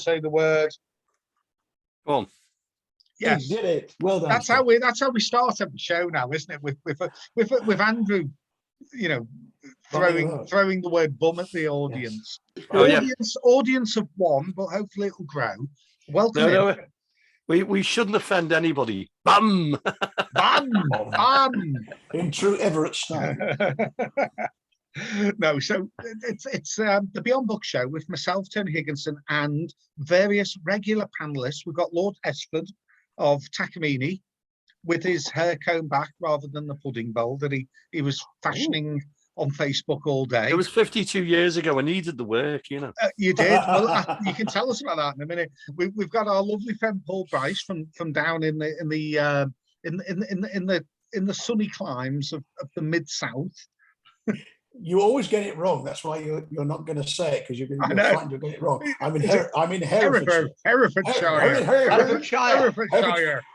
say the word. Go on. Yes, he did it. Well done. that's how we start every show now, isn't it? With Andrew, you know, throwing the word bum at the audience. Yes. Oh, Audience of one, but hopefully it'll grow. Welcome. No, we shouldn't offend anybody. Bum. Bum. Bum. In true Everett style. No, so it's the Beyond Book Show with myself, Tony Higginson, and various regular panelists. We've got Lord Esford of Takamine with his hair combed back rather than the pudding bowl that he was fashioning on Facebook all day. It was 52 years ago. I needed the work, you know. You did. Well, you can tell us about that in a minute. We've got our lovely friend Paul Bryce from down in the sunny climes of the mid-south. You always get it wrong. That's why you're not going to say it, because you're frightened to get it wrong. I'm in Herefordshire. Herefordshire.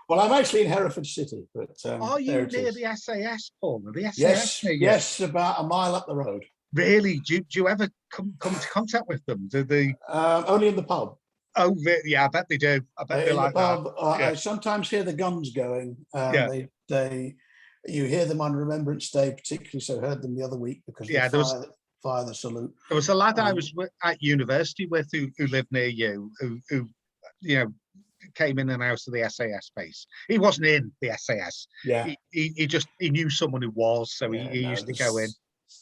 Well, I'm actually in Hereford City, but are you near the SAS, Paul? The SAS? Yes, about a mile up the road. Really? Do you ever come into contact with them? Do they? Only in the pub. Oh, yeah, I bet they do. I bet they like that. I sometimes hear the guns going. You hear them on Remembrance Day, particularly. So I heard them the other week because they fire the salute. There was a lad I was at university with who lived near you, who came in and out of the SAS base. He wasn't in the SAS. Yeah. He knew someone who was, so he used to go in.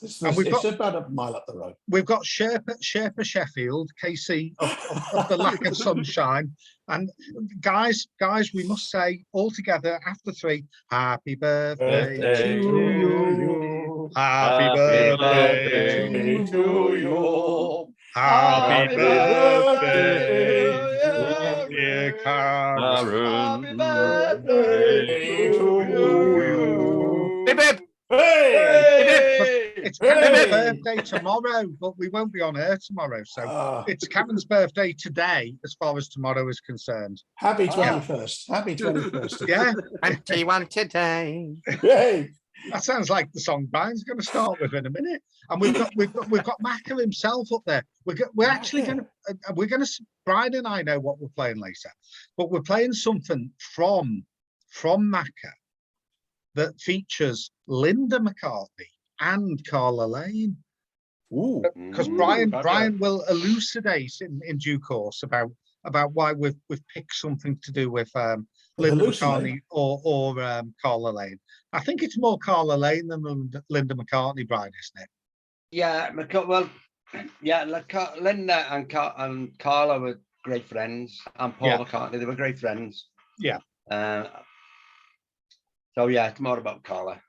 It's about a mile up the road. We've got Sherpa Sheffield, KC of the lack of sunshine. And guys, we must say all together after three, happy birthday to you. Happy birthday to you. Happy birthday, dear Karen. Happy birthday to you. Hip, hip. It's Karen's birthday tomorrow, but we won't be on air tomorrow. So it's Karen's birthday today, as far as tomorrow is concerned. Happy 21st. Happy 21st. Yeah. 21 today. Yay. That sounds like the song Brian's going to start with in a minute. And we've got Macca himself up there. We're actually going to Brian and I know what we're playing later, but we're playing something from Macca that features Linda McCartney and Carla Lane. Ooh, because Brian will elucidate in due course about why we've picked something to do with Linda McCartney or Carla Lane. I think it's more Carla Lane than Linda McCartney, Brian, isn't it? Yeah, Linda and Carla were great friends, and Paul McCartney, they were great friends. Yeah. So yeah, it's more about Carla.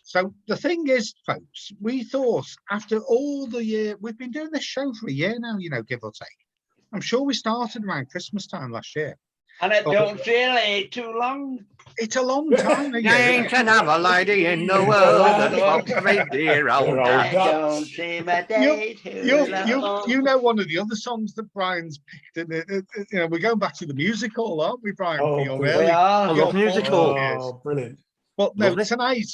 So the thing is, folks, we thought after all the year, we've been doing this show for a year now, give or take. I'm sure we started around Christmas time last year. And I don't feel it too long. It's a long time. You ain't another lady in the world that wants to make dear old I don't seem a day too long. You know one of the other songs that Brian's picked. We're going back to the music hall, aren't we, Brian? Oh, We are. I love music hall. Oh, brilliant. But no, Lovely. tonight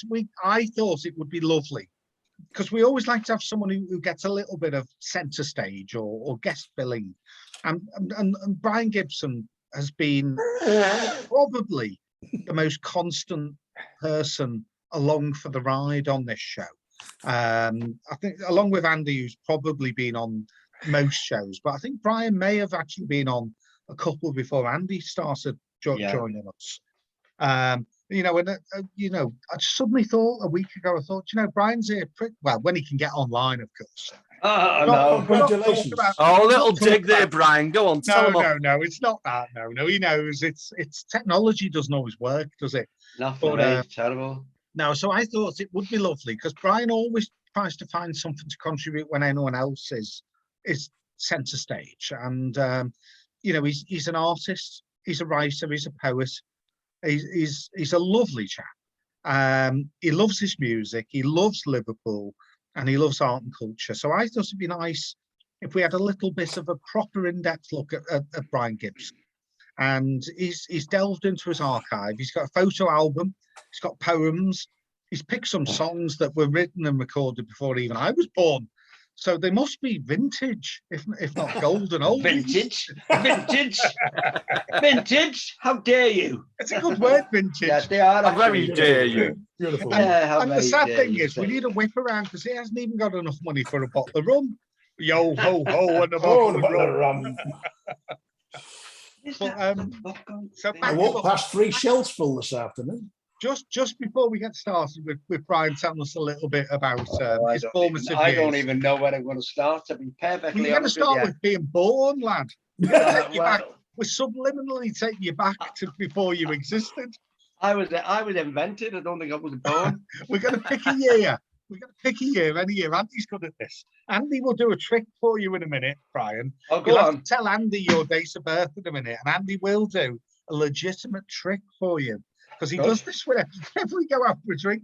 I thought it would be lovely because we always like to have someone who gets a little bit of centre stage or guest billing, and Brian Gibson has been probably the most constant person along for the ride on this show. I think along with Andy, who's probably been on most shows, but I think Brian may have actually been on a couple before Andy started joining us. I just suddenly thought a week ago, Brian's here, when he can get online, of course. No. Congratulations. Little dig there, Brian. Go on, tell him. No, it's not that. No, he knows it's technology doesn't always work, does it? Not for me, terrible. No, so I thought it would be lovely because Brian always tries to find something to contribute when anyone else is centre stage. And, he's an artist, he's a writer, he's a poet. He's a lovely chap. He loves his music, he loves Liverpool, and he loves art and culture. So I thought it'd be nice if we had a little bit of a proper in-depth look at Brian Gibson. And he's delved into his archive. He's got a photo album, he's got poems, he's picked some songs that were written and recorded before even I was born. So they must be vintage, if not golden old. Vintage. How dare you? It's a good word, vintage. Yeah, they are. How very dare you. Beautiful. And the sad thing is, we need a whip around because he hasn't even got enough money for a bottle of rum. Yo ho ho and a bottle of rum. But, so I walked past 3 shelves full this afternoon. Just before we get started with Brian telling us a little bit about his formative years. I don't even know where I'm going to start, to be perfectly honest. We're going to start with being born, lad. We're subliminally taking you back to before you existed. I was invented. I don't think I was born. We're going to pick a year. We're going to pick a year, any year. Andy's good at this. Andy will do a trick for you in a minute, Brian. Oh, go on. Tell Andy your date of birth in a minute, and Andy will do a legitimate trick for you. Because he does this whenever we go out for a drink.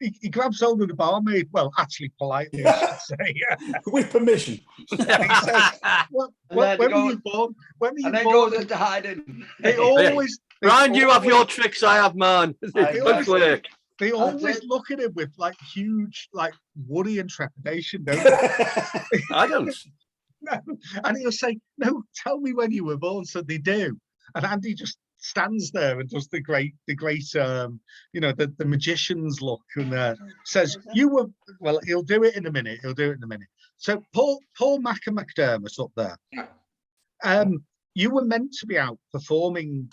He grabs hold of the barmaid. Well, actually, politely, I should say. With permission. He says, when were you born? When were you and then born? goes into hiding. They always... Brian, you have your tricks, I have mine. Good work. They always look at him with like huge, like worry and trepidation, don't they? I don't. No. And he'll say, no, tell me when you were born. So they do. And Andy just stands there and does the great you know, the magician's look, and says, you were, well, he'll do it in a minute. So Paul McDermott up there. You were meant to be out performing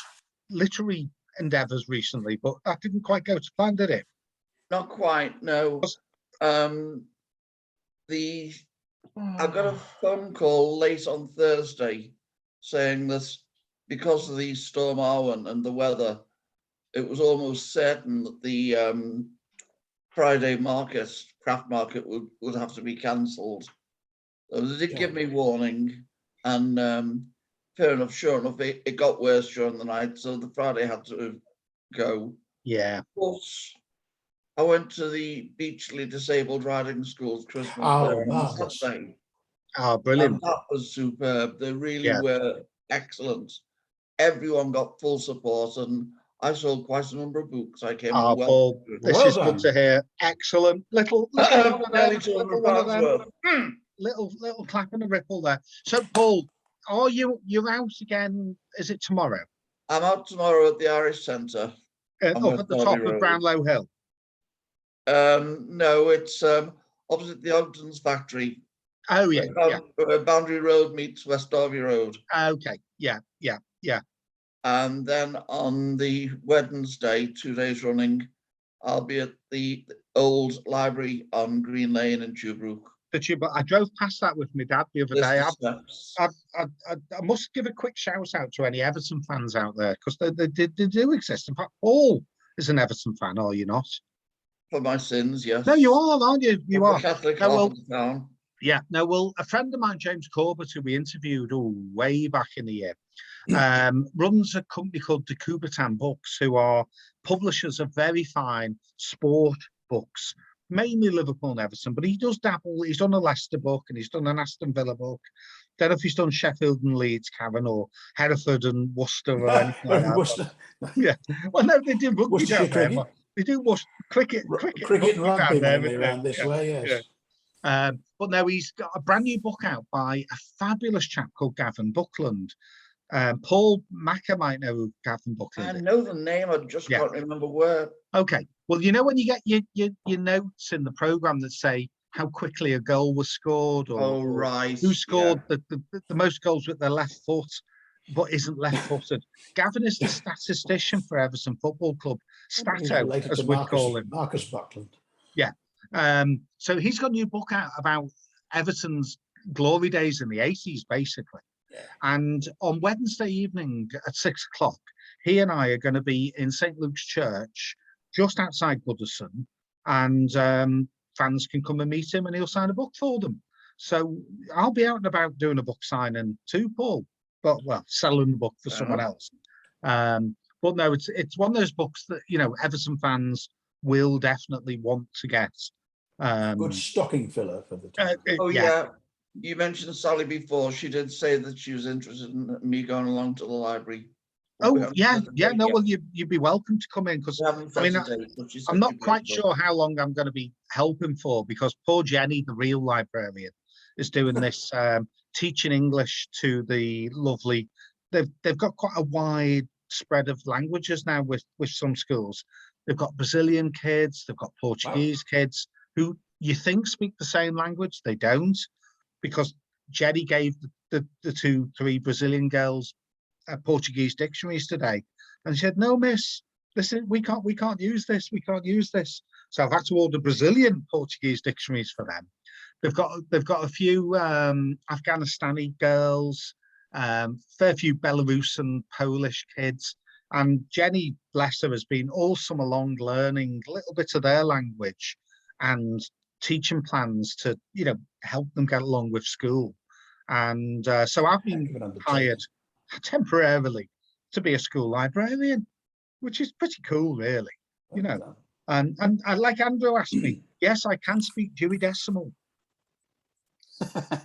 literary endeavors recently, but that didn't quite go to plan, did it? Not quite, no. I got a phone call late on Thursday saying that because of the Storm Arwen and the weather, it was almost certain that the Friday craft market would have to be cancelled. So they did give me warning, and fair enough, sure enough, it got worse during the night, so the Friday had to go. Yeah. But I went to the Beachley Disabled Riding School's Christmas Oh, Saturday. Oh, brilliant. And that was superb. They really were excellent. Everyone got full support, and I sold quite a number of books. I came Paul, this is good to hear. Excellent. Little clap and a ripple there. So, Paul, you're out again? Is it tomorrow? I'm out tomorrow at the Irish Centre. Up at the top of Brownlow Hill. No, it's opposite the Ogden's factory. Oh yeah, Boundary Road meets West Derby Road. Okay, yeah. And then on the Wednesday, 2 days running, I'll be at the old library on Green Lane in Tubrook. I drove past that with my dad the other day. I must give a quick shout out to any Everton fans out there, because they do exist. In fact, Paul is an Everton fan, are you not? For my sins, yes. No, you are, aren't you? You are. Catholic half of the town. Yeah. No, well, a friend of mine, James Corbett, who we interviewed way back in the year, runs a company called the Coubertin Books, who are publishers of very fine sport books, mainly Liverpool and Everton, but he does dabble. He's done a Leicester book and he's done an Aston Villa book. Don't know if he's done Sheffield and Leeds, Karen, or Hereford and Worcester or anything like that. Worcester. Yeah. Well, no, they do rugby down there. Cricket. They do cricket and rugby around this way, yes. Yeah. But no, he's got a brand new book out by a fabulous chap called Gavin Buckland. Paul Macker might know who Gavin Buckland is. I know the name, I just can't remember where. Okay. Well, you know when you get your notes in the programme that say how quickly a goal was scored, or who scored the most goals with their left foot but isn't left-footed. Gavin is the statistician for Everton Football Club, Stato, as we call him. Marcus Buckland. Yeah. So he's got a new book out about Everton's glory days in the 80s, basically. Yeah. And on Wednesday evening at 6 o'clock, he and I are going to be in St. Luke's Church, just outside Goodison, and fans can come and meet him and he'll sign a book for them. So I'll be out and about doing a book signing too, Paul. But selling the book for someone else. But no, it's one of those books that, you know, Everton fans will definitely want to get. Good stocking filler for the time. Yeah. You mentioned Sally before. She did say that she was interested in me going along to the library. Oh yeah, yeah. No, well, you'd be welcome to come in because I mean, I'm not quite sure how long I'm going to be helping for because poor Jenny, the real librarian, is doing this teaching English to the lovely. They've got quite a wide spread of languages now with some schools. They've got Brazilian kids, they've got Portuguese kids who you think speak the same language. They don't, because Jenny gave the 2-3 Brazilian girls Portuguese dictionaries today, and she said, "No, miss, listen, we can't use this. We can't use this." So I've had to order Brazilian Portuguese dictionaries for them. They've got a few Afghanistani girls, fair few Belarus and Polish kids, and Jenny, bless her, has been all summer long learning little bits of their language and teaching plans to help them get along with school. And so I've been hired temporarily to be a school librarian, which is pretty cool, really. And like Andrew asked me, yes, I can speak Dewey Decimal. But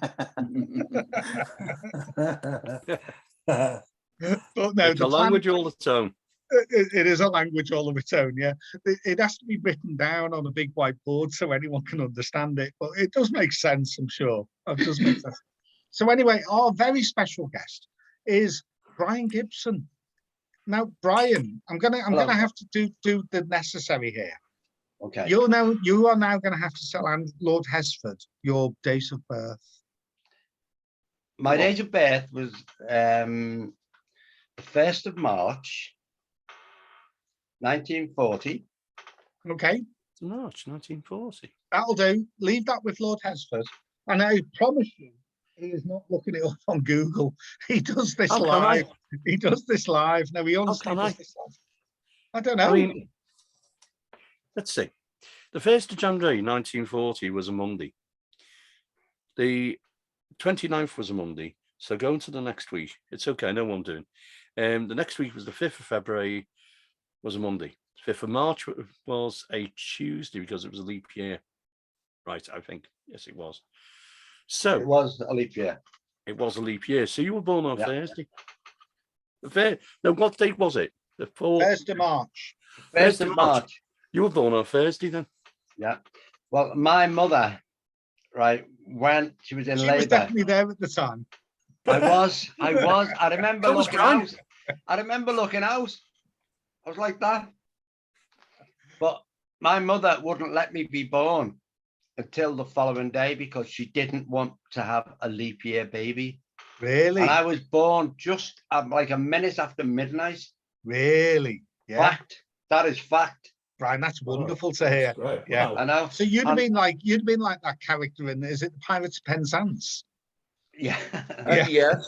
no, it's a language all its own. It is a language all of its own, yeah. It has to be written down on a big whiteboard so anyone can understand it, but it does make sense, I'm sure. It does make sense. So anyway, our very special guest is Brian Gibson. Now, Brian, I'm gonna have to do the necessary here. Okay. You are now going to have to tell Lord Hesford your date of birth. My date of birth was the 1st of March, 1940. Okay. March 1940. That'll do. Leave that with Lord Hesford. And I promise you, he is not looking it up on Google. He does this live. He does this live. No, he honestly does this live. I don't know. I mean, let's see. The 1st of January 1940 was a Monday. The 29th was a Monday. So going to the next week, it's okay, I know what I'm doing. The next week was the 5th of February, was a Monday. 5th of March was a Tuesday because it was a leap year. Right, I think. Yes, it was. So it was a leap year. It was a leap year. So you were born on Thursday. No, what date was it? The 1st of March. 1st of March. You were born on Thursday then? Yeah. Well, my mother, right, when she was in labour. She was definitely there at the time. I was. I remember looking out. I remember looking out. I was like that. But my mother wouldn't let me be born until the following day because she didn't want to have a leap year baby. Really? And I was born just like a minute after midnight. Really? Yeah. Fact. That is fact. Brian, that's wonderful to hear. Yeah, I know. So you'd have been like that character in, is it the Pirates of Penzance? Yeah. Yes.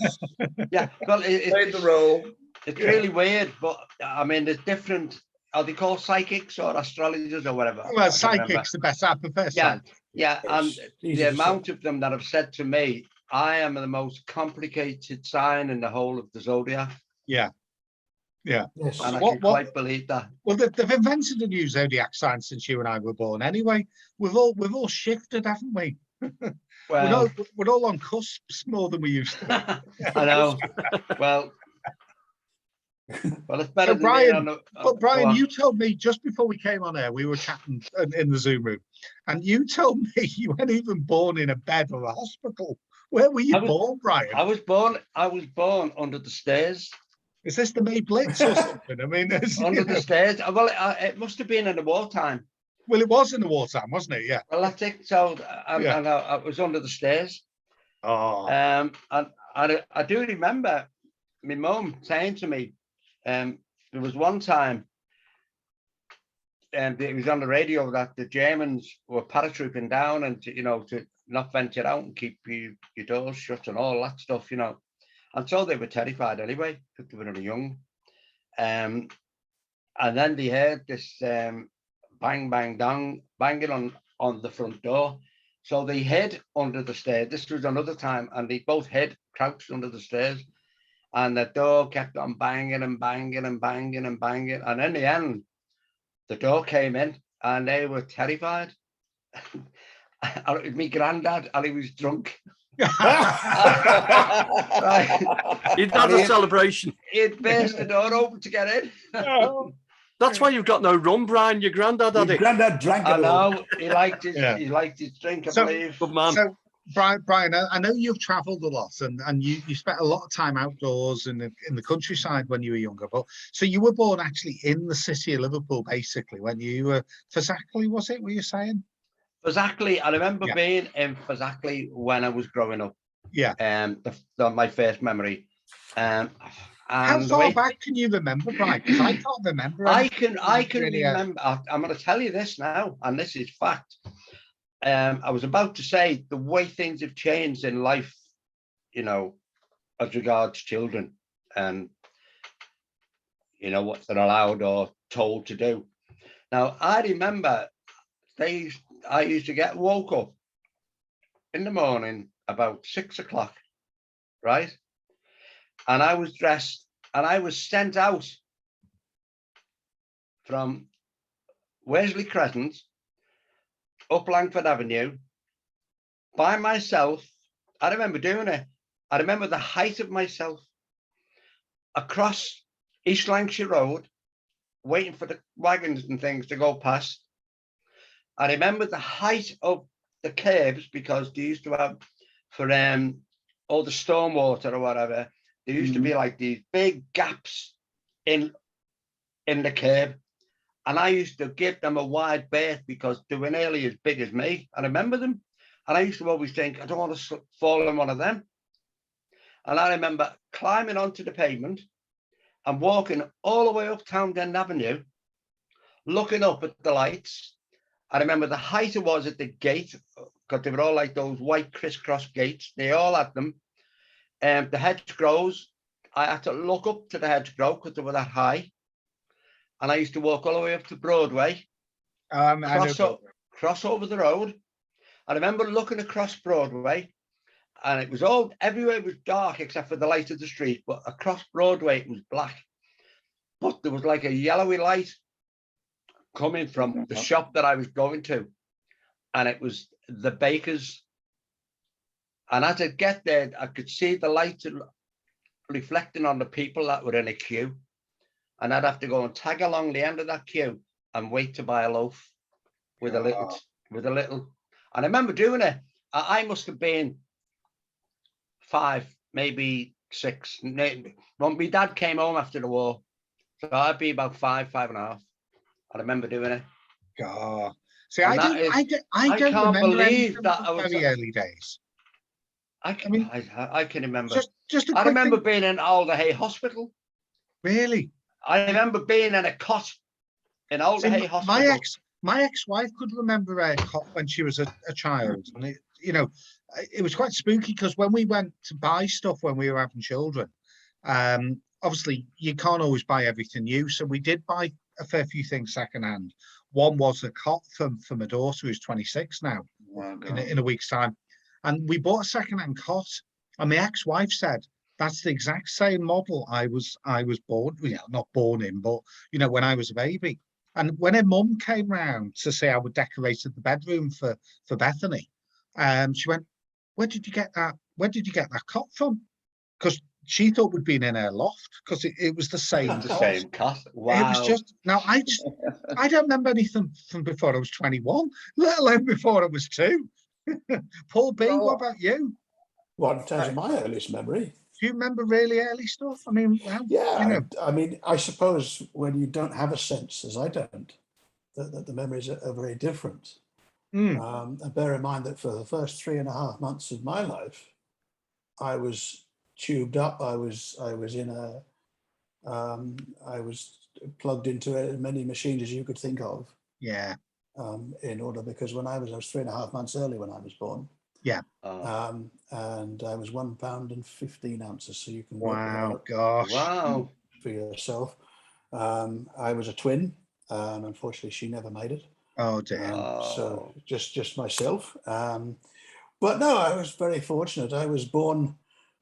Yeah. Well, Played the role. It's really weird, but I mean, there's different. Are they called psychics or astrologers or whatever? Well, psychics the best. I prefer psychics. Yeah, and the amount of them that have said to me, I am the most complicated sign in the whole of the zodiac. Yeah. Yeah. Yes. And I can quite believe that. Well, they've invented a new zodiac sign since you and I were born. Anyway, we've all shifted, haven't we? Well, we're all on cusps more than we used to. I know. Well, it's better. So Brian, Brian, you told me just before we came on air, we were chatting in the Zoom room, and you told me you weren't even born in a bed or a hospital. Where were you born, Brian? I was born under the stairs. Is this the May Blitz or something? I mean, under the stairs. Well, it must have been in the wartime. Well, it was in the wartime, wasn't it? Yeah. Well, that's it. So, and I was under the stairs. Oh. And I do remember my mum saying to me, there was one time, and it was on the radio that the Germans were paratrooping down and to not venture out and keep your doors shut and all that stuff, And so they were terrified anyway, because they were only young. And then they heard this bang, bang, dong, banging on the front door. So they hid under the stairs. This was another time, and they both hid, crouched under the stairs. And the door kept on banging and banging and banging and banging. And in the end, the door came in, and they were terrified. My granddad, and he was drunk. Right. You'd have a celebration. He'd burst the door open to get in. That's why you've got no rum, Brian. Your granddad had Your it. granddad drank it I all. know. He liked his drink, I believe. Good man. So, Brian, I know you've travelled a lot, and you spent a lot of time outdoors in the countryside when you were younger. But so you were born actually in the city of Liverpool, basically, when you were Fazackley, was it? Were you saying? Fazackley. I remember being in Fazackley when I was growing up. Yeah. My first memory. How far back can you remember, Brian? Because I can't remember. I can really remember. I'm going to tell you this now, and this is fact. I was about to say the way things have changed in life, as regards children, and what they're allowed or told to do. Now, I remember I used to get woke up in the morning about 6 o'clock, right? And I was dressed and I was sent out from Wesley Crescent up Langford Avenue by myself. I remember doing it. I remember the height of myself across East Lancashire Road, waiting for the wagons and things to go past. I remember the height of the curbs, because they used to have, for all the stormwater or whatever, there used to be like these big gaps in the curb. And I used to give them a wide berth because they were nearly as big as me. I remember them. And I used to always think, I don't want to fall in one of them. And I remember climbing onto the pavement and walking all the way up Townsend Avenue, looking up at the lights. I remember the height it was at the gate, because they were all like those white crisscross gates. They all had them. The hedgerows, I had to look up to the hedgerow because they were that high. And I used to walk all the way up to Broadway, cross over the road. I remember looking across Broadway, and it was everywhere was dark except for the light of the street, but across Broadway it was black. But there was like a yellowy light coming from the shop that I was going to, and it was the baker's. And as I get there, I could see the light reflecting on the people that were in a queue. And I'd have to go and tag along the end of that queue and wait to buy a loaf with a little. And I remember doing it. I must have been 5, maybe 6. When my dad came home after the war, so I'd be about 5, 5.5. I remember doing it. God, see, I don't remember believe that I was very early days. I can remember. I remember being in Alderhay Hospital. Really? I remember being in a cot in Alderhay Hospital. My ex-wife could remember a cot when she was a child, and it was quite spooky because when we went to buy stuff when we were having children, obviously you can't always buy everything new, so we did buy a fair few things secondhand. One was a cot for my daughter, who's 26 now, in a week's time. And we bought a second-hand cot, and my ex-wife said, that's the exact same model I was born, not born in, but, when I was a baby. And when her mum came round to say I would decorated the bedroom for Bethany, she went, where did you get that cot from? Because she thought we'd been in her loft, because it was the same cot. Wow. It was just, now I don't remember anything from before I was 21, let alone before I was 2. Paul B, what about you? Well, in terms of my earliest memory, do you remember really early stuff? I mean, I suppose when you don't have a sense, as I don't, that the memories are very different. And bear in mind that for the first 3.5 months of my life, I was tubed up. I was plugged into as many machines as you could think of. Yeah. In order, because when I was 3.5 months early when I was born. Yeah. And I was 1 pound and 15 ounces. So you can work it out for yourself. I was a twin, and unfortunately she never made it. Oh dear. So just myself. But no, I was very fortunate. I was born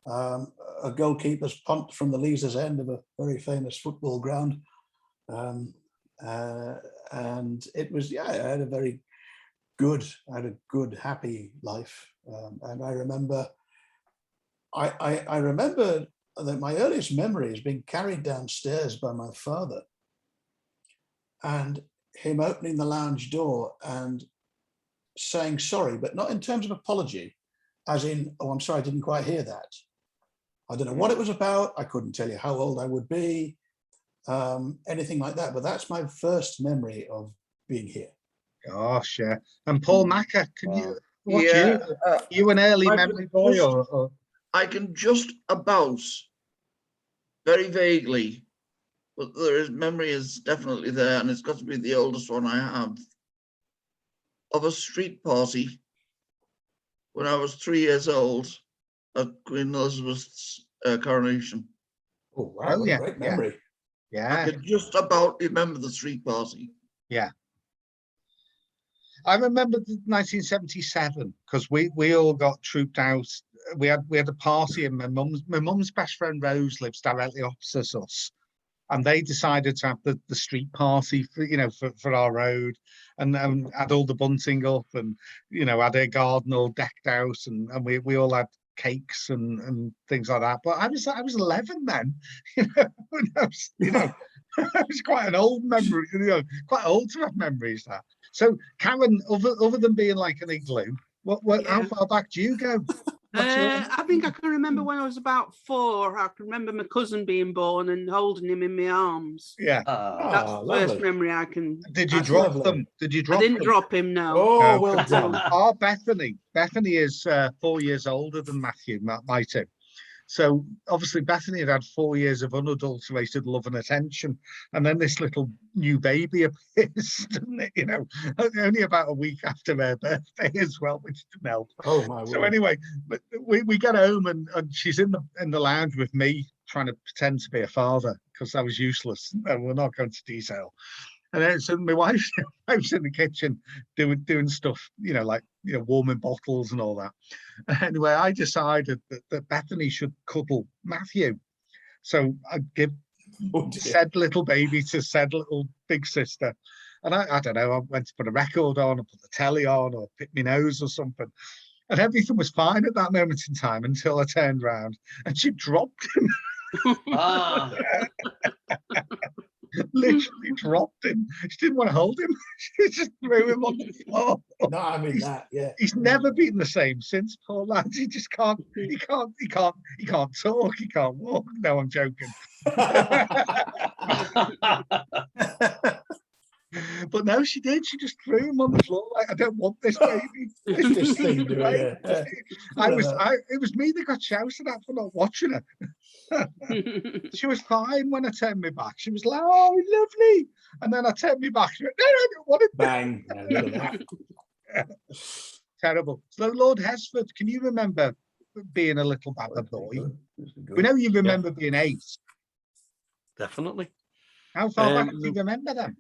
a goalkeeper's punt from the Leazes end of a very famous football ground. And it was, I had a good, happy life. And I remember I remember that my earliest memory is being carried downstairs by my father and him opening the lounge door and saying sorry, but not in terms of apology, as in, oh, I'm sorry, I didn't quite hear that. I don't know what it was about. I couldn't tell you how old I would be, anything like that. But that's my first memory of being here. Gosh, yeah. And Paul Macker, can you, what Yeah, you an early I memory can boy just- or? I can just about, very vaguely, but memory is definitely there, and it's got to be the oldest one I have, of a street party when I was 3 years old at Queen Elizabeth's coronation. Oh, wow, Oh, what a yeah, great yeah. memory. Yeah. I could just about remember the street party. Yeah. I remember 1977 because we all got trooped out. We had a party, and my mum's best friend Rose lives directly opposite us, and they decided to have the street party for our road, and had all the bunting up, and had a garden all decked out, and we all had cakes and things like that. But I was 11 then, it was quite an old memory, quite old to have memories that. So, Karen, other than being like an igloo, how far back do you go? I think I can remember when I was about 4. I can remember my cousin being born and holding him in my arms. Yeah. That's the first memory I can. Did you That's drop lovely. them? Did you drop I didn't them? drop him, no. Oh, well done. Our Bethany is 4 years older than Matthew, my two. So obviously Bethany had 4 years of unadulterated love and attention, and then this little new baby appears, doesn't it? Only about a week after her birthday as well, which didn't help. Oh my So word. anyway, but we get home and she's in the lounge with me, trying to pretend to be a father because I was useless. And we're not going to detail. And then so my wife's in the kitchen doing stuff, warming bottles and all that. Anyway, I decided that Bethany should cuddle Matthew. So I'd give said little baby to said little big sister. And I don't know, I went to put a record on or put the telly on or pick my nose or something. And everything was fine at that moment in time until I turned around and she dropped him. Literally dropped him. She didn't want to hold him. She just threw him on the floor. No, I mean that, yeah. He's never been the same since, poor lad. He just can't. He can't talk. He can't walk. No, I'm joking. But no, she did. She just threw him on the floor. Like, I don't want this baby. This thing, yeah. It was me that got shouted at for not watching her. She was fine when I turned me back. She was like, "Oh, lovely," and then I turned me back. She went, "No, I don't want it." Bang. No, look at that. Terrible. So, Lord Hesford, can you remember being a little baba boy? Good. We know you remember being 8. Definitely. How far back do you remember them?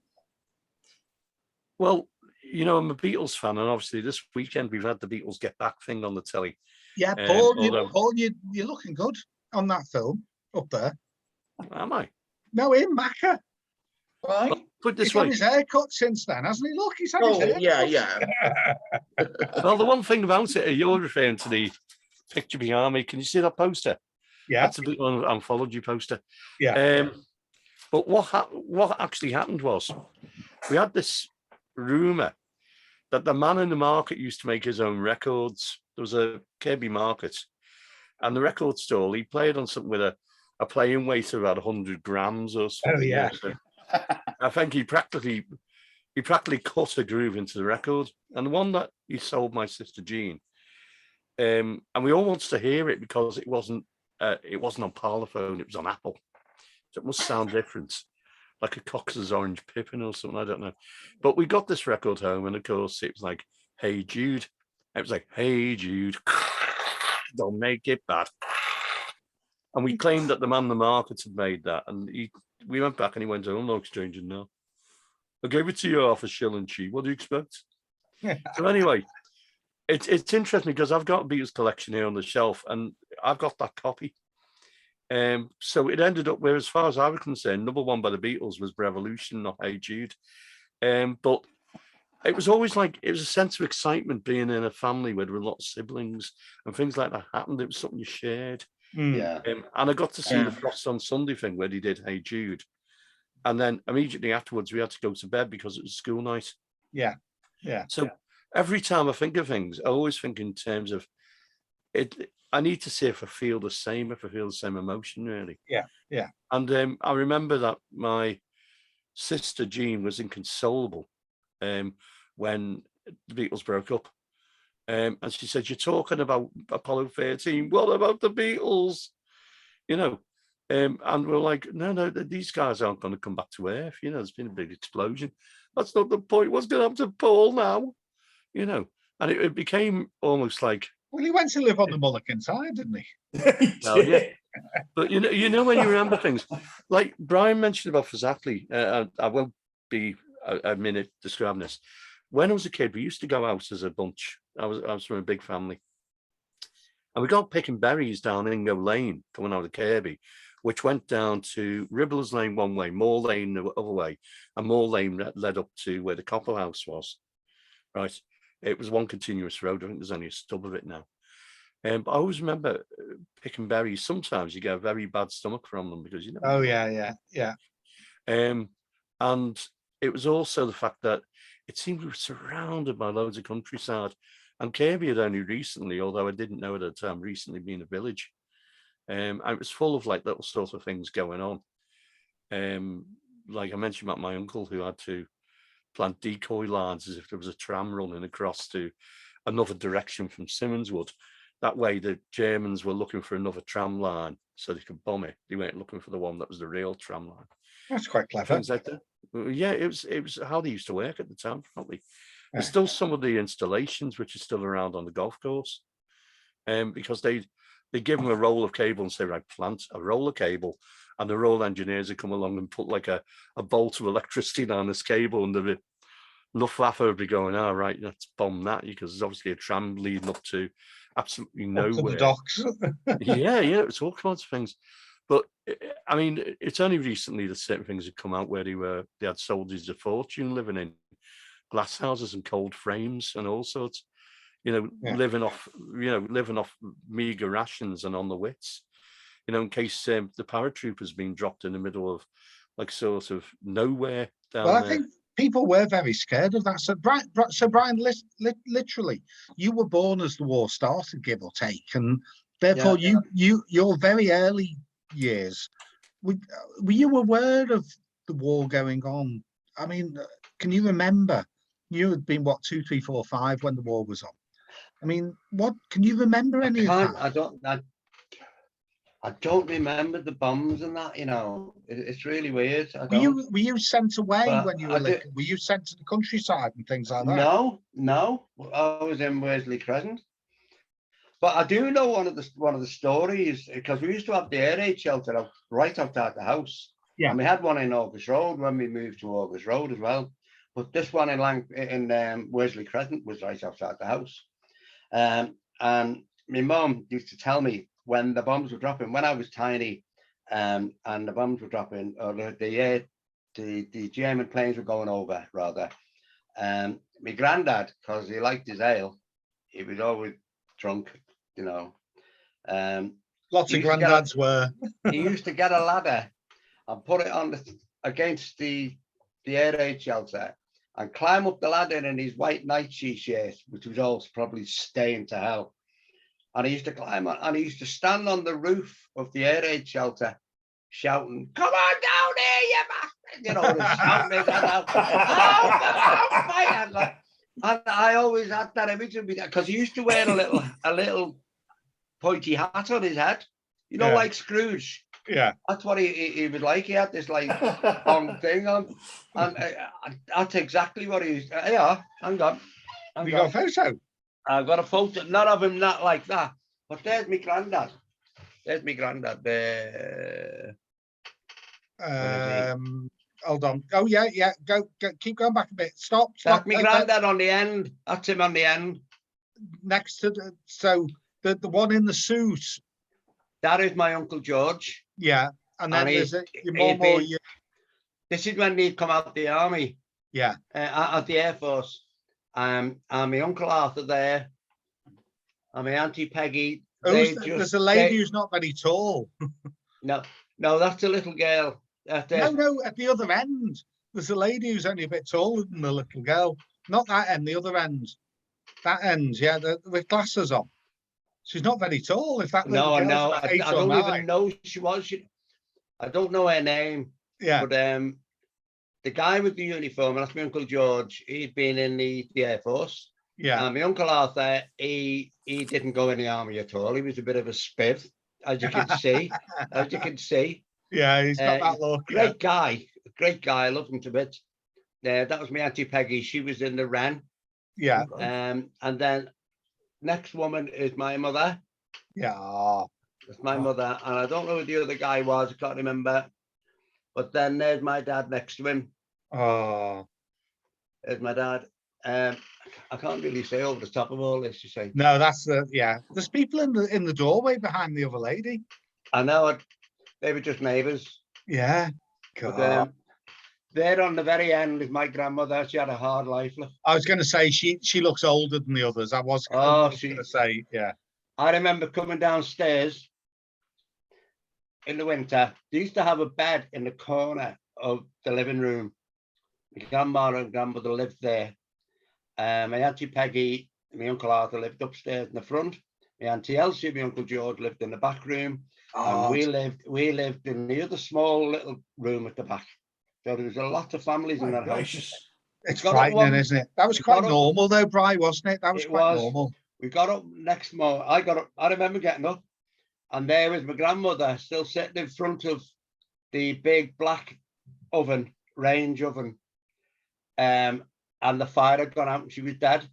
Well, I'm a Beatles fan, and obviously this weekend we've had the Beatles Get Back thing on the telly. Yeah, Paul, you're looking good on that film up there. Am I? No, him, Macca. Right? Put this He's way. had his haircut since then, hasn't he? Look, he's had his haircut. Yeah. Well, the one thing about it, you're referring to the picture behind me. Can you see that poster? Yeah. That's a bit of an anthology poster. Yeah. But what actually happened was we had this rumour that the man in the market used to make his own records. There was a Kirby Market, and the record store, he played on something with a playing weight of about 100 grams or something. Oh, yeah. So I think he practically cut a groove into the record. And the one that he sold my sister Jean, and we all wanted to hear it because it wasn't on Parlophone, it was on Apple. So it must sound different, like a Cox's Orange Pippin or something, I don't know. But we got this record home, and of course it was like, "Hey Jude." It was like, "Hey Jude, don't make it bad." And we claimed that the man in the market had made that. And we went back and he went, "Oh, no exchanging now. I gave it to you half a shilling cheap. What do you expect?" So anyway, it's interesting because I've got a Beatles collection here on the shelf and I've got that copy. So it ended up where, as far as I was concerned, number one by the Beatles was Revolution, not Hey Jude. But it was always like, it was a sense of excitement being in a family where there were a lot of siblings and things like that happened. It was something you shared. Yeah. And I got to see Yeah. the Frost on Sunday thing where they did Hey Jude. And then immediately afterwards, we had to go to bed because it was school night. Yeah. Yeah. So every time I think of things, I always think in terms of it. I need to see if I feel the same emotion, really. Yeah. Yeah. And I remember that my sister Jean was inconsolable when the Beatles broke up. And she said, "You're talking about Apollo 13. What about the Beatles?" You know, and we're like, no, these guys aren't going to come back to Earth. You know, there's been a big explosion. That's not the point. What's going to happen to Paul now? You know, and it became almost like. Well, he went to live on the Mulligan side, didn't he? Well, yeah. But you know when you remember things, like Brian mentioned about Fazatli, I won't be a minute describing this. When I was a kid, we used to go out as a bunch. I was from a big family. And we got picking berries down Ingo Lane, coming out of Kirby, which went down to Ribblers Lane one way, Moore Lane the other way, and Moore Lane led up to where the Copper House was. Right. It was one continuous road. I think there's only a stub of it now. But I always remember picking berries. Sometimes you get a very bad stomach from them because, you know. Oh, yeah. And it was also the fact that it seemed we were surrounded by loads of countryside. And Kirby had only recently, although I didn't know at the time, recently been a village. And it was full of like little sort of things going on. Like I mentioned about my uncle who had to plant decoy lines as if there was a tram running across to another direction from Simmonswood. That way the Germans were looking for another tram line so they could bomb it. They weren't looking for the one that was the real tram line. That's quite clever. Things like that. Yeah, it was how they used to work at the time, probably. There's still some of the installations which are still around on the golf course. Because they give them a roll of cable and say, right, plant a roll of cable, and the roll engineers would come along and put like a bolt of electricity down this cable, and the Luftwaffe would be going, all right, let's bomb that, because there's obviously a tram leading up to absolutely nowhere. Up to the docks. yeah, it's all kinds of things. But I mean, it's only recently that certain things have come out where they had soldiers of fortune living in glass houses and cold frames and all sorts. Living off meager rations and on the wits, in case the paratroopers being dropped in the middle of like sort of nowhere down there. I think people were very scared of that. So Brian, literally, you were born as the war started, give or take, and therefore your very early years, were you aware of the war going on? I mean, can you remember? You had been 2, 3, 4, 5 when the war was on. I mean, what can you remember any of that? I don't remember the bombs and that. It's really weird. Were you sent away when you were little? Were you sent to the countryside and things like that? No. I was in Worsley Crescent. But I do know one of the stories, because we used to have the air raid shelter right outside the house. Yeah. And we had one in August Road when we moved to August Road as well. But this one in Worsley Crescent was right outside the house. And my mum used to tell me when the bombs were dropping, when I was tiny, and the bombs were dropping, or the German planes were going over, rather. My granddad, because he liked his ale, he was always drunk, Lots of granddads were. He used to get a ladder and put it on against the air raid shelter, and climb up the ladder in his white nightshirt shirt, which was all probably stained to hell. And he used to climb on, and he used to stand on the roof of the air raid shelter, shouting, "Come on down here, you bastard!" Shouting his head out. Oh, and I always had that image of me, because he used to wear a little pointy hat on his head, like Scrooge. Yeah, that's what he was like. He had this like long thing on, and that's exactly what he used. Yeah, hang on. You got a photo? I've got a photo, not of him, not like that, but there's my granddad. There's my granddad there. Hold on. Oh yeah. Go. Keep going back a bit. Stop. That's my granddad on the end. That's him on the end. Next to the one in the suit. That is my Uncle George. Yeah, and then there's your mum or your... This is when he'd come out of the army. Yeah. Out of the Air Force. And my Uncle Arthur there, and my Auntie Peggy. There's a lady who's not very tall. No, that's a little girl. No, at the other end. There's a lady who's only a bit taller than the little girl. Not that end, the other end. That end, yeah, with glasses on. She's not very tall. If that little girl's about 8 I or don't 9. even know she was. I don't know her name. Yeah. But the guy with the uniform, that's my Uncle George. He'd been in the Air Force. Yeah. And my Uncle Arthur, he didn't go in the army at all. He was a bit of a spiv, as you can see. Yeah, he's got that look. Great guy. I loved him to bits. That was my Auntie Peggy. She was in the Wren. Yeah. And then next woman is my mother. Yeah. That's my mother. And I don't know who the other guy was. I can't remember. But then there's my dad next to him. Oh. There's my dad. I can't really say over the top of all this, you say. No, that's yeah. There's people in the doorway behind the other lady. I know. They were just neighbours. Yeah. But, there on the very end is my grandmother. She had a hard life. I was going to say she looks older than the others. I was going to say, yeah. I remember coming downstairs in the winter. They used to have a bed in the corner of the living room. My grandma and grandmother lived there. My Auntie Peggy and my Uncle Arthur lived upstairs in the front. My Auntie Elsie and my Uncle George lived in the back room. And we lived in the other small little room at the back. So there was a lot of families in that house. It's frightening, isn't it? That was quite normal though, Bri, wasn't it? That was quite normal. We got up next morning. I remember getting up, and there was my grandmother still sitting in front of the big black oven, range oven. And the fire had gone out and she was dead.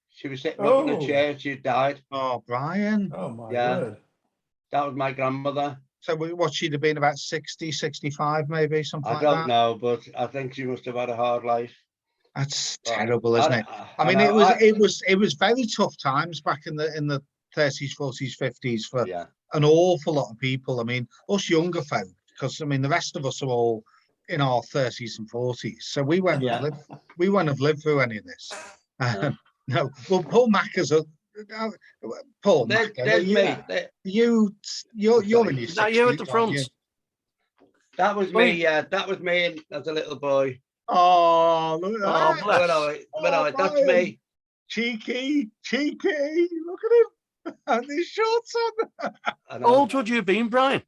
She was sitting up in a chair, she had died. Oh, Brian. Oh my word. That was my grandmother. So what, she'd have been about 60, 65 maybe, something like that? I don't know, but I think she must have had a hard life. That's terrible, isn't it? I mean, it was very tough times back in the 30s, 40s, 50s for an awful lot of people. I mean, us younger folk, because I mean the rest of us are all in our 30s and 40s, so we won't have lived through any of this. No, well, Paul Macker's Paul Macker, you're in your 60s. Is that you at the front? That was me. Yeah, that was me as a little boy. Oh, look at that. That's me. Cheeky. Look at him. And his shorts on. How old would you have been, Brian?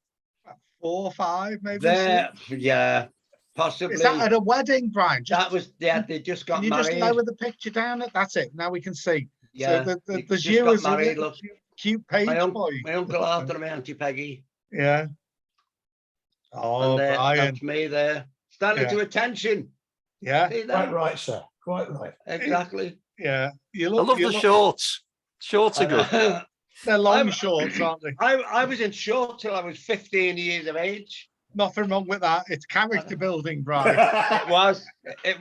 4 or 5, maybe. Yeah, possibly. Is that at a wedding, Brian? They just got married. Can you just lower the picture down? That's it. Now we can see. Yeah. So there's you as a cute page boy. My Uncle Arthur and my Auntie Peggy. Yeah. Oh, Brian. That's me there. Standing to attention. Yeah. Quite right, sir. Quite right. Exactly. Yeah. I love the shorts. Shorts are good. They're long shorts, aren't they? I was in shorts till I was 15 years of age. Nothing wrong with that. It's character building, Brian. It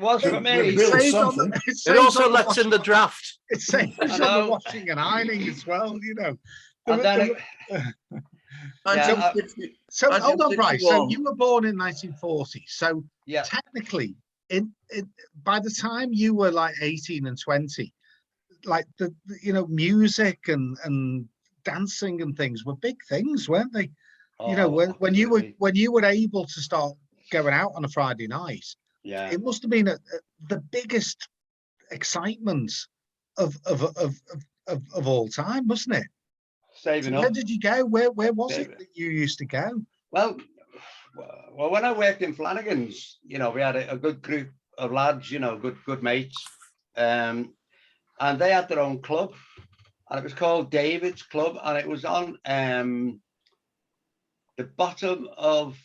was for me. It also lets in the draft. It saves on the washing and ironing as well, you know. So hold on, Bryce. So you were born in 1940. So technically, by the time you were like 18 and 20, like the music and dancing and things were big things, weren't they? When you were able to start going out on a Friday night, it must have been the biggest excitement of all time, mustn't it? Where did you go? Where was it that you used to go? Well, when I worked in Flanagan's, we had a good group of lads, good mates, and they had their own club, and it was called David's Club, and it was on the bottom of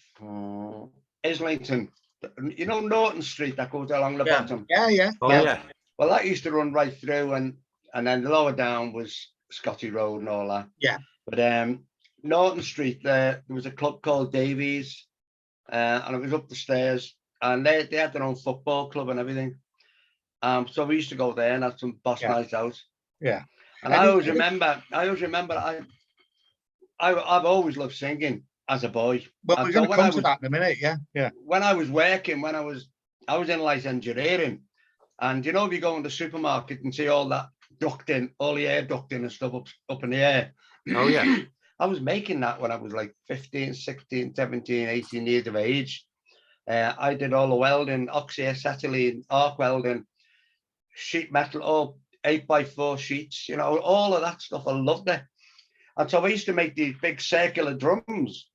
Islington, Norton Street that goes along the bottom. Yeah. Well, that used to run right through, and then lower down was Scotty Road and all that. Yeah. But Norton Street, there was a club called Davies, and it was up the stairs, and they had their own football club and everything. So we used to go there and have some boss nights out. Yeah. And I always remember. I've always loved singing as a boy. Well, we're going to come to that in a minute. Yeah. When I was working, I was in light engineering, And you know, if you go in the supermarket and see all that ducting, all the air ducting and stuff up in the air. Oh, yeah. I was making that when I was like 15, 16, 17, 18 years of age. I did all the welding, oxyacetylene, arc welding, sheet metal, all 8x4 sheets, you know, all of that stuff. I loved it. And so I used to make these big circular drums,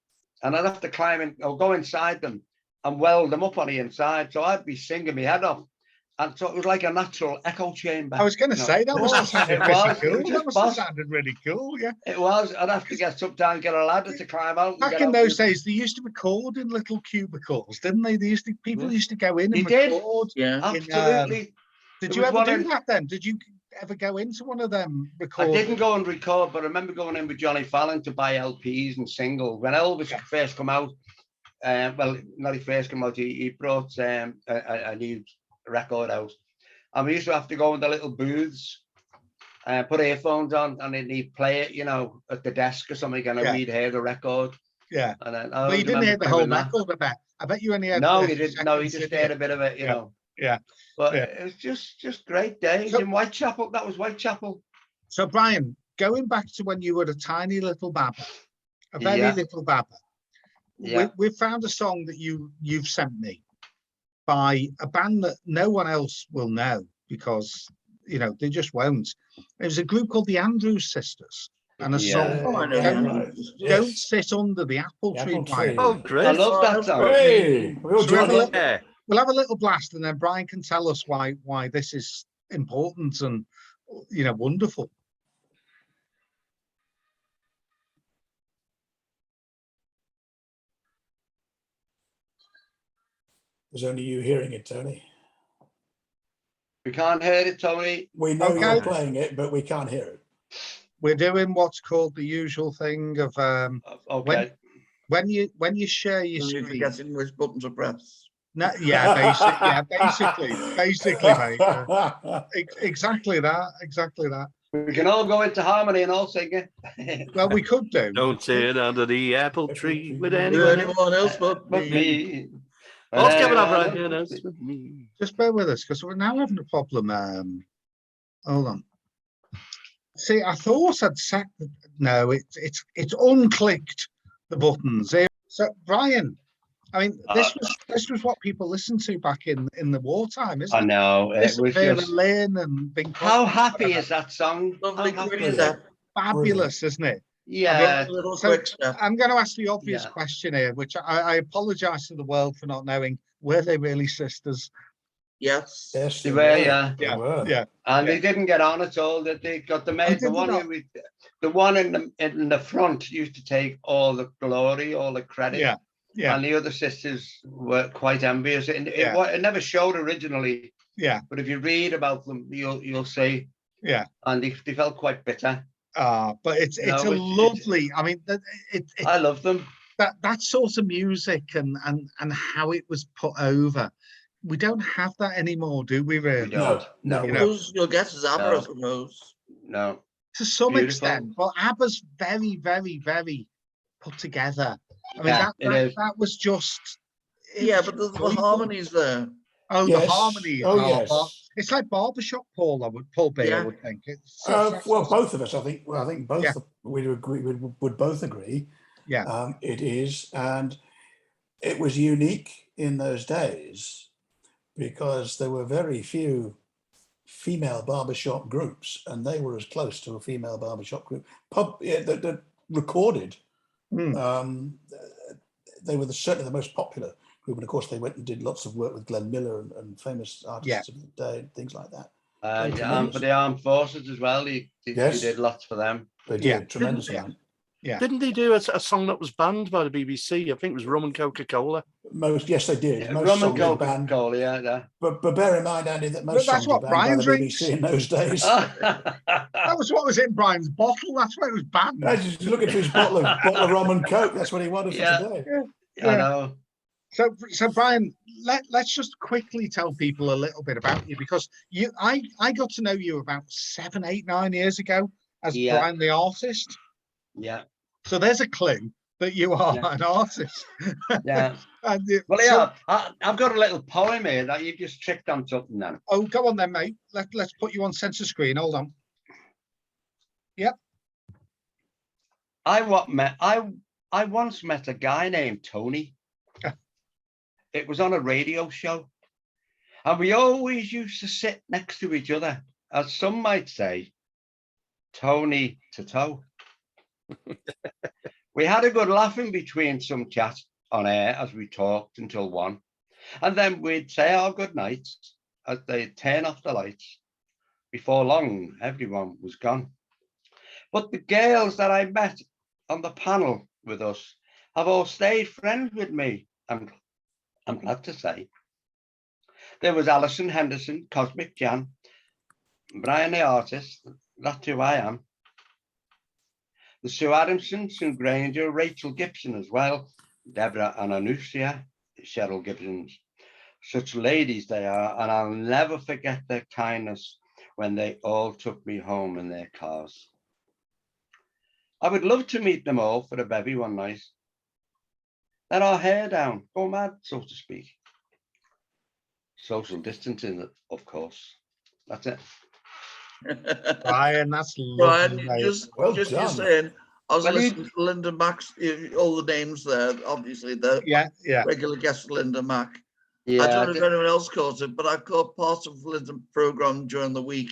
and I'd have to climb in or go inside them and weld them up on the inside. So I'd be singing my head off. And so it was like a natural echo chamber. I was going to say that must have sounded really cool. It That must have sounded really cool. Yeah, it was. I'd have to sometimes get a ladder to climb out. Back in those days, they used to record in little cubicles, didn't they? People used to go in and record. Yeah, absolutely. Did you ever do that then? Did you ever go into one of them recording? I didn't go and record, but I remember going in with Johnny Fallon to buy LPs and singles. When Elvis first come out, well, not he first come out, he brought a new record out. And we used to have to go in the little booths and put earphones on, and then he'd play it, you know, at the desk or something, and we'd hear the record. Yeah. And then, but you didn't hear the whole record, I bet you only heard. No, he didn't. No, he just heard a bit of it, you know. Yeah. But it was just great days in Whitechapel. That was Whitechapel. So, Brian, going back to when you were a tiny little babber, a very little babber, we found a song that you've sent me by a band that no one else will know because, you know, they just won't. It was a group called the Andrews Sisters, and a song Don't Sit Under the Apple Tree. Oh, great. I love that song. Hey, we'll have a little blast, and then Brian can tell us why this is important and, you know, wonderful. There's only you hearing it, Tony. We can't hear it, Tony. We know you're playing it, but we can't hear it. We're doing what's called the usual thing of when you share your screen. Forgetting which button to press. No, basically, mate. Exactly that. We can all go into harmony and all sing it. Well, we could do. Don't sit under the apple tree with anyone else but me. Just bear with us, because we're now having a problem. Hold on. See, I thought I'd set. No, it's unclicked the buttons. So, Brian, I mean, this was what people listened to back in the wartime, isn't it? I know. It was just... Lynn and Bing Crosby. How happy is that song? Fabulous, isn't it? Yeah. I'm going to ask the obvious question here, which I apologise to the world for not knowing. Were they really sisters? Yes. Yes, they were. Yeah. And they didn't get on at all. That they got the one in the front used to take all the glory, all the credit. Yeah. And the other sisters were quite envious. It never showed originally. Yeah. But if you read about them, you'll see. Yeah. And they felt quite bitter. But it's lovely. I mean, I love them. That sort of music and how it was put over. We don't have that anymore, do we? Really? No. You'll get as ABBA, I suppose. No. To some extent, but ABBA's very, very, very put together. I mean, that was just. But there's the harmonies there. Oh, yes. The harmony. Yes. It's like barbershop Paul B, I would think. Well, both of us, I think both would both agree. Yeah. It is, and it was unique in those days because there were very few female barbershop groups, and they were as close to a female barbershop group that recorded. They were certainly the most popular group, and of course they went and did lots of work with Glenn Miller and famous artists of the day and things like that. For the armed forces as well, he did lots for them. They did tremendous amount. Yeah. Didn't they do a song that was banned by the BBC? I think it was Rum and Coca-Cola. Yes, they did. Yeah, Rum and Coca-Cola, yeah. But bear in mind, Andy, that most songs were banned by the BBC in those days. That was what was in Brian's bottle. That's why it was banned. He's looking for his bottle of rum and coke. That's what he wanted for today. Yeah. I know. So Brian, let's just quickly tell people a little bit about you, because I got to know you about 7, 8, 9 years ago as Brian the artist. Yeah. So there's a clue. that you are Yeah. an artist. Yeah. And, Well, so- yeah, I've got a little poem here that you just tricked on something then. oh, go on then, mate. Let's put you on centre screen. Hold on. Yep. I once met a guy named Tony. It was on a radio show. And we always used to sit next to each other, as some might say, Tony to toe. We had a good laugh in between some chat on air as we talked until 1. And then we'd say our good nights as they'd turn off the lights. Before long, everyone was gone. But the girls that I met on the panel with us have all stayed friends with me, and I'm glad to say. There was Alison Henderson, Cosmic Jan, Brian the artist, that's who I am. The Sue Adamson, Sue Granger, Rachel Gibson as well, Deborah and Anusia, Cheryl Gibsons. Such ladies they are, and I'll never forget their kindness when they all took me home in their cars. I would love to meet them all for a bevy one night. Let our hair down, go mad, so to speak. Social distancing, of course. That's it. Brian, that's lovely. Brian, mate. just Well you're done. saying, I was Well, listening to Linda Mack's, all the names there, obviously the Yeah. regular guest Linda Mack. I Yeah, don't know if anyone else caught it, but I caught part of Linda's program during the week.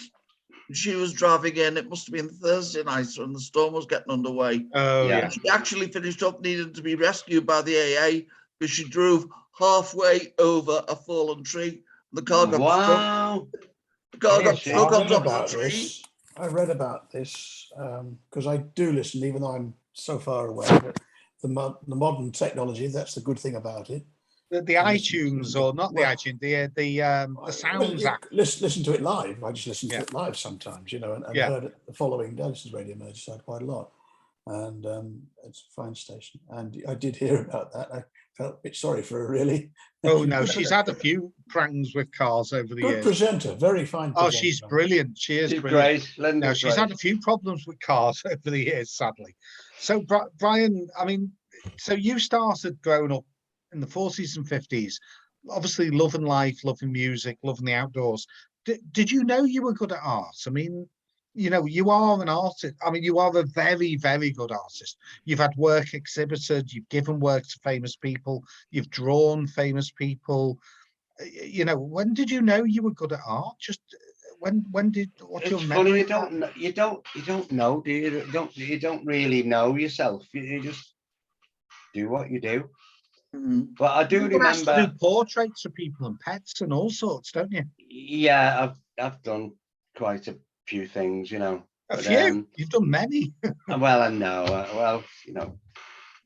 She was driving in, it must have been Thursday night when the storm was getting underway. Oh, Yeah. yeah. She actually finished up needing to be rescued by the AA because she drove halfway over a fallen tree. The car got stuck. wow. The car got Yes, stuck I on read top of about the tree. this. I read about this because I do listen, even though I'm so far away. But the modern technology, that's the good thing about it. The iTunes, or not the iTunes, the Sounds app. Listen to it live. I just listen to Yeah. it live sometimes, and Yeah. heard it the following day. This is Radio Merseyside quite a lot, and it's a fine station. And I did hear about that. I felt a bit sorry for her, really. Oh no, she's had a few pranks with cars over the Good years. presenter, very fine. Oh, presenter. she's brilliant. She is She's brilliant. great. Linda's No, she's great. had a few problems with cars over the years, sadly. So, Brian, I mean, so you started growing up in the 40s and 50s, obviously loving life, loving music, loving the outdoors. Did you know you were good at art? I mean, you are an artist. I mean, you are a very, very good artist. You've had work exhibited, you've given work to famous people, you've drawn famous people. When did you know you were good at art? Just when did, what's your It's memory? funny, you don't know, do you? You don't really know yourself. You just do what you do. Mhm. But I do You've been asked to remember. do portraits of people and pets and all sorts, don't you? Yeah, I've done quite a few things, A but, few. You've done many. well, I know.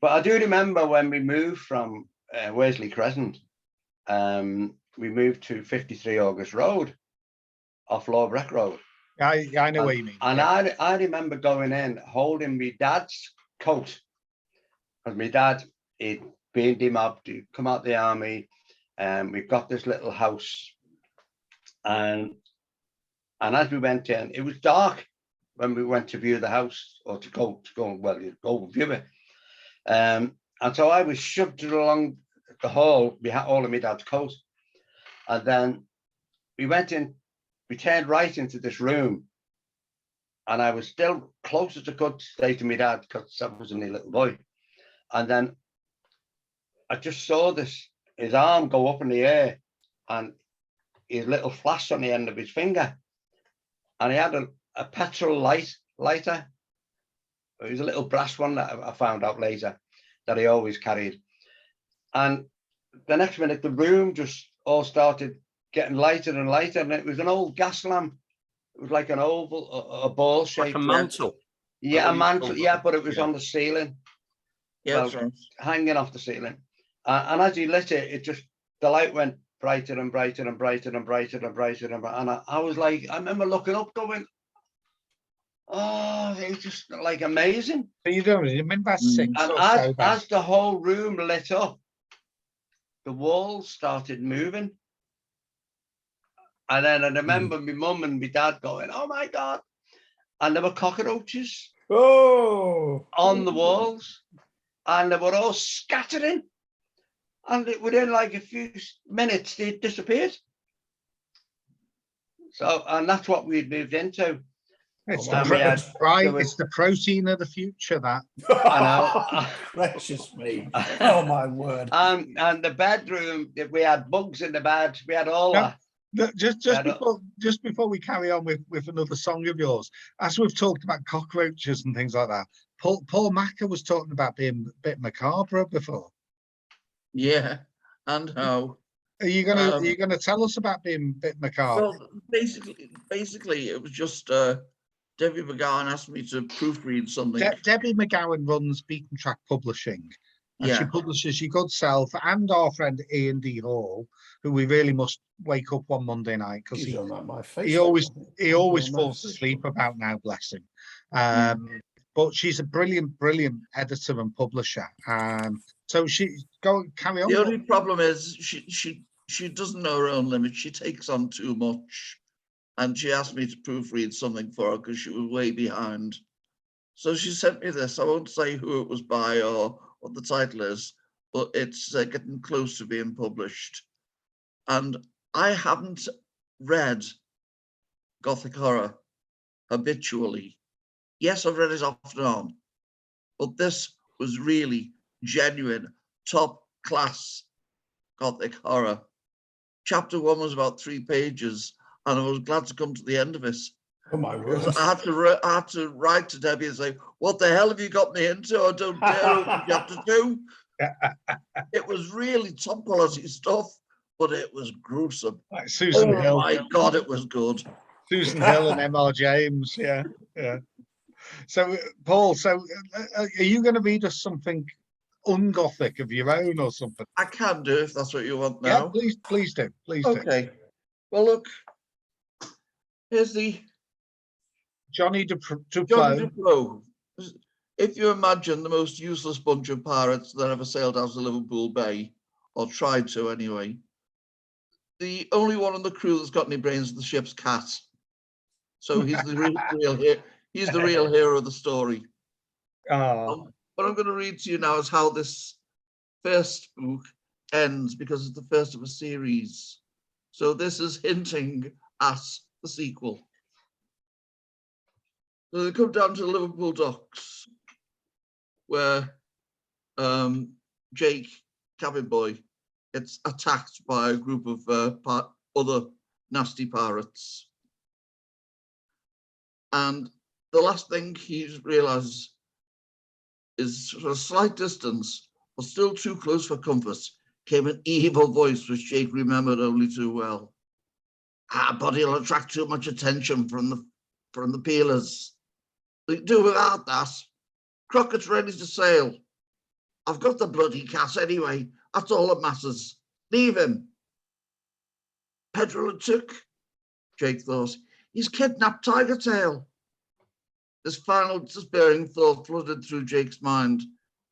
But I do remember when we moved from Worsley Crescent, we moved to 53 August Road, off Lawbreck Road. I know what you mean. And yeah. I remember going in, holding my dad's coat, because my dad, he'd been demobbed, he'd come out the army, and we've got this little house. And as we went in, it was dark when we went to view the house, or to go view it. And so I was shoved along the hall behind all of my dad's coat. And then we went in, we turned right into this room. And I was still close as I could stay to my dad, because I was only a little boy. And then I just saw his arm go up in the air, and his little flash on the end of his finger. And he had a petrol lighter. It was a little brass one that I found out later that he always carried. And the next minute, the room just all started getting lighter and lighter, and it was an old gas lamp. It was like an oval, a ball shape. Like a mantle. Yeah, a mantle. Yeah, but it was Yeah. on the ceiling. Yeah, Well, right. hanging off the ceiling. And as he lit it, the light went brighter and brighter and brighter and brighter and brighter. And I was like, I remember looking up going, oh, it's just like amazing. So you don't remember 6 And or so then. as the whole room lit up, the walls started moving. And then I remember my mum and my dad going, oh my God. And there were cockroaches Oh, on the walls. and they were all scattering. And within like a few minutes, they disappeared. So, and that's what we'd moved into. It's, Oh, it's the protein of the future, that. I know. Precious me. Oh, my word. And the bedroom, we had bugs in the bed. We had all that. Just before we carry on with another song of yours, as we've talked about cockroaches and things like that, Paul Macker was talking about being a bit macabre before. Yeah, and how? Are you gonna tell us about being a bit macabre? Well, basically, it was just Debbie McGowan asked me to proofread something. Debbie McGowan runs Beaten Track Publishing, and she publishes Your Good Self and our friend Ian D. Hall, who we really must wake up one Monday night because he always falls asleep about now, bless him. But she's a brilliant editor and publisher. So carry on. The only problem is she doesn't know her own limits. She takes on too much. And she asked me to proofread something for her because she was way behind. So she sent me this. I won't say who it was by or what the title is, but it's getting close to being published. And I haven't read Gothic horror habitually. Yes, I've read it off and on, but this was really genuine, top class Gothic horror. Chapter 1 was about 3 pages, and I was glad to come to the end of it. Oh, my word. I had to write to Debbie and say, what the hell have you got me into? I don't dare open chapter 2. It was really top quality stuff, but it was gruesome. Like Susan Hill. Oh my God, it was good. Susan Hill and M.R. James, yeah. So, Paul, are you going to read us something ungothic of your own or something? I can do if that's what you want now. Yeah, please do. Okay. Well, look, here's the Johnny Duplo. If you imagine the most useless bunch of pirates that ever sailed out of Liverpool Bay, or tried to anyway, the only one on the crew that's got any brains is the ship's cat. So he's the real hero. He's the real hero of the story. What I'm going to read to you now is how this first book ends, because it's the first of a series. So this is hinting at the sequel. So they come down to the Liverpool docks, where Jake, cabin boy, gets attacked by a group of other nasty pirates. And the last thing he realizes is, for a slight distance, but still too close for comfort, came an evil voice which Jake remembered only too well. Our body will attract too much attention from the peelers. We can do without that. Crockett's ready to sail. I've got the bloody cat anyway. That's all that matters. Leave him. Pedro took, Jake thought. He's kidnapped Tiger Tail. This final despairing thought flooded through Jake's mind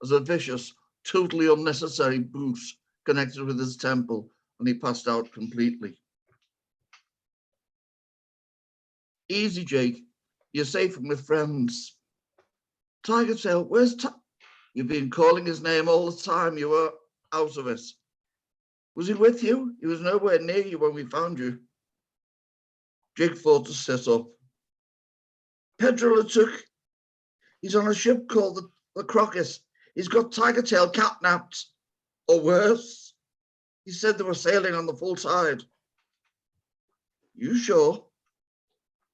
as a vicious, totally unnecessary boot connected with his temple, and he passed out completely. Easy, Jake. You're safe and with friends. Tiger Tail, where's You've been calling his name all the time. You were out of it. Was he with you? He was nowhere near you when we found you. Jake fought to sit up. Pedro took. He's on a ship called the Crockett. He's got Tiger Tail catnapped, or worse. He said they were sailing on the full tide. You sure?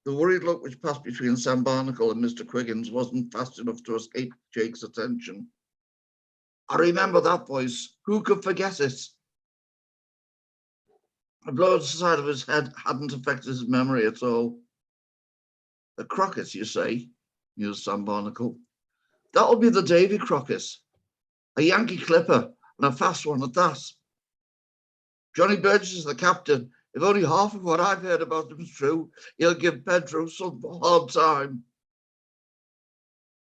The worried look which passed between Sam Barnacle and Mr. Quiggins wasn't fast enough to escape Jake's attention. I remember that voice. Who could forget it? A blow at the side of his head hadn't affected his memory at all. The Crockett, you say? Mused Sam Barnacle. That'll be the Davy Crockett, a Yankee clipper, and a fast one at that. Johnny Burgess is the captain. If only half of what I've heard about him is true, he'll give Pedro some hard time.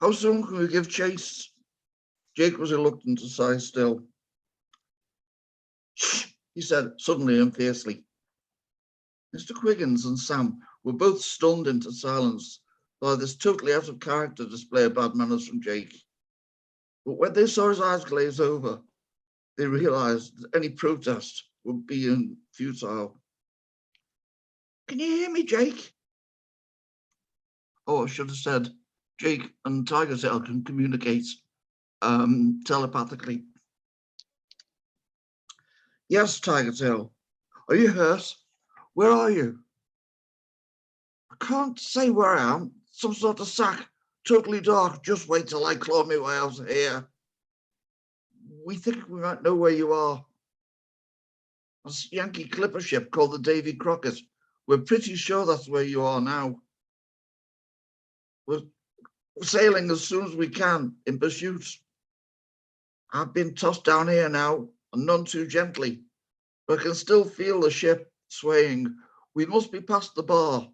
How soon can we give chase? Jake was reluctant to sigh still. Shh, he said suddenly and fiercely. Mr. Quiggins and Sam were both stunned into silence by this totally out of character display of bad manners from Jake. But when they saw his eyes glaze over, they realized that any protest would be futile. Can you hear me, Jake? Oh, I should have said, Jake and Tiger Tail can communicate telepathically. Yes, Tiger Tail. Are you hurt? Where are you? I can't say where I am. Some sort of sack. Totally dark. Just wait till I claw my way out of here. We think we might know where you are. A Yankee clipper ship called the Davy Crockett. We're pretty sure that's where you are now. We're sailing as soon as we can in pursuit. I've been tossed down here now, and none too gently, but I can still feel the ship swaying. We must be past the bar,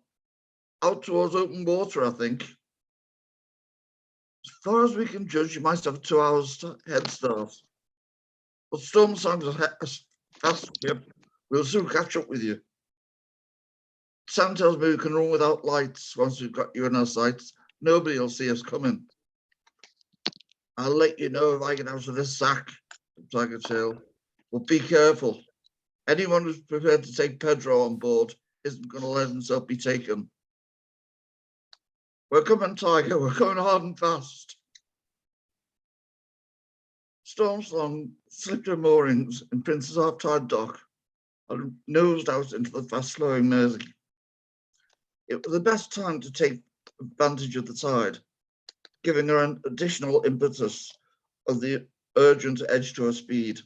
out towards open water, I think. As far as we can judge, you might have 2 hours head start. But Storm Song's a fast ship. We'll soon catch up with you. Sam tells me we can run without lights once we've got you in our sights. Nobody will see us coming. I'll let you know if I get out of this sack, Tiger Tail. But be careful. Anyone who's prepared to take Pedro on board isn't going to let himself be taken. We're coming, Tiger. We're going hard and fast. Stormsong slipped her moorings in Prince's Half-Tide dock and nosed out into the fast-flowing Mersey. It was the best time to take advantage of the tide, giving her an additional impetus of the urgent edge to her speed,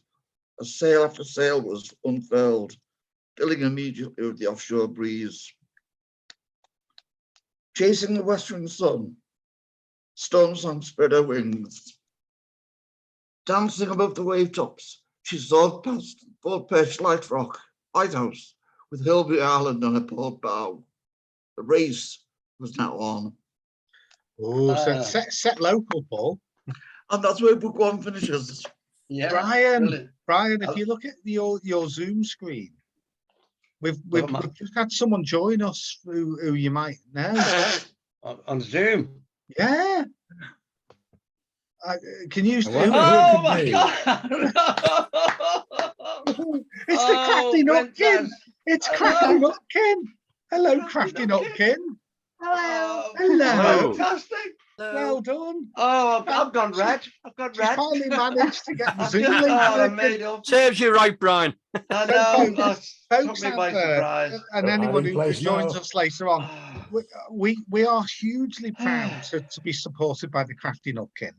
as sail after sail was unfurled, filling immediately with the offshore breeze. Chasing the western sun, Stormsong spread her wings. Dancing above the wave tops, she soared past Fort Perch Lighthouse with Hilby Island on her port bow. The race was now on. Oh, so set local, Paul. And that's where book one finishes. Yeah, Brian, if you look at your Zoom screen, we've just had someone join us who you might know. On Zoom. Yeah. Can you? Oh my God! It's the Crafty Nutkin. It's Crafty Nutkin. Hello, Crafty Nutkin. Hello. Hello. Fantastic. Well done. Oh, I've gone red. I've got She's red. finally managed to get the I've Zoom just link. I made up. Serves you right, Brian. I know. That took Folks me out by there, surprise. and anyone who place joins now. us later on, we are hugely proud to be supported by the Crafty Nutkin.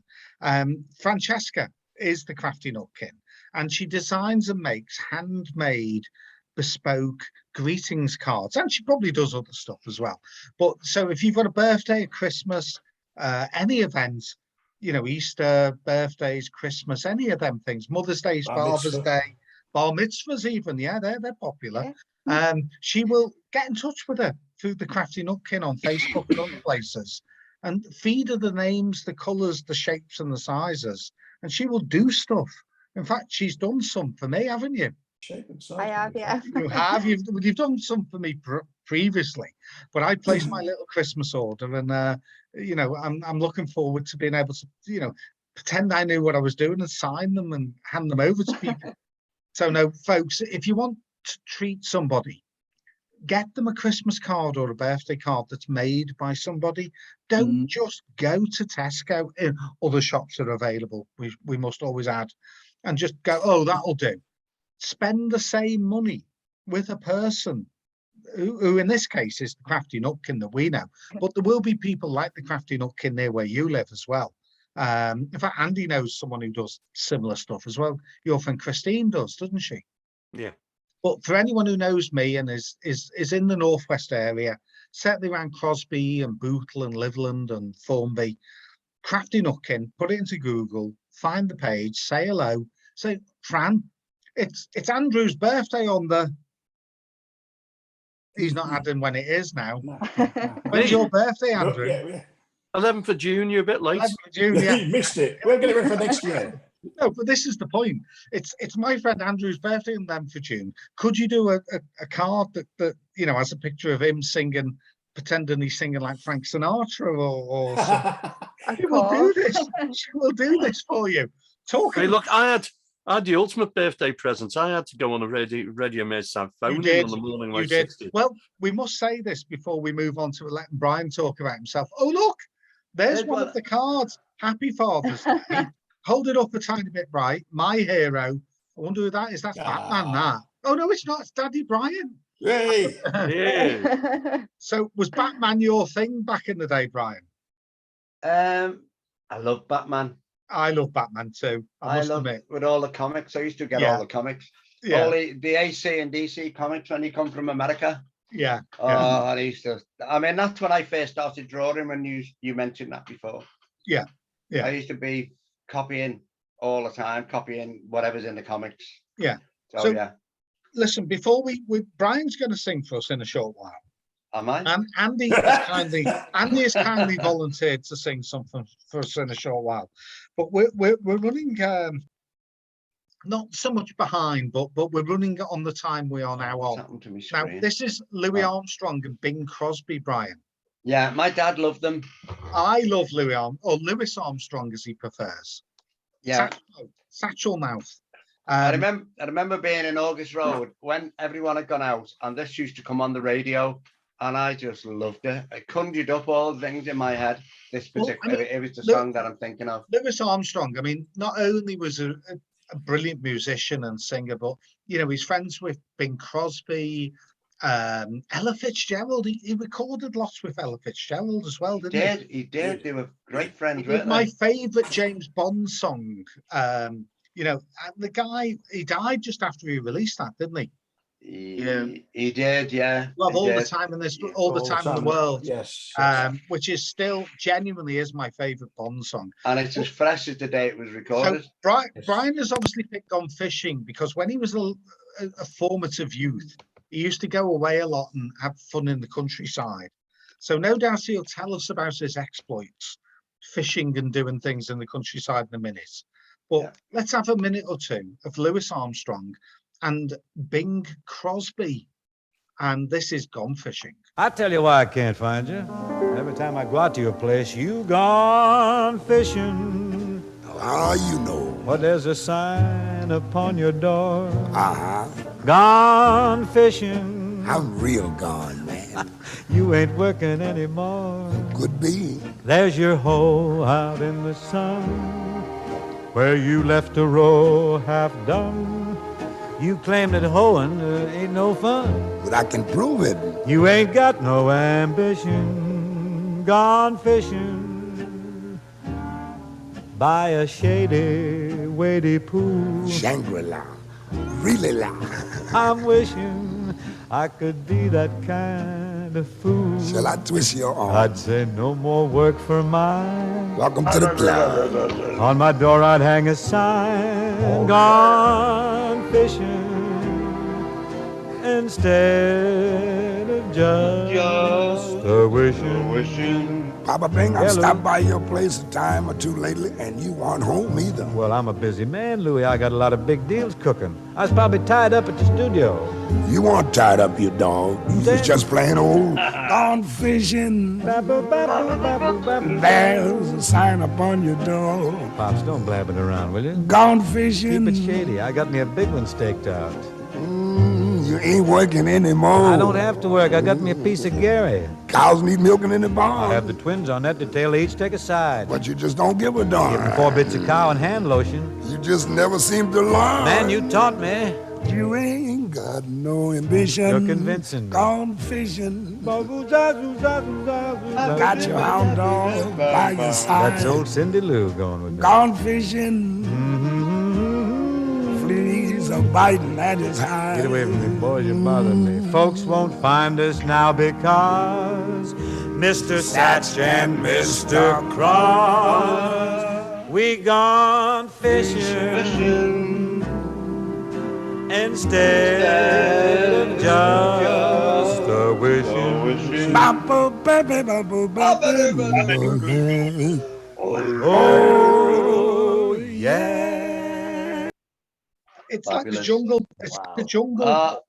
Francesca is the Crafty Nutkin, and she designs and makes handmade, bespoke greetings cards, and she probably does other stuff as well. But so if you've got a birthday, a Christmas, any event, you know, Easter, birthdays, Christmas, any of them things, Mother's Day, Father's Day, bar mitzvahs even, yeah, they're popular. Yeah. She will get in touch with her through the Crafty Nutkin on Facebook and other places, and feed her the names, the colours, the shapes and the sizes, and she will do stuff. In fact, she's done some for me, haven't you? I have, yeah. You have. You've done some for me previously, but I placed my little Christmas order, and you know, I'm looking forward to being able to, you know, pretend I knew what I was doing and sign them and hand them over to people. So no, folks, if you want to treat somebody, get them a Christmas card or a birthday card that's made by somebody. Don't just go to Tesco. Other shops are available. We must always add, and just go, oh, that'll do. Spend the same money with a person who in this case is the Crafty Nutkin that we know, but there will be people like the Crafty Nutkin near where you live as well. In fact, Andy knows someone who does similar stuff as well. Your friend Christine does, doesn't she? Yeah. But for anyone who knows me and is in the northwest area, certainly around Crosby and Bootle and Liverland and Formby, Crafty Nutkin, put it into Google, find the page, say hello, say, Fran, it's Andrew's birthday on the. He's not adding when it is now. When's your birthday, Andrew? 11th of June. You're a bit late. 11th of June, yeah. You missed it. We're getting ready for next year. No, but this is the point. It's my friend Andrew's birthday on 11th of June. Could you do a card that you know has a picture of him singing pretending he's singing like Frank Sinatra or something. Of She will do course. this. She will do this for you. Hey, Talking. look, I had the ultimate birthday presents. I had to go on a radio mess and phone You in did. on the morning of You my did. 60th. Well, we must say this before we move on to letting Brian talk about himself. Oh, look, there's one of the cards. Happy Father's Day. Hold it up a tiny bit, right? My hero. I wonder who that is. That's Batman, that. Oh, no, it's not. It's Daddy Brian. Yay! Yeah. So was Batman your thing back in the day, Brian? I love Batman. I love Batman too. I must love admit. with all the comics. I used to get all the comics. Yeah. All the AC and DC comics when you come from America. Yeah. Oh, I used to. I mean, that's when I first started drawing. When you mentioned that before. Yeah. Yeah. I used to be copying all the time, copying whatever's in the comics. Yeah. So yeah. Listen, before we Brian's going to sing for us in a short while. Am I? And Andy has kindly volunteered to sing something for us in a short while. But we're running not so much behind, but we're running on the time we are now What's on. happened to me Now screen? this is Louis Armstrong and Bing Crosby, Brian. Yeah, my dad loved them. I love Louis Armstrong as he prefers. Yeah. Satchel Mouth. I remember being in August Road when everyone had gone out and this used to come on the radio and I just loved it. I conjured up all the things in my head. This particular, it was the song that I'm thinking of. Louis Armstrong, I mean, not only was a brilliant musician and singer, but, you know, he's friends with Bing Crosby, Ella Fitzgerald. He recorded lots with Ella Fitzgerald as well, didn't he? He did. They were great friends, It was weren't my they? favourite James Bond song. You know, and the guy, he died just after he released that, didn't he? He did, yeah. Love all the time in this, all the time in the world. Yes. Which is still genuinely is my favourite Bond song. And it's as fresh as the day it was recorded. So Brian has obviously picked on fishing because when he was a formative youth, he used to go away a lot and have fun in the countryside. So no doubt he'll tell us about his exploits, fishing and doing things in the countryside in a minute. But let's have a minute or two of Louis Armstrong and Bing Crosby. And this is Gone Fishing. I tell you why I can't find you. Every time I go out to your place, you gone fishing. How you know? Well, there's a sign upon your door. Uh-huh. Gone fishing. I'm real gone, man. You ain't working anymore. Could be. There's your hole out in the sun, where you left a row half done. You claim that hoeing ain't no fun. But I can prove it. You ain't got no ambition. Gone fishing by a shady, wady pool. Shangri-La. Really la. I'm wishing I could be that kind of fool. Shall I twist your arm? I'd say no more work for mine. Welcome to the club. On my door I'd hang a sign. Gone fishing instead of just a wishing. Papa Bing, I've Hello. stopped by your place a time or two lately, and you aren't home either. Well, I'm a busy man, Louis. I got a lot of big deals cooking. I was probably tied up at the studio. You weren't tied up, you dog. You was just plain old gone fishing. There's a sign upon your door. Pops, don't blab it around, will you? Gone fishing. Keep it shady. I got me a big one staked out. You ain't working anymore. I don't have to work. I got me a piece of Gary. Cows need milking in the barn. I have the twins on that detail. They each take a side. But you just don't give a Give darn. them 4 bits of cow and hand lotion. You just never seem to learn. Man, you taught me. You ain't got no ambition. You're convincing me. Gone fishing. Got Got your hound dog by your side. That's old Cindy Lou going with me. Gone fishing. Fleas are biting at his hide. Get away from me, boys. You're bothering me. Folks won't find us now because Mr. Satch and Mr. Cross, we gone fishing instead of just a wishing. Oh, yeah. It's like the Fabulous. jungle. It's like the jungle.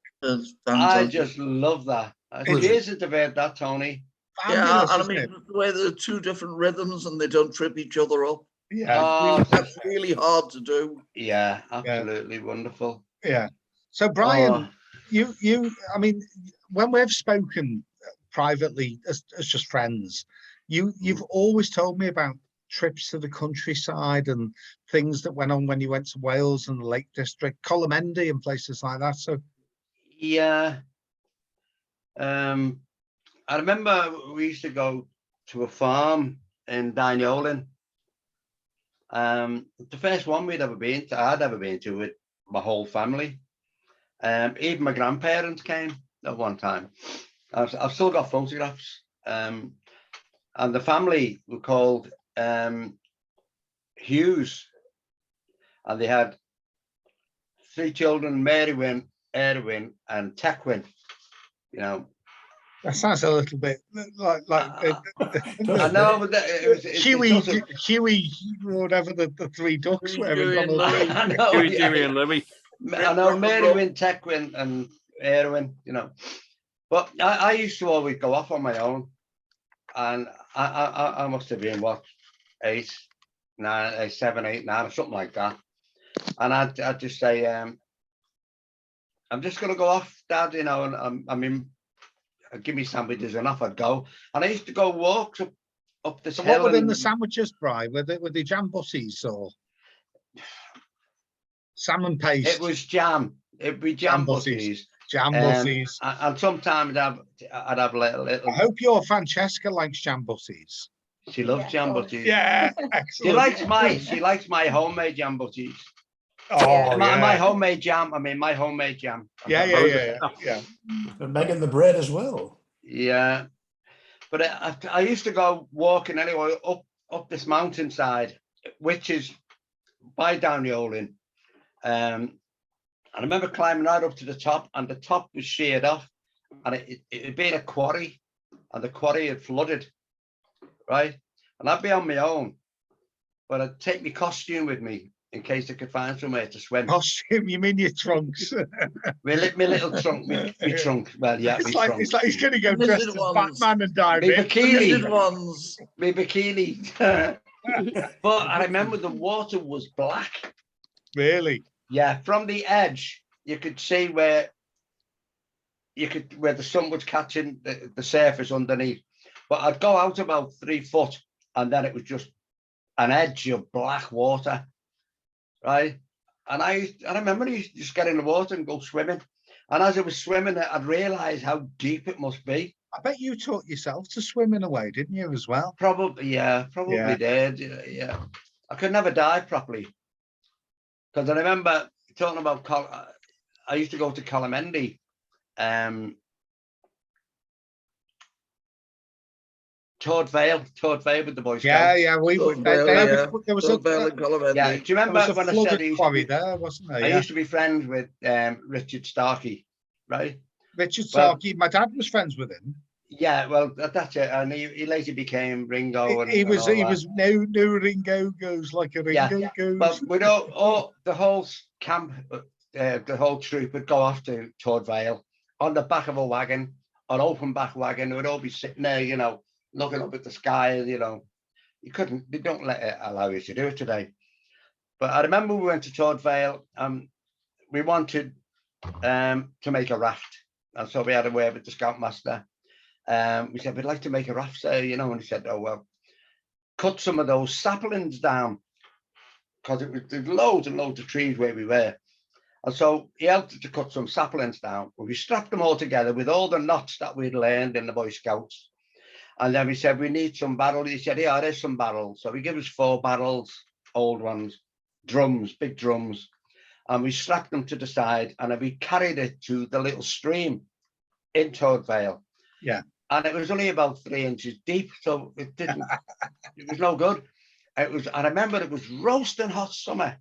I just love that. Years to debate that, Tony. fabulous, and I isn't it? mean, the way there are two different rhythms and they don't trip each other up. Yeah. That's really hard to do. Yeah, absolutely wonderful. Yeah. So Brian, I mean, when we've spoken privately as just friends, you've always told me about trips to the countryside and things that went on when you went to Wales and the Lake District, Colomendy and places like that. So yeah, I remember we used to go to a farm in Dynolin. The first one I'd ever been to with my whole family. Even my grandparents came at one time. I've still got photographs. And the family were called Hughes, and they had 3 children: Marywyn, Erwin, and Tekwyn. You know, that sounds a little bit like I know, but Huey, whatever the 3 ducks were. Huey and Louie. I know Marywyn, Tekwyn, and Erwin. You know, but I used to always go off on my own, and I must have been what 8, 9, 7, 8, 9, or something like that. And I'd just say, I'm just going to go off, Dad. You know, and I mean, give me sandwiches and off I'd go. And I used to go walks up this hill. What were in the sandwiches, Brian? Were they jam butties or salmon paste? It was jam. It'd be jam butties. Jam butties. And sometimes I'd have little. I hope your Francesca likes jam butties. She loves jam butties. Yeah, excellent. She likes my homemade jam butties. Oh, my homemade jam. I mean, my homemade jam. Yeah. And making the bread as well. Yeah, but I used to go walking anyway up this mountainside, which is by Downyolin. And I remember climbing right up to the top, and the top was sheared off, and it had been a quarry, and the quarry had flooded, right? And I'd be on my own, but I'd take my costume with me in case I could find somewhere to swim. Costume? You mean your trunks? my little trunk, my trunk. Well, yeah, it's like he's going to go dressed as Batman and dive in. My bikini. But I remember the water was black. Really? Yeah, from the edge, you could see where the sun was catching the surface underneath. But I'd go out about 3 foot, and then it was just an edge of black water, right? And I remember I used to just get in the water and go swimming. And as I was swimming, I'd realise how deep it must be. I bet you taught yourself to swim in a way, didn't you, as well? Probably did. Yeah, I could never dive properly. Because I remember talking about, I used to go to Colomendy. Todd Vale with the Boy Scouts. Yeah, we would. There was a Colomendy. Yeah, do you remember when I said there, wasn't there? I used to be friends with Richard Starkey, right? Richard Starkey, my dad was friends with him. Yeah, well, that's it. And he later became Ringo. He was no Ringo goes like a Ringo goes. But we know the whole camp, the whole troop would go off to Todd Vale on the back of a wagon, an open back wagon. We'd all be sitting there, you know, looking up at the sky. You know, they don't allow you to do it today. But I remember we went to Todd Vale. We wanted to make a raft, and so we had a word with the scoutmaster. We said, we'd like to make a raft, sir, you know, and he said, oh, well, cut some of those saplings down, because there's loads and loads of trees where we were. And so he helped us to cut some saplings down. We strapped them all together with all the knots that we'd learned in the Boy Scouts. And then we said, we need some barrels. He said, yeah, there's some barrels. So he gave us 4 barrels, old ones, drums, big drums. And we strapped them to the side, and then we carried it to the little stream in Toad Vale. Yeah. And it was only about 3 inches deep, so it was no good. I remember it was roasting hot summer.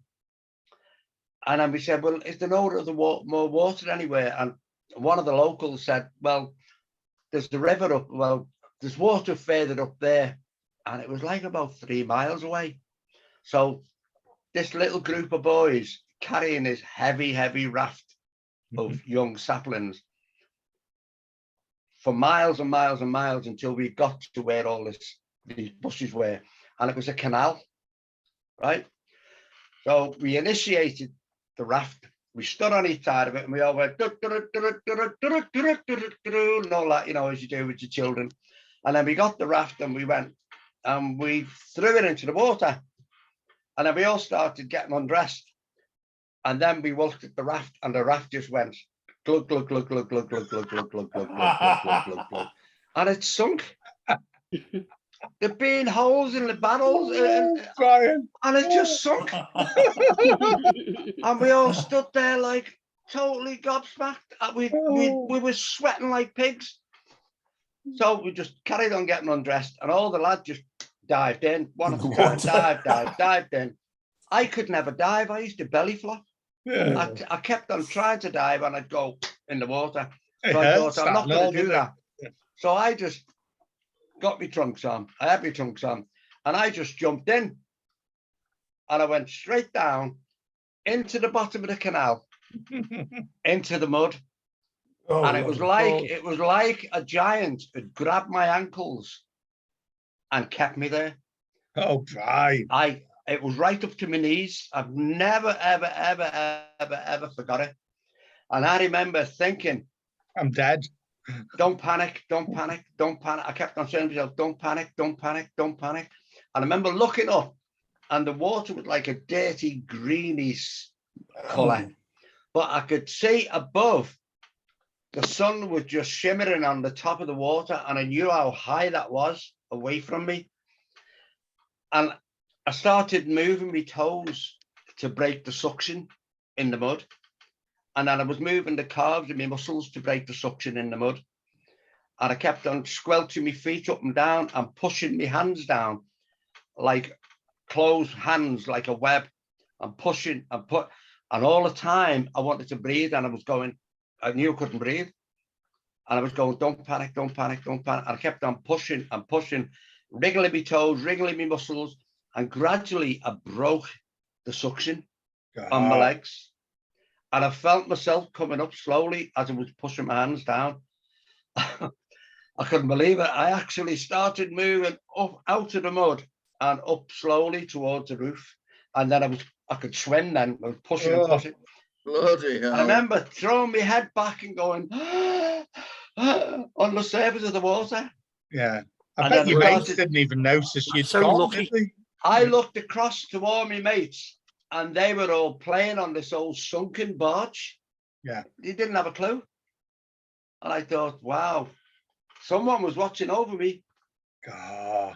And then we said, well, is there no other more water anywhere? And one of the locals said, well, there's the river up, well, there's water further up there. And it was like about 3 miles away. So this little group of boys carrying this heavy, heavy raft of young saplings, for miles and miles and miles until we got to where all these buses were, and it was a canal, right? So we initiated the raft. We stood on each side of it, and we all went and all that, you know, as you do with your children. And then we got the raft, and we went and we threw it into the water, and then we all started getting undressed. And then we looked at the raft, and the raft just went glug glug glug glug glug glug glug glug glug glug glug glug glug, and it sunk. There'd been holes in the barrels, and it just sunk. And we all stood there like totally gobsmacked. We were sweating like pigs. So we just carried on getting undressed, and all the lads just dived in. One at a time, dived in. I could never dive. I used to belly flop. Yeah. I kept on trying to dive, and I'd go in the water. So I thought, I'm not going to do that. Yeah. So I just got my trunks on. I had my trunks on, and I just jumped in, and I went straight down into the bottom of the canal, into the mud. Oh, and it was like a giant had grabbed my ankles and kept me there. Oh, right. It was right up to my knees. I've never, ever, ever, ever, ever forgot it. And I remember thinking, I'm dead. Don't panic, don't panic, don't panic. I kept on saying to myself, don't panic, don't panic, don't panic. And I remember looking up, and the water was like a dirty, greeny colour. But I could see above, the sun was just shimmering on the top of the water, and I knew how high that was away from me. And I started moving my toes to break the suction in the mud. And then I was moving the calves of my muscles to break the suction in the mud. And I kept on squelching my feet up and down and pushing my hands down like closed hands, like a web, and pushing and and all the time I wanted to breathe, and I was going, I knew I couldn't breathe. And I was going, don't panic, don't panic, don't panic. And I kept on pushing and pushing, wriggling my toes, wriggling my muscles. And gradually I broke the suction on my legs. And I felt myself coming up slowly as I was pushing my hands down. I couldn't believe it. I actually started moving up out of the mud and up slowly towards the roof. And then I could swim then. I was pushing and pushing. Bloody hell. I remember throwing my head back and going on the surface of the water. Yeah. I bet your mates didn't even notice you'd so gone, lucky. I looked across to all my mates, and they were all playing on this old sunken barge. Yeah. They didn't have a clue. And I thought, wow, someone was watching over me. God.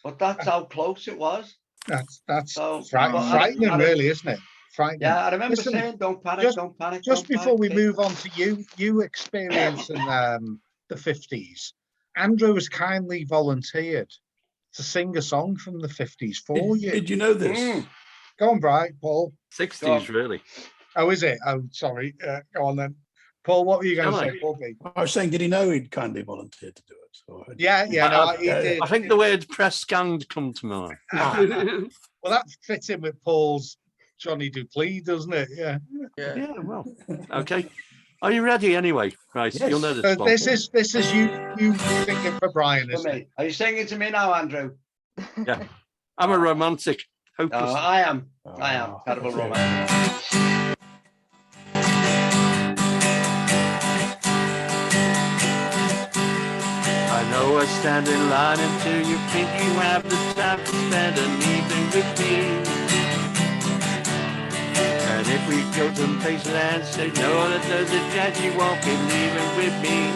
But that's how close it was. That's so, frightening, really, isn't it? Frightening. Yeah, I remember saying, don't panic, don't panic. Just before we move on to you experiencing the 50s, Andrew has kindly volunteered to sing a song from the 50s for you. Did you know this? Go on, Bright, Paul. 60s, really. Oh, is it? Oh, sorry. Go on then. Paul, what were you going to say, Paul B? I was saying, did he know he'd kindly volunteered to do it? Yeah, no, he did. I think the word press scanned come to mind. Well, that fits in with Paul's Johnny Dupleix, doesn't it? Yeah. Yeah, well, okay. Are you ready anyway? Right, yes. You'll know this. This is you singing for Brian, isn't it? Are you singing to me now, Andrew? Yeah. I'm a romantic. Hopeless. No, I am. Terrible romantic. I know I stand in line until you think you have the time to spend an evening with me. And if we go to places and say no, that there's a chance you won't be leaving with me.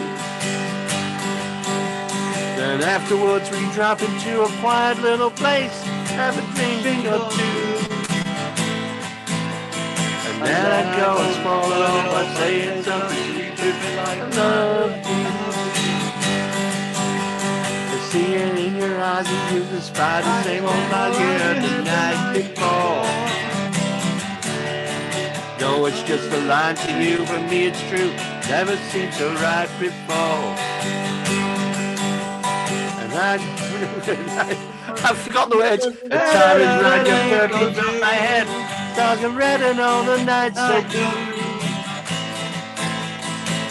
Then afterwards we drop into a quiet little place, have a drink or two. And then I go and spoil it all by saying something stupid like I love you. I see it in your eyes and you despise the same old lies you heard the night before. No, it's just a line to you, for me it's true, never seemed so right before. And I've forgotten the words. The time is right, your purple's on my head, stars are red and all the nights so blue.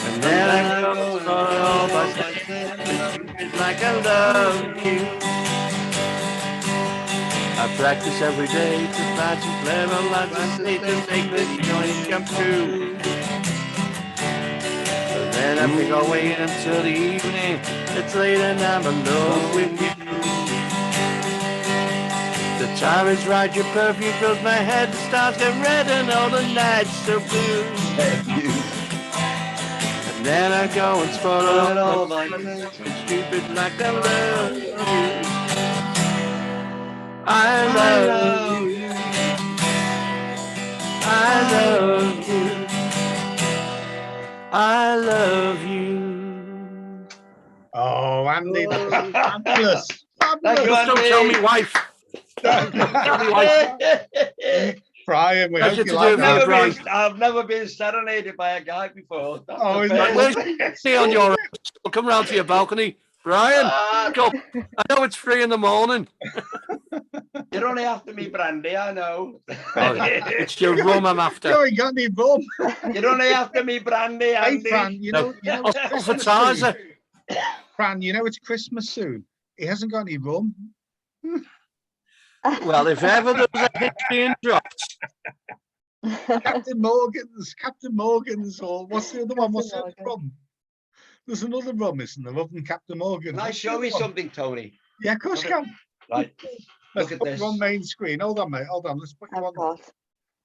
And then I go on all by saying like I love you. I practice every day to find some clever lines to say to make the joint come true. And then I think I'll wait until the evening. It's late and I'm alone with you. The time is right, your perfume fills my head. The stars get red and all the nights so blue. And then I go and spoil all my stupid like I love you. I love you. I love you. I love you. Oh, Andy, that's fabulous. Thank you, Just don't Andy. tell me wife. Brian, we Pleasure hope to you like do that. it, I've never been serenaded by a guy before. That's Oh, the is first. it? See on your I'll come round to your balcony. Brian, come. I know it's 3 in the morning. You're only after me, Brandy, I know. It's your rum I'm after. You ain't got any rum. You're only after me, Brandy, Hey, Andy. Fran, you know it's Christmas Appetizer. soon. Fran, you know it's Christmas soon. He hasn't got any rum. Well, if ever there was a hit being dropped, Captain Morgan's, or what's the other one? What's the other rum? There's another rum, isn't there, other than Captain Morgan? Can I show you something, Tony? Yeah, of course you can. Right. Let's Look at put this. you on main screen. Hold on, mate. Hold on. Let's put you on. God.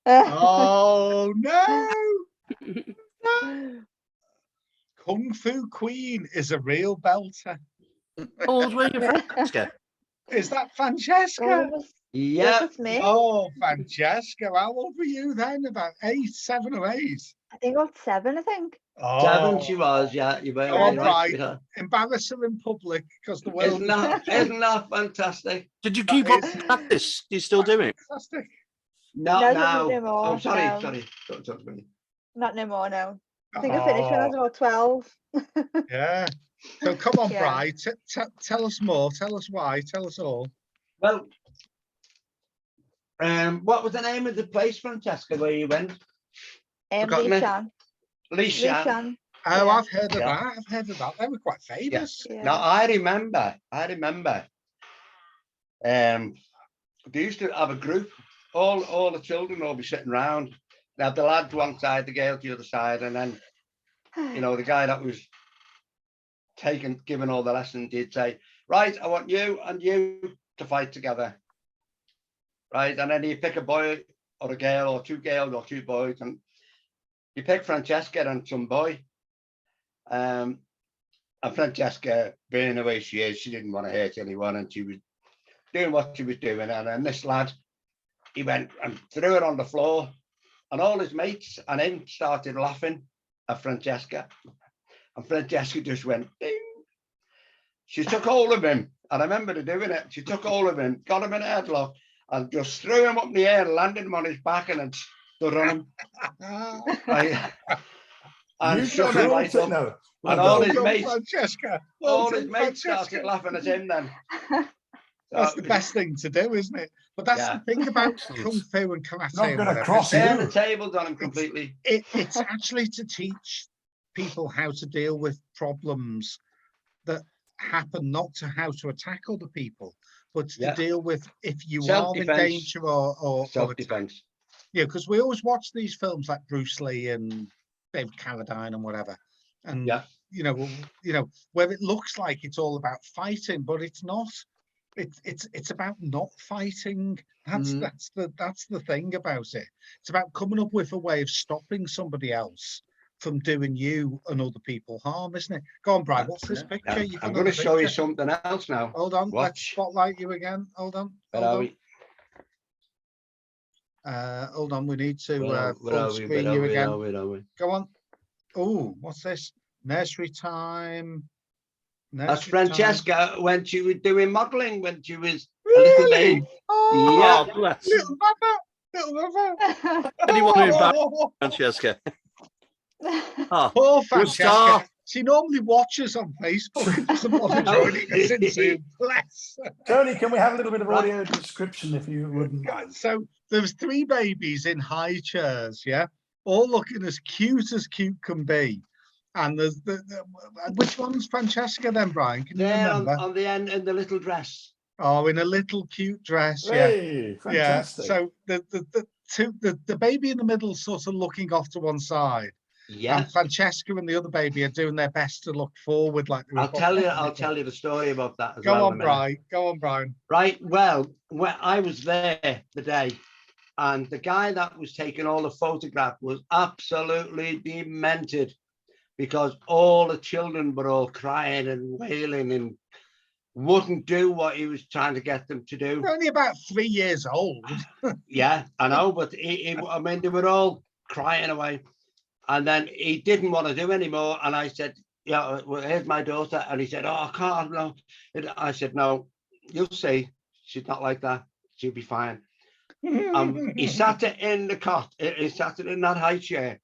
Oh, no. Kung Fu Queen is a real belter. how old were you, Francesca? Is that Francesca? Yeah. It's me. Oh, Francesca. How old were you then? About 7 or 8? I think about 7, I think. Oh, 7 she was, yeah. You were Go on, right. Brian. Embarrass her in public because the world Isn't that fantastic? Did you keep up with practice? Do you still do it? fantastic. No, No, now. no more, Oh, sorry, no. sorry. Don't talk to me. Not no more now. I think I finished when I was about 12. Yeah. So come on, Yeah. Bri. Tell us more. Tell us why. Tell us all. Well, what was the name of the place, Francesca, where you went? Forgotten it. Lishan. Lishan. Oh, Yeah. I've heard of Yeah. that. I've heard of that. They were quite famous. Yeah. Now I remember. They used to have a group. All the children will be sitting round. Now the lads one side, the girls the other side, and then the guy that was giving all the lessons did say, right, I want you and you to fight together. Right, and then you pick a boy or a girl or 2 girls or 2 boys, and you pick Francesca and some boy. And Francesca, being the way she is, she didn't want to hurt anyone, and she was doing what she was doing. And then this lad, he went and threw her on the floor, and all his mates and him started laughing at Francesca. And Francesca just went, ding. She took hold of him, and I remember her doing it. She took hold of him, got him in a headlock, and just threw him up in the air, landed him on his back, and then stood on him. Right. And shook him right up. No. And all his mates, Francesca. all his mates started laughing at him then. That's the best thing to do, isn't it? But that's the thing about Kung Fu and Karate. Not and gonna whatever, cross is Turn the tables on him completely. it's actually to teach people how to deal with problems that happen, not to how to attack other people, but to deal with if you are in danger or self-defense. Yeah, because we always watch these films like Bruce Lee and David Carradine and whatever, and you know where it looks like it's all about fighting, but it's not. It's about not fighting. That's the thing about it. It's about coming up with a way of stopping somebody else from doing you and other people harm, isn't it? Go on, Brian. What's this picture? Yeah. I'm going to show you something else now. Hold on. Watch. Let's spotlight you again. Hold on. Hold on. We need to full screen you again. Where are we? Go on. Oh, what's this? Nursery time. That's Francesca when she was doing modelling when she was really? a little baby. Oh, yeah, bless. Little mother. Anyone who embarrassed Francesca. Oh, poor Francesca. She normally watches on Facebook and doesn't want to join us in Zoom. Bless. Tony, can we have a little bit of audio description if you wouldn't? So there's 3 babies in high chairs, all looking as cute can be. And there's which one's Francesca then, Brian? Can you There remember? on the end in the little dress. Oh, in a little cute dress, yeah. Hey, fantastic. So the baby in the middle sort of looking off to one side. Yeah. And Francesca and the other baby are doing their best to look forward, like they were I'll tell you the story about that as Go well. on, Brian. Go on, Brian. Right. Well, I was there the day, and the guy that was taking all the photograph was absolutely demented, because all the children were all crying and wailing and wouldn't do what he was trying to get them to do. They're only about 3 years old. Yeah, I know, but I mean, they were all crying away. And then he didn't want to do anymore. And I said, yeah, well, here's my daughter. And he said, oh, I can't, no. I said, no, you'll see. She's not like that. She'll be fine. He sat her in the cot. He sat her in that high chair.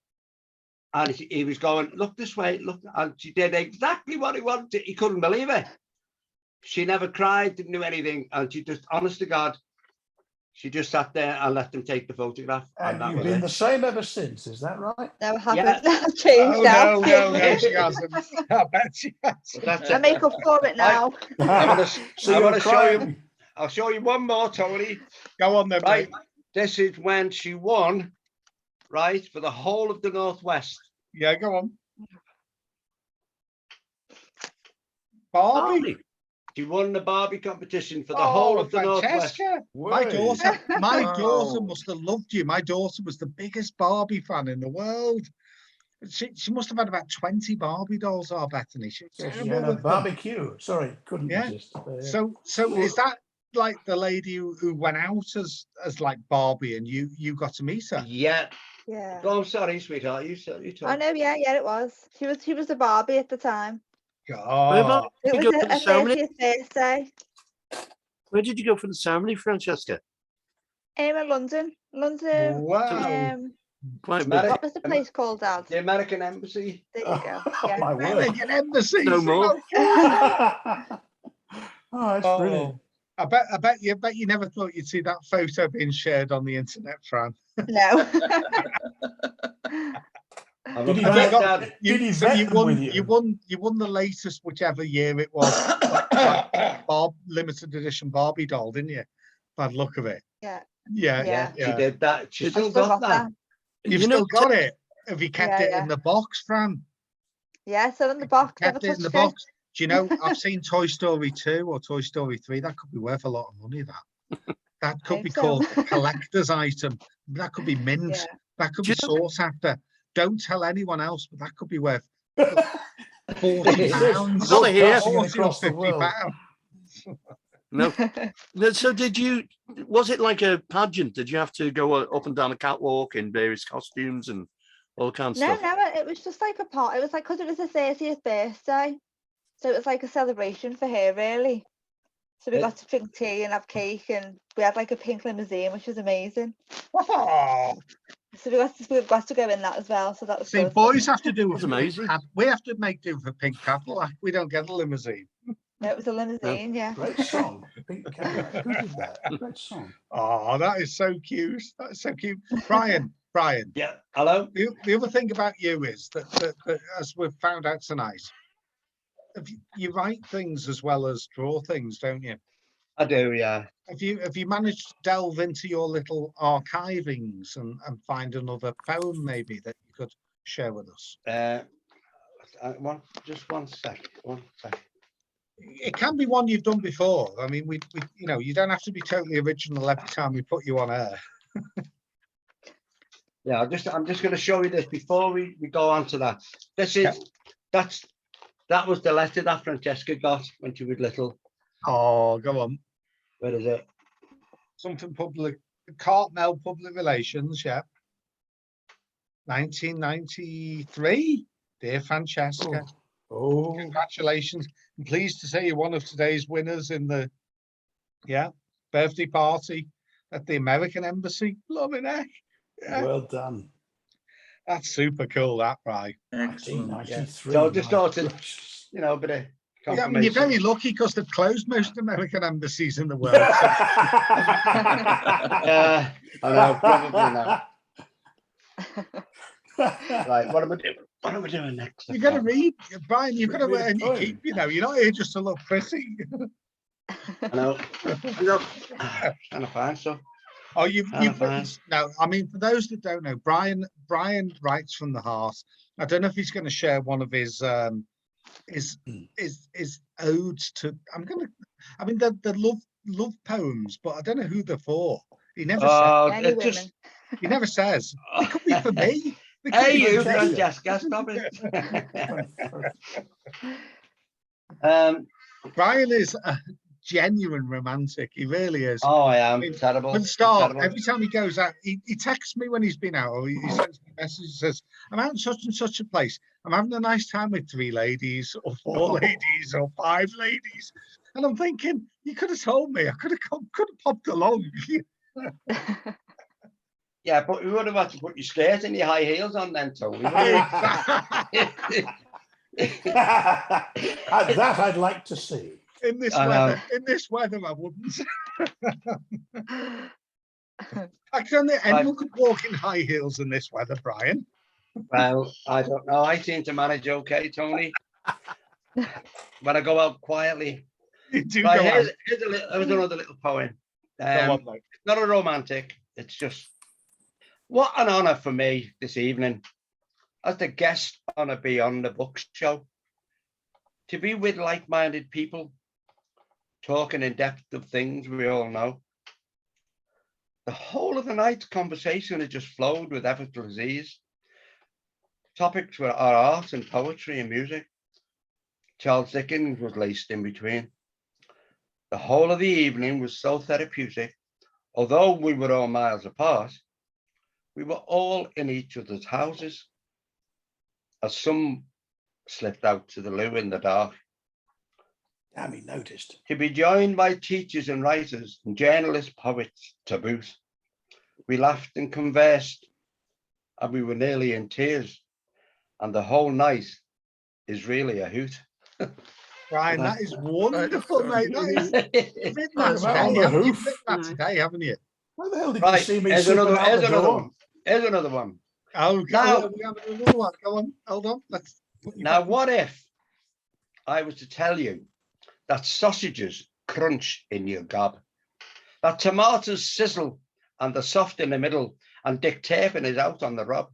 And he was going, look this way, look. And she did exactly what he wanted. He couldn't believe it. She never cried, didn't do anything. And she just, honest to God, she just sat there and let them take the photograph. And you've been the same ever since, is that right? No, I haven't. Yeah. I've changed now. No, she hasn't. I bet she hasn't. That's I it. make up for it now. I'll show you one more, Tony. Go on then, Right. mate. This is when she won, right, for the whole of the Northwest. Yeah, go on. Barbie. She won the Barbie competition for the whole of the Northwest. Francesca. My daughter must have loved you. My daughter was the biggest Barbie fan in the world. She must have had about 20 Barbie dolls, Bethany. She Yes, she had a barbecue. Sorry, couldn't resist. So is that like the lady who went out as like Barbie, and you got to meet her? Yeah. Yeah. Oh, sorry, sweetheart. You I talk. know. Yeah, it was. She was a Barbie at the time. God. It was a 30th birthday. Where did you go for the ceremony, Francesca? In London. Wow. Quite What was the place called, Dad? The American Embassy. There you go. Oh, Yeah. my word. American Embassy. No more. Oh, that's brilliant. I bet you never thought you'd see that photo being shared on the internet, Fran. No. Did he vet You won the latest, whichever year it was, like limited edition Barbie doll, didn't you? Bad look of it. Yeah. She did that. She I still got that. You've still got it. Have you kept it in the box, Fran? Yeah, still in the box. Kept it in the box. Do you know, I've seen Toy Story 2 or Toy Story 3. That could be worth a lot of money, that could be called a collector's item. That could be mint. Yeah. That could be sought after. Don't tell anyone else, but that could be worth £40. Not here. Across the world. £50. No. So was it like a pageant? Did you have to go up and down a catwalk in various costumes and all kinds of stuff? No, it was just like a part. It was like, because it was her 30th birthday. So it was like a celebration for her, really. So we got to drink tea and have cake, and we had like a pink limousine, which was amazing. Oh. So we got to go in that as well. So that was See, good. boys have to do That's amazing. We have to make do for pink Cadillac. We don't get a limousine. No, it was a limousine, yeah. Great song. Pink Cadillac. Who did that? Great song. Oh, that is so cute. That is so cute. Brian. Yeah. Hello. The other thing about you is that as we've found out tonight, you write things as well as draw things, don't you? I do, yeah. Have you managed to delve into your little archivings and find another poem maybe that you could share with us? Just one sec. It can be one you've done before. I mean, we you don't have to be totally original every time we put you on air. Yeah, I'm just going to show you this before we go on to that. That was the letter that Francesca got when she was little. Oh, go on. Where is it? Something public, Cartmel Public Relations, yeah. 1993, dear Francesca. Oh, Congratulations. I'm pleased to say you're one of today's winners in the birthday party at the American Embassy. Loving it. Yeah. well done. That's super cool, that, right? 1993. So I just thought my to, gosh. a bit of Yeah, I mean, you're very lucky because they've closed most American embassies in the world. I know, probably not. Right, what am I doing? What are we doing next? You got to read, Brian. You've got to Read a earn your poem. keep. You know, you're not here just to look pretty. I know. Look, trying to find stuff. Oh, you've written. fine. No, I mean, for those that don't know, Brian writes from the heart. I don't know if he's going to share one of his odes to. I mean, the love poems, but I don't know who they're for. He never says. Any women. He never says. It could be for me. It could Hey, be you, for me. Francesca, stop it. Brian is a genuine romantic. He really is. Oh, I am. I mean, Terrible. For the start, Terrible. every time he goes out, he texts me when he's been out, or he sends me a message and says, I'm out in such and such a place. I'm having a nice time with 3 ladies, or 4 ladies, or 5 ladies. And I'm thinking, you could have told me. I could have popped along. Yeah, but we would have had to put your skirt and your high heels on then, Tony. That I'd like to see. In this weather, I wouldn't. Actually, anyone could walk in high heels in this weather, Brian. Well, I don't know. I seem to manage okay, Tony. When I go out quietly. You do Right, go out. here's another little poem. Go on, mate. Not a romantic. It's just what an honour for me this evening as the guest on a Beyond the Books show to be with like-minded people talking in depth of things we all know. The whole of the night's conversation has just flowed with effortless ease. Topics were our art and poetry and music. Charles Dickens was laced in between. The whole of the evening was so therapeutic. Although we were all miles apart, we were all in each other's houses, as some slipped out to the loo in the dark. Damn, he noticed. To be joined by teachers and writers and journalists, poets to boot. We laughed and conversed, and we were nearly in tears. And the whole night is really a hoot. Brian, that is wonderful, mate. That is, you've written that About today, on the haven't you? hoof. You've written that today, haven't you? Why the hell did Right, you see me here's slipping another, out here's the another door? one. Here's another one. Oh, Now- we have another one. Go on, hold on. Let's put you Now, back. what if I was to tell you that sausages crunch in your gob, that tomatoes sizzle and they're soft in the middle, and Dick Turpin is out on the rob?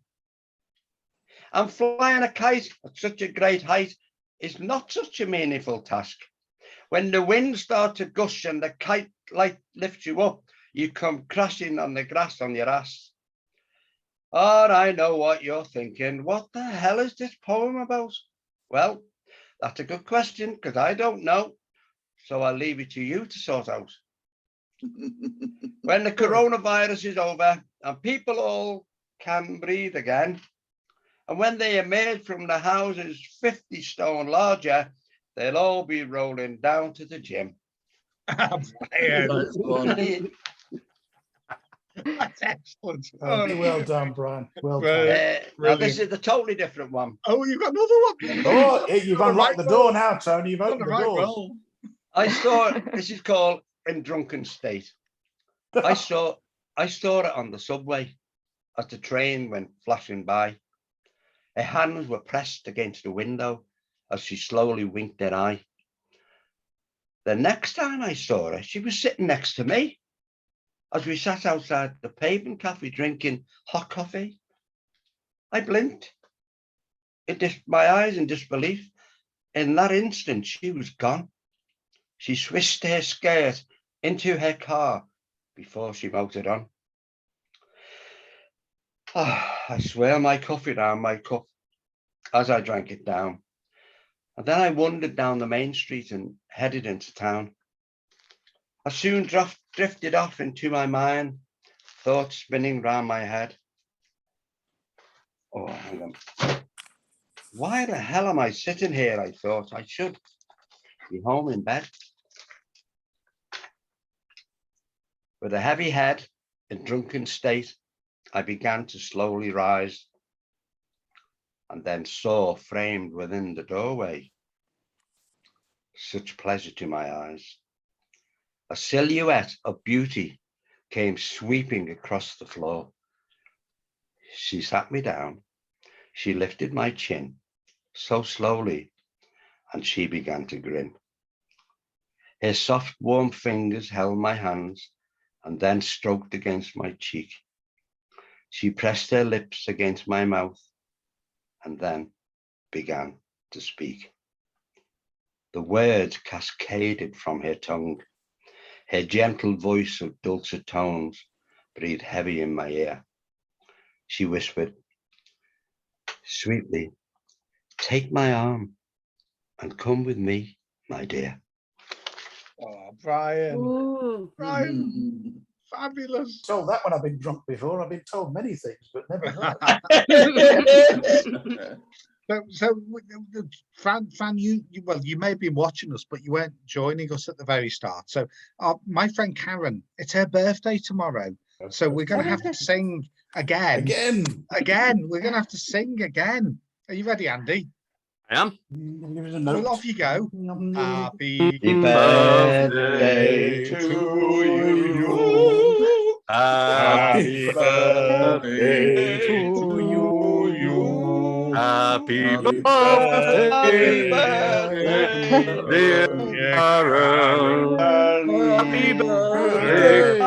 And flying a kite at such a great height is not such a meaningful task. When the wind starts to gush and the kite light lifts you up, you come crashing on the grass on your ass. Oh, I know what you're thinking. What the hell is this poem about? Well, that's a good question, because I don't know. So I'll leave it to you to sort out. When the coronavirus is over and people all can breathe again, and when they emerge from the houses 50 stone larger, they'll all be rolling down to the gym. Nice one. That's excellent. Well done, Brian. Well Right. done. Now this is a totally different one. Oh, you've got another one. Oh, you've On the unlocked right the door roll. now, Tony. You've On opened the the right doors. roll. I saw this is called In Drunken State. I saw it on the subway as the train went flashing by. Her hands were pressed against the window as she slowly winked her eye. The next time I saw her, she was sitting next to me as we sat outside the pavement cafe drinking hot coffee. I blinked, my eyes in disbelief. In that instant, she was gone. She swished her skirt into her car before she motored on. I swirled my coffee down my cup as I drank it down. And then I wandered down the main street and headed into town. I soon drifted off into my mind, thoughts spinning round my head. Oh, hang on. Why the hell am I sitting here? I thought I should be home in bed. With a heavy head and drunken state, I began to slowly rise, and then saw framed within the doorway such pleasure to my eyes. A silhouette of beauty came sweeping across the floor. She sat me down. She lifted my chin so slowly, and she began to grin. Her soft, warm fingers held my hands and then stroked against my cheek. She pressed her lips against my mouth and then began to speak. The words cascaded from her tongue. Her gentle voice of dulcet tones breathed heavy in my ear. She whispered, sweetly, take my arm and come with me, my dear. Oh, Brian. Ooh. Brian, fabulous. Told that when I've been drunk before. I've been told many things, but never that. So, Fran, you may have been watching us, but you weren't joining us at the very start. So, my friend Karen, it's her birthday tomorrow. So we're going to have to sing again. Again. We're going to have to sing again. Are you ready, Andy? I am. Well, off you go. Happy birthday to you. Happy birthday to you. Happy birthday, dear Karen. Happy birthday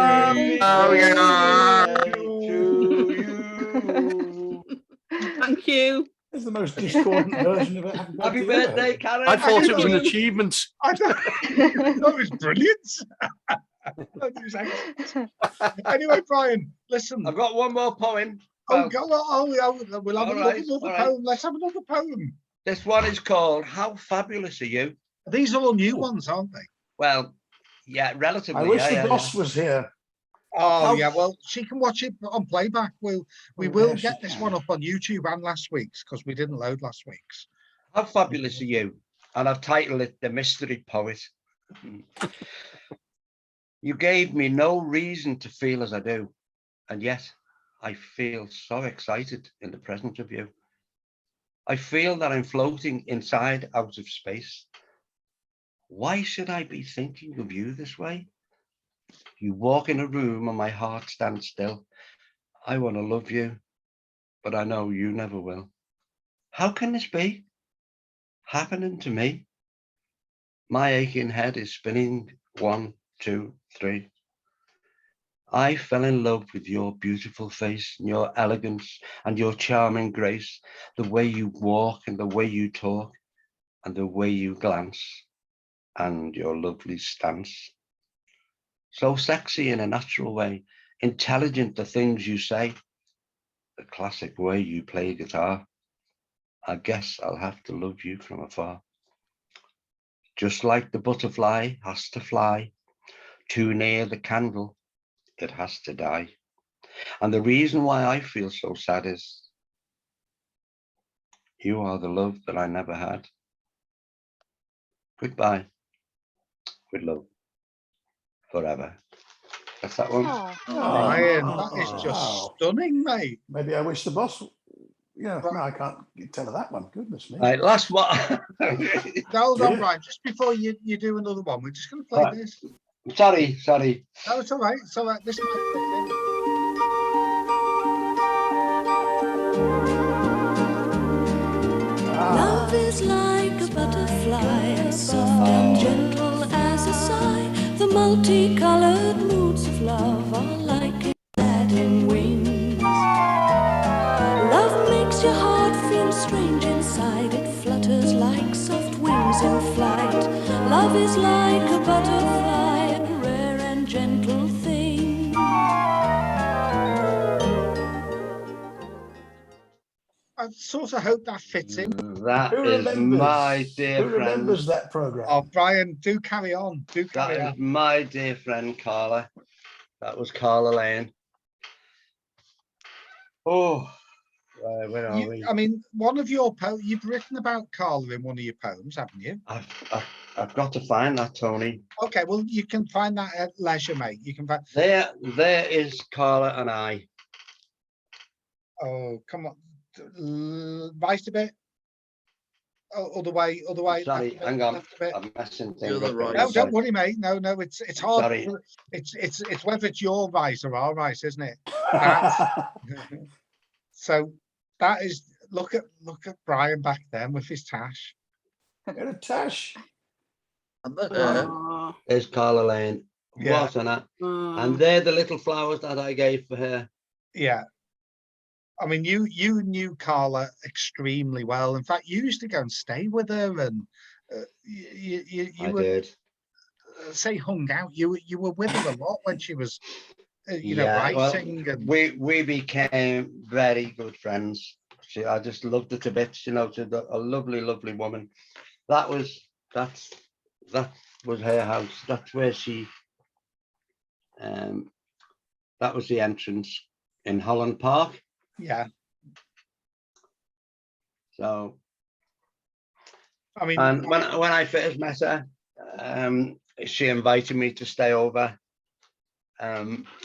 to you. Thank you. It's the most discordant version of it. Happy birthday, Karen. I thought it was an achievement. I thought it was brilliant. Anyway, Brian, listen. I've got one more poem. Oh, go on. We'll have another poem. Let's have another poem. This one is called How Fabulous Are You? These are all new ones, aren't they? Well, yeah, relatively. I wish the boss was here. Oh, yeah, well, she can watch it on playback. We will get this one up on YouTube and last week's, because we didn't load last week's. How fabulous are you? And I've titled it The Mystery Poet. You gave me no reason to feel as I do, and yet I feel so excited in the presence of you. I feel that I'm floating inside out of space. Why should I be thinking of you this way? You walk in a room and my heart stands still. I want to love you, but I know you never will. How can this be happening to me? My aching head is spinning 1, 2, 3. I fell in love with your beautiful face and your elegance and your charming grace, the way you walk and the way you talk and the way you glance and your lovely stance. So sexy in a natural way, intelligent the things you say, the classic way you play guitar. I guess I'll have to love you from afar. Just like the butterfly has to fly, too near the candle, it has to die. And the reason why I feel so sad is you are the love that I never had. Goodbye, with love, forever. That's that one. Brian, that is just stunning, mate. Maybe I wish the boss. Yeah, no, I can't tell her that one. Goodness me. Right, last one. Hold on, Brian. Just before you do another one, we're just going to play this. Sorry. No, it's all right. It's all right. This might fit in. Love is like a butterfly, as soft and gentle as a sigh. The multicolored moods of love are like Aladdin wings. Love makes your heart feel strange inside. It flutters like soft wings in flight. Love is like a butterfly, a rare and gentle thing. I sort of hope that fits in. That is my dear Who friend. remembers that program? Oh, Brian, do carry on. That is my dear friend Carla. That was Carla Lane. Oh, right, where are we? I mean, one of your poems, you've written about Carla in one of your poems, haven't you? I've got to find that, Tony. Okay, well, you can find that at leisure, mate. You can find. There is Carla and I. Oh, come on. Right a bit. Oh, other way. Sorry, hang on. I'm messing things up. No, don't worry, mate. No, it's hard. Sorry. It's whether it's your right or our right, isn't it? So that is look at Brian back then with his tash. Get a tash. And the Aw. There's Carla Lane. Yeah. What an act. Aw. And they're the little flowers that I gave for her. Yeah. I mean, you knew Carla extremely well. In fact, you used to go and stay with her, and you I were did. say hung out. You were with her a lot when she was, Yeah, well, writing. And we became very good friends. I just loved her to bits. She's a lovely, lovely woman. That was her house. That's where she. That was the entrance in Holland Park. yeah, So, I mean, and when I first met her, she invited me to stay over.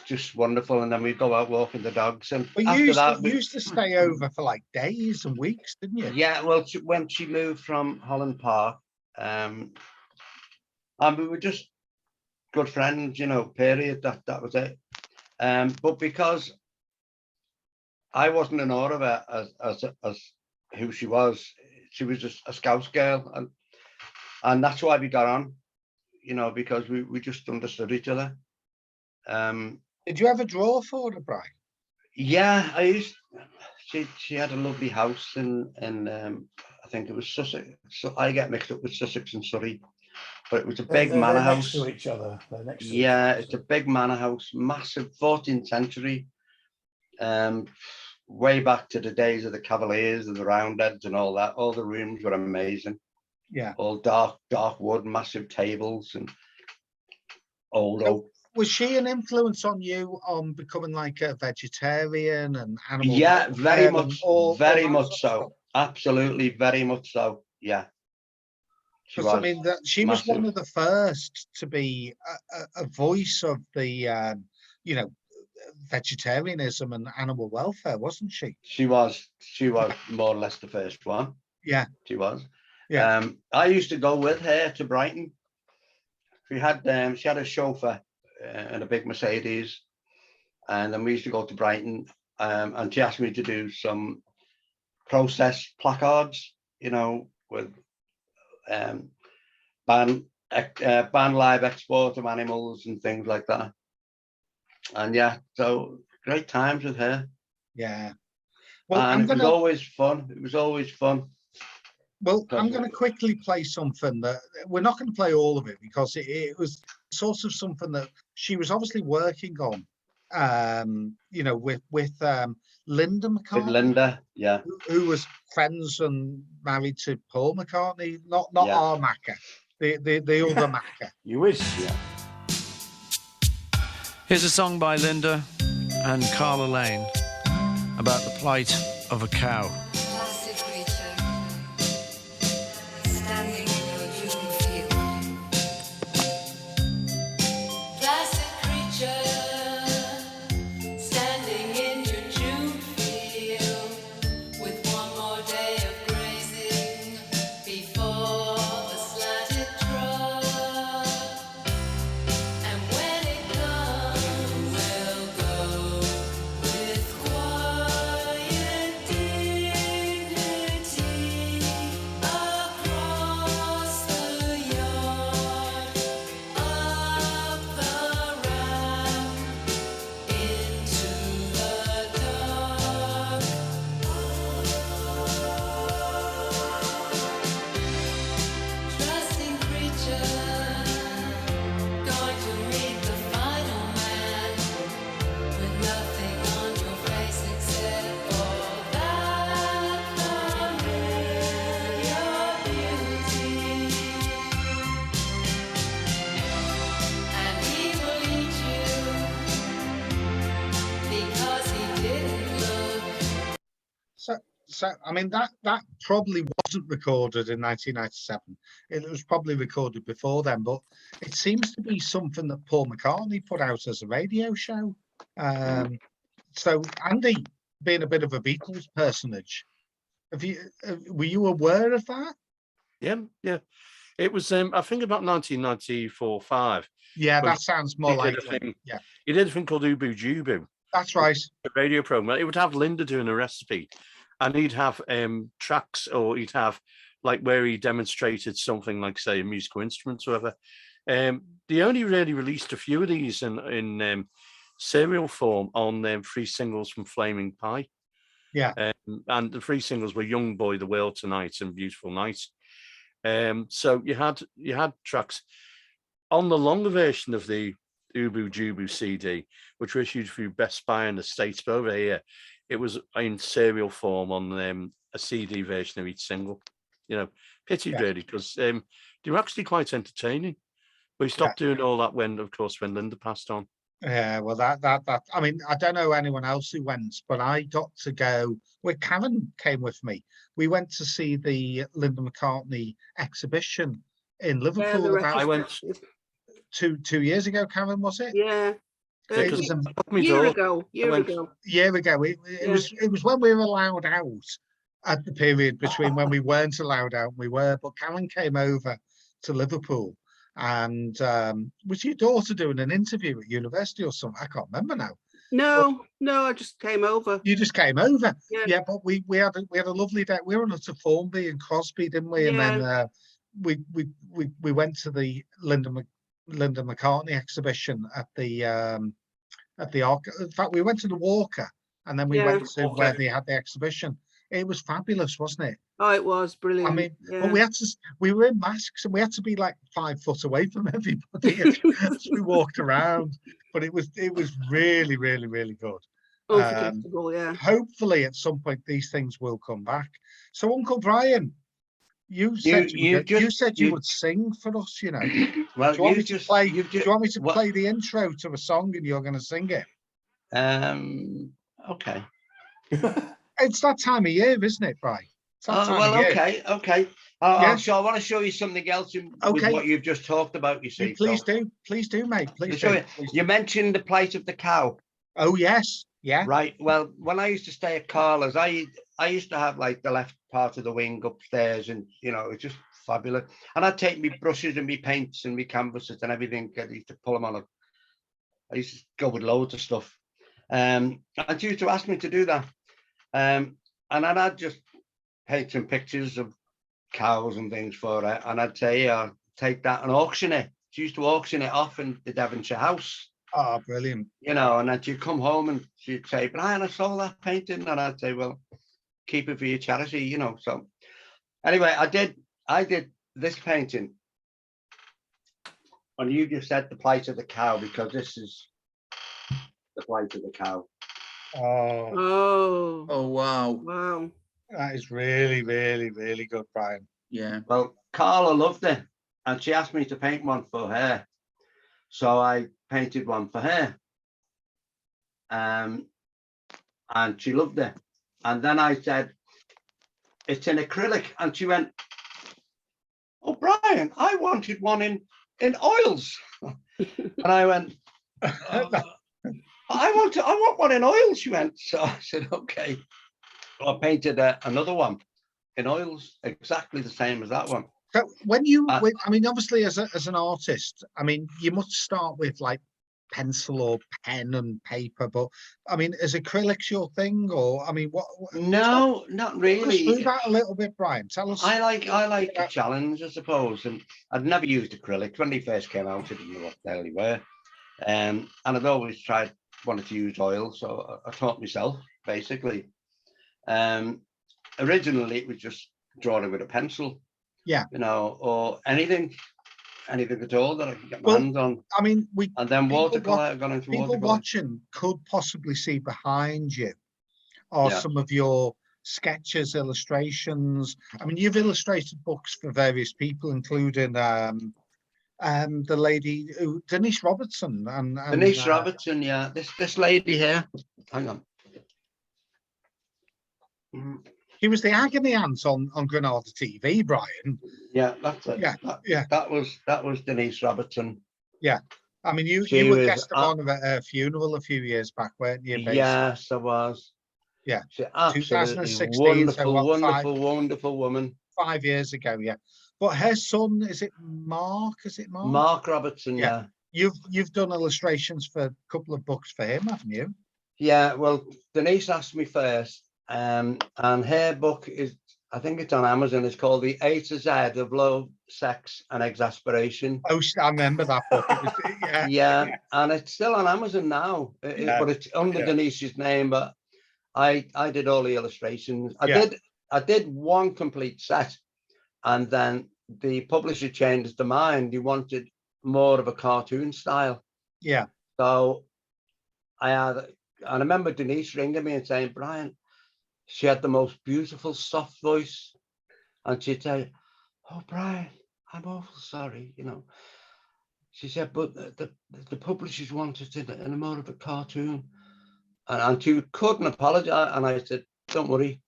Just wonderful, and then we'd go out walking the dogs. And but after that, you used to stay over for like days and weeks, didn't you? yeah. Well, when she moved from Holland Park, and we were just good friends, period. That was it. But because I wasn't in awe of her as who she was just a Scouse girl, and that's why we got on, because we just understood each other. Did you ever draw for her, Brian? Yeah, I used. She had a lovely house in I think it was Sussex. So I get mixed up with Sussex and Surrey, but it was a big manor house. Next to each other. They're next to Yeah, each other. it's a big manor house, massive, 14th century. Way back to the days of the Cavaliers and the Roundheads and all that. All the rooms were amazing. Yeah. All dark wood, massive tables and old oak. Was she an influence on you on becoming like a vegetarian and animal? Yeah, very much, very that much sort of so. stuff? Absolutely, very much so. Yeah. Because I mean, she was one massive. of the first to be a voice of the, vegetarianism and animal welfare, wasn't she? She was more or less the first one. Yeah. She was. Yeah. I used to go with her to Brighton. She had a chauffeur and a big Mercedes, and then we used to go to Brighton, and she asked me to do some process placards, with ban live export of animals and things like that. And yeah, so great times with her. Yeah. Well, and it was always fun. It was always fun. Well, I'm going to quickly play something that we're not going to play all of it because it was sort of something that she was obviously working on, with Linda McCartney. With Linda, yeah. Who was friends and married to Paul McCartney, not our Macca, the other Macca. You wish. Yeah. Here's a song by Linda and Carla Lane about the plight of a cow. So, I mean, that probably wasn't recorded in 1997. It was probably recorded before then, but it seems to be something that Paul McCartney put out as a radio show. So, Andy, being a bit of a Beatles personage, were you aware of that? Yeah. It was, I think, about 1994-5. Yeah, that sounds more likely. Yeah, he did a thing called Ubu Jubu. That's right. A radio program. It would have Linda doing a recipe, and he'd have tracks, or he'd have like where he demonstrated something like, say, a musical instrument or whatever. They only really released a few of these in serial form on 3 singles from Flaming Pie. Yeah. And the 3 singles were Young Boy, The World Tonight, and Beautiful Night. So you had tracks on the longer version of the Ubu Jubu CD, which were issued through Best Buy in the States, but over here it was in serial form on a CD version of each single. You know, pity really, because they were actually quite entertaining. But we stopped doing all that when Linda passed on. Yeah, well, that I mean, I don't know anyone else who went, but I got to go. Well, Karen came with me. We went to see the Linda McCartney exhibition in Liverpool. I went 2 years ago. Karen, was it? Yeah. It was a year ago. It was when we were allowed out at the period between when we weren't allowed out and we were. But Karen came over to Liverpool. And was your daughter doing an interview at university or something? I can't remember now. No, I just came over. You just came over? Yeah, but we had a lovely day. We were on to Formby and Crosby, didn't we? And then we went to the Linda McCartney exhibition at the Arc. In fact, we went to the Walker, and then we went to where they had the exhibition. It was fabulous, wasn't it? Oh, it was brilliant. I mean, but we were in masks and we had to be like 5 foot away from everybody as we walked around. But it was really, really, really good. Unforgettable, Hopefully, at some point, these things will come back. So, Uncle Brian, you said you would sing for us. You know, well, do you want me to play the intro to a song and you're going to sing it? Okay. It's that time of year, isn't it, Brian? Okay. I want to show you something else with what you've just talked about. You see, please do, mate. Please do. You mentioned the plight of the cow. Oh yes, yeah. Right. Well, when I used to stay at Carla's, I used to have like the left part of the wing upstairs, and you know, it's just fabulous. And I'd take me brushes and me paints and me canvases and everything. I used to pull them on. I used to go with loads of stuff. And she used to ask me to do that. And then I'd just paint some pictures of cows and things for her, and I'd say, take that and auction it. She used to auction it off in the Devonshire house. Oh, brilliant. You know, and then she'd come home and she'd say, Brian, I sold that painting. And I'd say, well, keep it for your charity, you know. So anyway, I did this painting. And you just said the plight of the cow, because this is the plight of the cow. Oh, wow. That is really, really, really good, Brian. Yeah. Well, Carla loved it, and she asked me to paint one for her. So I painted one for her. And she loved it. And then I said, it's in acrylic. And she went, oh, Brian, I wanted one in oils. And I went, I want one in oils, she went. So I said, okay. So I painted another one in oils, exactly the same as that one. So when you, I mean, obviously as an artist, I mean, you must start with like pencil or pen and paper, but I mean, is acrylics your thing, or I mean, what? No, not really. Let's do that a little bit, Brian. Tell us. I like the challenge, I suppose, and I'd never used acrylics when they first came out. I didn't know what the hell they were, and I'd always wanted to use oil, so I taught myself basically. Originally, it was just drawing with a pencil. Yeah, you know, or anything at all that I can get my hands on. I mean, and then watercolor. People watching could possibly see behind you are some of your sketches, illustrations. I mean, you've illustrated books for various people, including the lady Denise Robertson and Denise Robertson. Yeah, this lady here. Hang on. He was the agony aunt on Granada TV, Brian. Yeah, that's it. Yeah. That was Denise Robertson. Yeah, I mean, you were guest of honor at her funeral a few years back, weren't you? Basically? Yes, I was. Yeah, she absolutely 2016. Wonderful woman. 5 years ago, yeah. But her son, is it Mark? Mark Robertson, yeah. You've done illustrations for a couple of books for him, haven't you? Yeah, well, Denise asked me first, And her book is, I think it's on Amazon. It's called The A to Z of Love, Sex and Exasperation. Oh, I remember that book. It was, yeah, and it's still on Amazon now, but it's under Denise's name. But I did all the illustrations. I did one complete set, and then the publisher changed their mind. He wanted more of a cartoon style. Yeah. So I remember Denise ringing me and saying, Brian, she had the most beautiful, soft voice. And she'd say, oh, Brian, I'm awful sorry, you know. She said, but the publishers wanted it in a more of a cartoon. And she couldn't apologize. And I said, don't worry,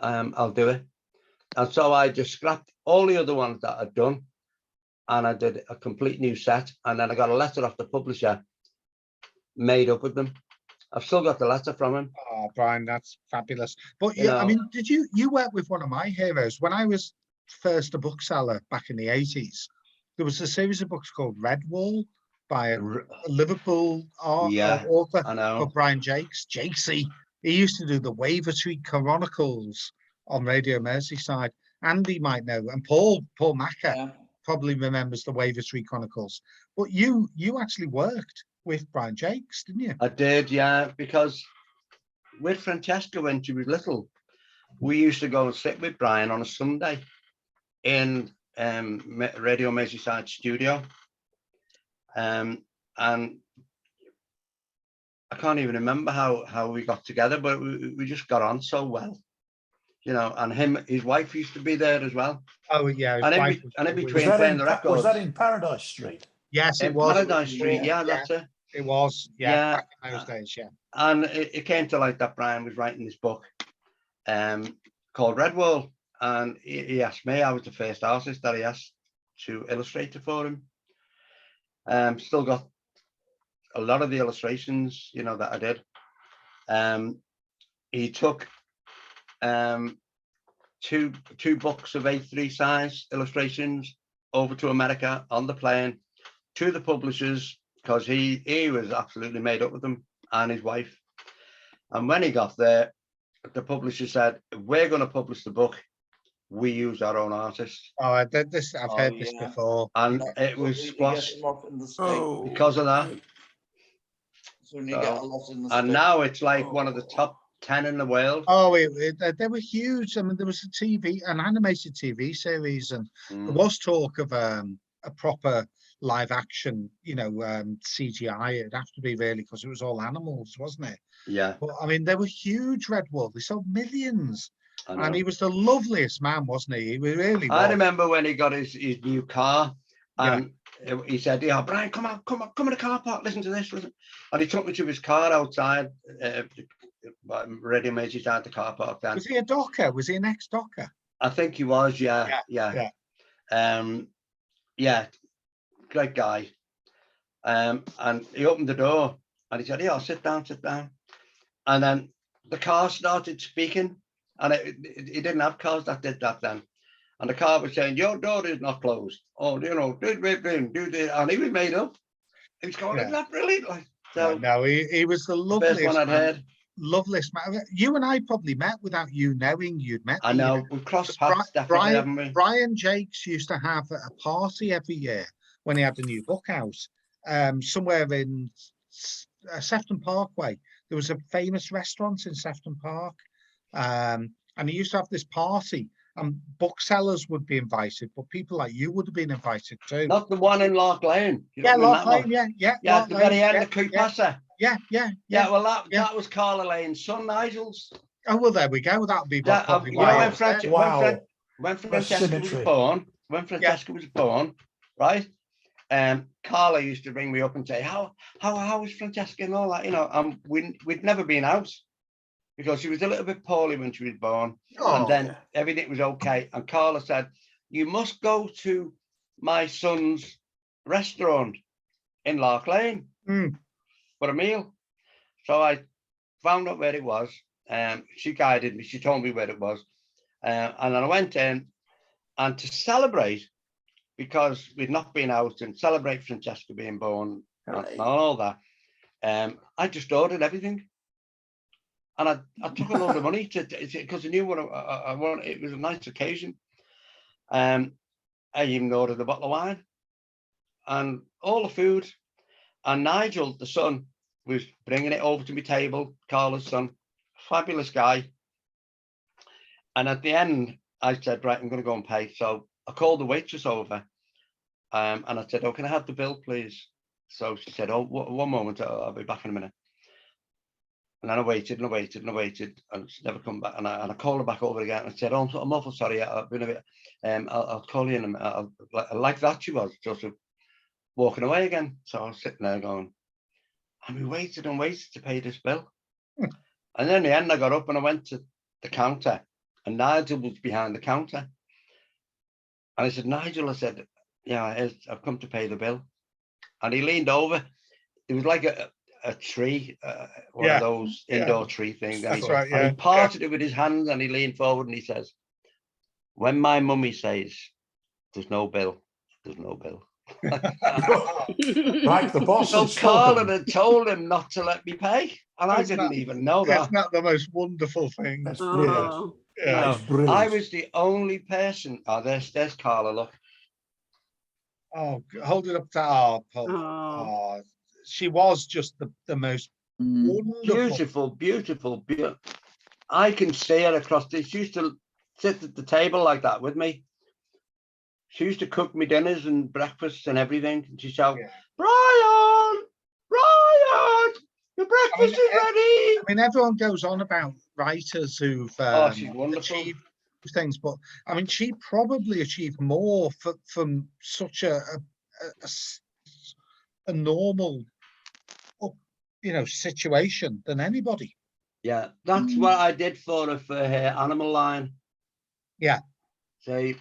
I'll do it. And so I just scrapped all the other ones that I'd done. And I did a complete new set. And then I got a letter off the publisher made up with them. I've still got the letter from him. Oh, Brian, that's fabulous. But yeah, I mean, did you work with one of my heroes? When I was first a bookseller back in the 80s, there was a series of books called Redwall by a Liverpool author called Brian Jakes. Jakesy. He used to do the Wavertree Chronicles on Radio Merseyside. Andy might know, and Paul Macker probably remembers the Wavertree Chronicles. But you actually worked with Brian Jakes, didn't you? I did, yeah, because with Francesca when she was little, we used to go and sit with Brian on a Sunday in Radio Merseyside studio. And I can't even remember how we got together, but we just got on so well. You know, and his wife used to be there as well. Oh, yeah. And in between playing the records. Was that in Paradise Street? Yes, it in was. Paradise Street, that's it. It was, back in those days, And it came to light that Brian was writing this book called Redwall. And he asked me, I was the first artist that he asked to illustrate it for him. Still got a lot of the illustrations, you know, that I did. He took two books of A3 size illustrations over to America on the plane to the publishers, because he was absolutely made up with them and his wife. And when he got there, the publisher said, if we're going to publish the book, we use our own artists. Oh, I've heard this before. And it was squashed because of that. So you get a lot in the and now it's like one of the top 10 in the world. Oh, they were huge. I mean, there was an animated TV series, and there was talk of a proper live action, you know, CGI. It'd have to be really, because it was all animals, wasn't it? Yeah. But I mean, they were huge, Redwall. They sold millions. And he was the loveliest man, wasn't he? He really was. I remember when he got his new car, and he said, yeah, Brian, come in the car park, listen to this. Listen. And he took me to his car outside, Radio Merseyside, the car park then. Was he a docker? Was he an ex-docker? I think he was, yeah. Great guy. And he opened the door and he said, yeah, sit down. And then the car started speaking, and he didn't have cars that did that then. And the car was saying, your door is not closed. Oh, you know, do this. And he was made up. He was going, isn't that brilliant? Like, so, no, he was the loveliest best one I'd heard. Loveliest man. You and I probably met without you knowing you'd met. I know, we've crossed paths, definitely, haven't we? Brian Jakes used to have a party every year when he had the new book out. Somewhere in Sefton Parkway. There was a famous restaurant in Sefton Park. And he used to have this party, and booksellers would be invited, but people like you would have been invited too. Not the one in Lark Lane. Lark Lane, yeah. At the very end of Coupassa. Yeah. Well, that was Carla Lane's son, Nigel's. Oh, well, there we go. That would be probably when Francesca was born, right? Carla used to ring me up and say, how was Francesca and all that, you know, and we'd never been out, because she was a little bit poorly when she was born. And then everything was okay. And Carla said, you must go to my son's restaurant in Lark Lane for a meal. So I found out where it was. She guided me. She told me where it was. And then I went in, and to celebrate, because we'd not been out, and celebrate Francesca being born and all that, I just ordered everything. And I took a load of money because I knew what I wanted. It was a nice occasion. I even ordered a bottle of wine and all the food. And Nigel, the son, was bringing it over to my table. Carla's son, fabulous guy. And at the end, I said, right, I'm going to go and pay. So I called the waitress over, and I said, oh, can I have the bill, please? So she said, oh, one moment, I'll be back in a minute. And then I waited and I waited and I waited, and she never come back. And I called her back over again and said, oh, I'm awful sorry, I've been a bit, I'll call you in a minute. Like that she was, just walking away again. So I was sitting there going, and we waited and waited to pay this bill. And then in the end, I got up and I went to the counter, and Nigel was behind the counter. And I said, Nigel, I said, yeah, I've come to pay the bill. And he leaned over. It was like a tree, one of those indoor tree things. That's right, and he parted it with his hands, and he leaned forward and he says, when my mummy says there's no bill, there's no bill. Like the boss. So Carla had told him not to let me pay, and I didn't even know that. It's not the most wonderful thing. That's brilliant. Oh, Yeah. That's brilliant. I was the only person. Oh, there's Carla. Look. Oh, hold it up to our oh. she was just the most wonderful. Beautiful. I can see her across this. She used to sit at the table like that with me. She used to cook me dinners and breakfasts and everything. And she'd shout, Brian, your breakfast is ready. I mean, everyone goes on about writers who've she's wonderful. achieved things, but I mean, she probably achieved more from such a normal, situation than anybody. Yeah, that's what I did for her animal line. Yeah. See,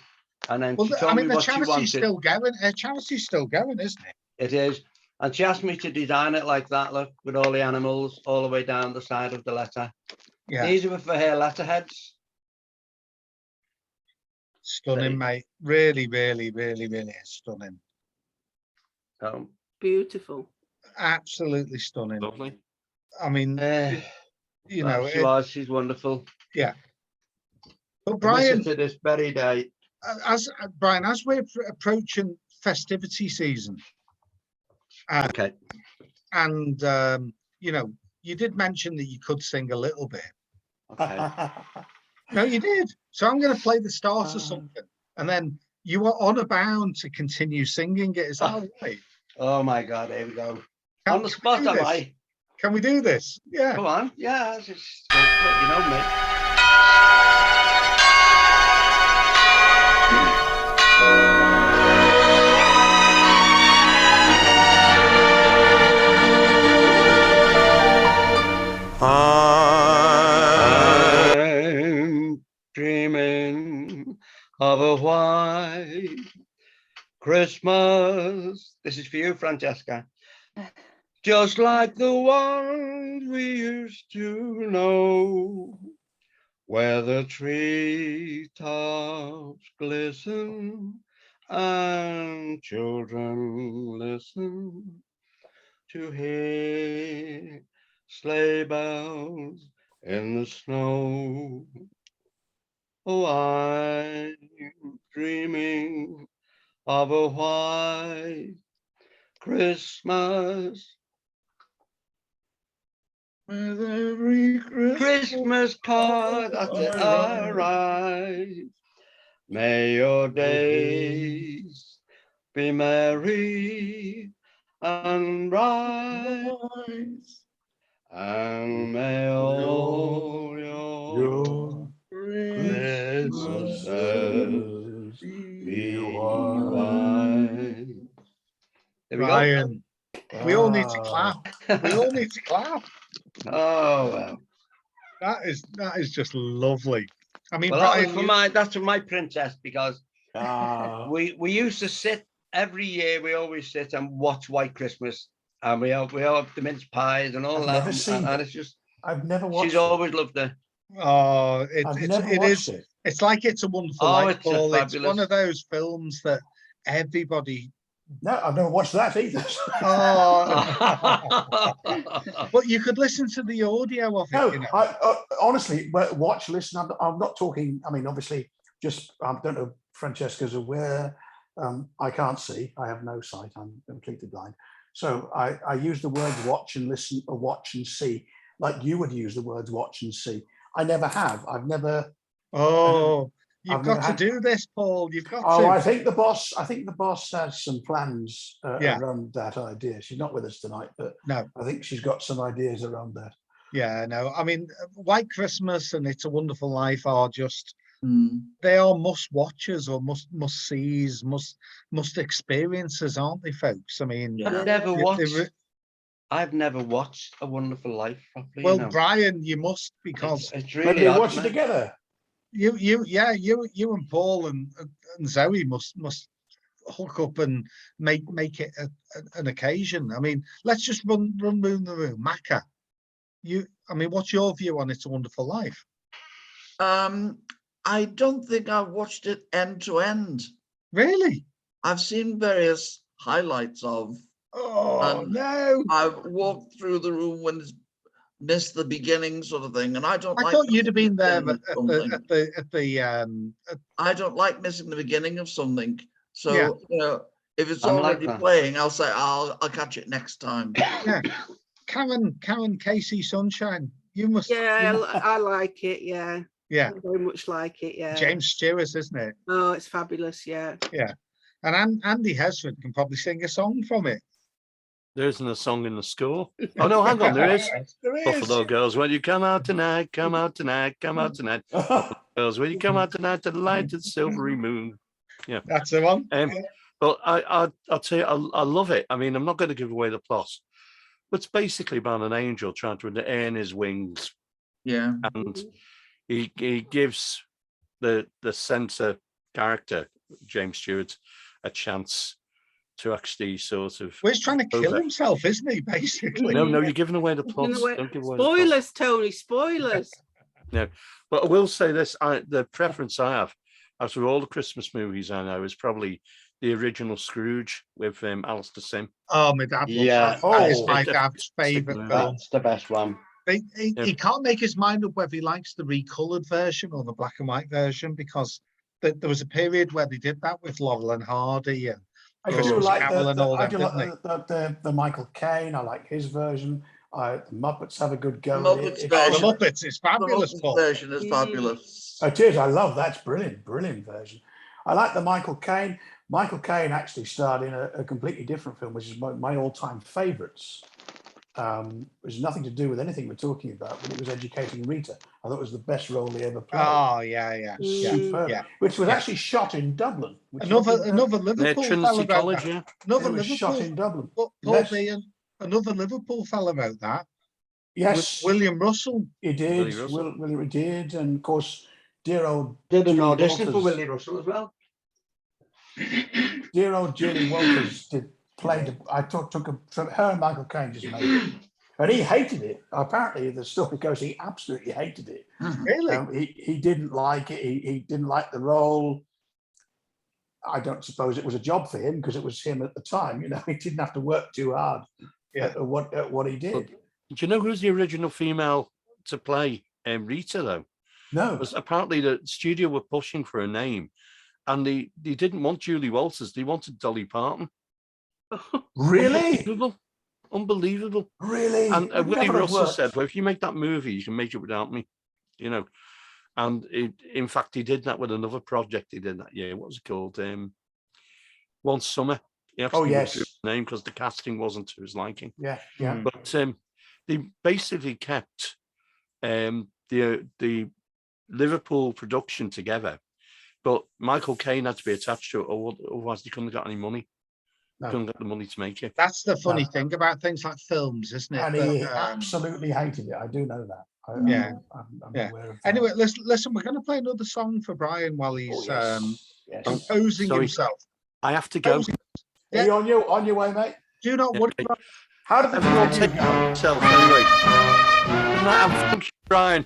and then Well, she told me the what she charity's wanted. still going. Her charity's still going, isn't it? It is. And she asked me to design it like that, look, with all the animals all the way down the side of the letter. Yeah. These were for her letterheads. Stunning, mate. Really, really, really, really stunning. So Beautiful. Absolutely stunning. Lovely. I mean, she's wonderful. Yeah. But Brian, Brian, to this very day. as we're approaching festivity season, Okay. and you did mention that you could sing a little bit. Okay. No, you did. So I'm going to play the start of something, and then you are on a bound to continue singing it. Is that all right? Oh my God! Here we go. On the spot, am I? Can we do this? Yeah. Come on. Yeah. Just, you know me. I'm dreaming of a white Christmas. This is for you, Francesca. Just like the one we used to know, where the treetops glisten and children listen to hear sleigh bells in the snow. Oh, I'm dreaming of a white Christmas, with every Christmas card I write. May your days be merry and bright, and may all your Christmases be white. Brian, we all need to clap. We all need to clap. Oh well, that is just lovely. I mean, well, Brian, that's for my princess, because we used to sit every year. We always sit and watch White Christmas, and we all have the mince pies and all I've that. never seen and it. it's just I've never watched she's always loved it. Oh, I've never watched it. It's like It's a Wonderful Oh, Life, it's Paul. It's fabulous. one of those films that everybody No, I've never watched that either. But you could listen to the audio of it. No, You know? honestly, watch, listen. I'm not talking. I mean, obviously, just I don't know. Francesca's aware. I can't see. I have no sight. I'm completely blind. So I use the words watch and listen, or watch and see, like you would use the words watch and see. I never have. I've never. Oh, you've I've got never to do this, Paul. You've got Oh, to. I think the boss has some plans Yeah. around that idea. She's not with us tonight, but No. I think she's got some ideas around that. Yeah, no. I mean, White Christmas and It's a Wonderful Life are just. They are must watches or must sees, must experiences, aren't they, folks? I mean, I've never watched A Wonderful Life properly. Well, you know. Brian, you must, because it's really maybe odd, watch it isn't it? together. You and Paul and Zoe must hook up and make it an occasion. I mean, let's just run round the room. Macca, I mean, what's your view on It's a Wonderful Life? I don't think I've watched it end to end. Really? I've seen various highlights of. Oh no! I've walked through the room when it's missed the beginning, sort of thing, and I don't. I thought you'd have been there at the. I don't like missing the beginning of something. So Yeah. you know, if it's I'm like already that. playing, I'll say I'll catch it next time. Yeah, Karen Casey Sunshine. You must. Yeah, you- I like it. Yeah. Yeah. I very much like it. Yeah. James Stewart, isn't it? Oh, it's fabulous. Yeah. Yeah. And Andy Hesford can probably sing a song from it. There isn't a song in the score. Oh no, hang on, there is. There is. Buffalo Girls, when you come out tonight, come out tonight, come out tonight. Buffalo Girls, when you come out tonight, to the light of the silvery moon. Yeah, that's the one. But I'll tell you, I love it. I mean, I'm not going to give away the plot, but it's basically about an angel trying to earn his wings. Yeah, and he gives the center character James Stewart a chance to actually sort of. Well, he's trying to kill himself, isn't he? Basically. No, you're giving away the plot. Don't give away spoilers, Tony. Spoilers. No, but I will say this: the preference I have, out of all the Christmas movies I know, is probably the original Scrooge with Alistair Sim. Oh, my dad. Yeah. That is my dad's favourite film. That's the best one. He can't make his mind up whether he likes the recoloured version or the black and white version, because there was a period where they did that with Laurel and Hardy and I do Christmas like Carol and all that, didn't they? the Michael Caine. I like his version. The Muppets have a good go. Muppets The Muppets is fabulous. The Muppets Paul. version is fabulous. It is. I love that's brilliant version. I like the Michael Caine. Michael Caine actually starred in a completely different film, which is my all-time favourites. Which has nothing to do with anything we're talking about, but it was Educating Rita. I thought it was the best role he ever played. Oh yeah. Superb. Yeah. Which was actually shot in Dublin. Another Liverpool Trinity fella College, yeah. Another It was Liverpool shot in Dublin. Paul Yes. Bean, another Liverpool fella about that. Yes, William Russell. he did. Willie Russell. Willie did, and of course, dear old Did an Julie audition for Walters. Willie Russell as well. Dear old Julie Walters played. I took her and Michael Caine just made it, and he hated it. Apparently, the story goes he absolutely hated it. Really? He didn't like it. He didn't like the role. I don't suppose it was a job for him because it was him at the time. You know, he didn't have to work too hard at what he did. Do you know who's the original female to play Rita though? No, Because apparently the studio were pushing for a name, and they didn't want Julie Walters. They wanted Dolly Parton. really, Unbelievable. really. And It Willie never Russell worked. said, "Well, if you make that movie, you can make it without me." You know, and in fact, he did that with another project he did that year. What was it called? One Summer. He Oh, actually yes. withdrew the name because the casting wasn't to his liking. Yeah. But they basically kept the Liverpool production together, but Michael Caine had to be attached to it, or otherwise they couldn't have got any money. No. Couldn't get the money to make it. That's the funny No. thing about things like films, isn't it? And he That, absolutely hated it. I do know that. Yeah. I'm Yeah. aware of that. Anyway, listen, we're going to play another song for Brian while he's Yes. composing Sorry. himself. I have to go. Are you on your way, mate? Do not worry about How did the I'll film take go? myself anyway. Good night, and thank you, Brian.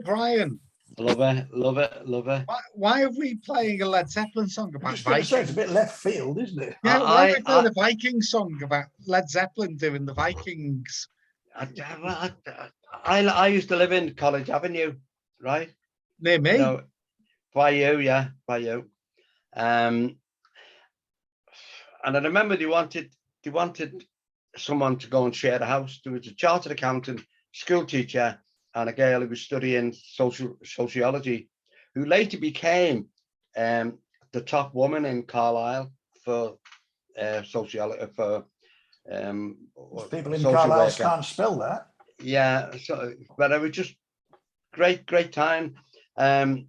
Brian, Love it. why are we playing a Led Zeppelin song I'm about just going to say, it's Vikings? a bit left field, isn't it? Yeah, why are we playing a Viking song about Led Zeppelin doing the Vikings? I used to live in College Avenue, right? Near me. No, by you. And I remember they wanted someone to go and share the house. There was a chartered accountant, school teacher, and a girl who was studying sociology, who later became the top woman in Carlisle for sociology, for people in social Carlisle worker. can't spell that. Yeah, so but it was just great time. And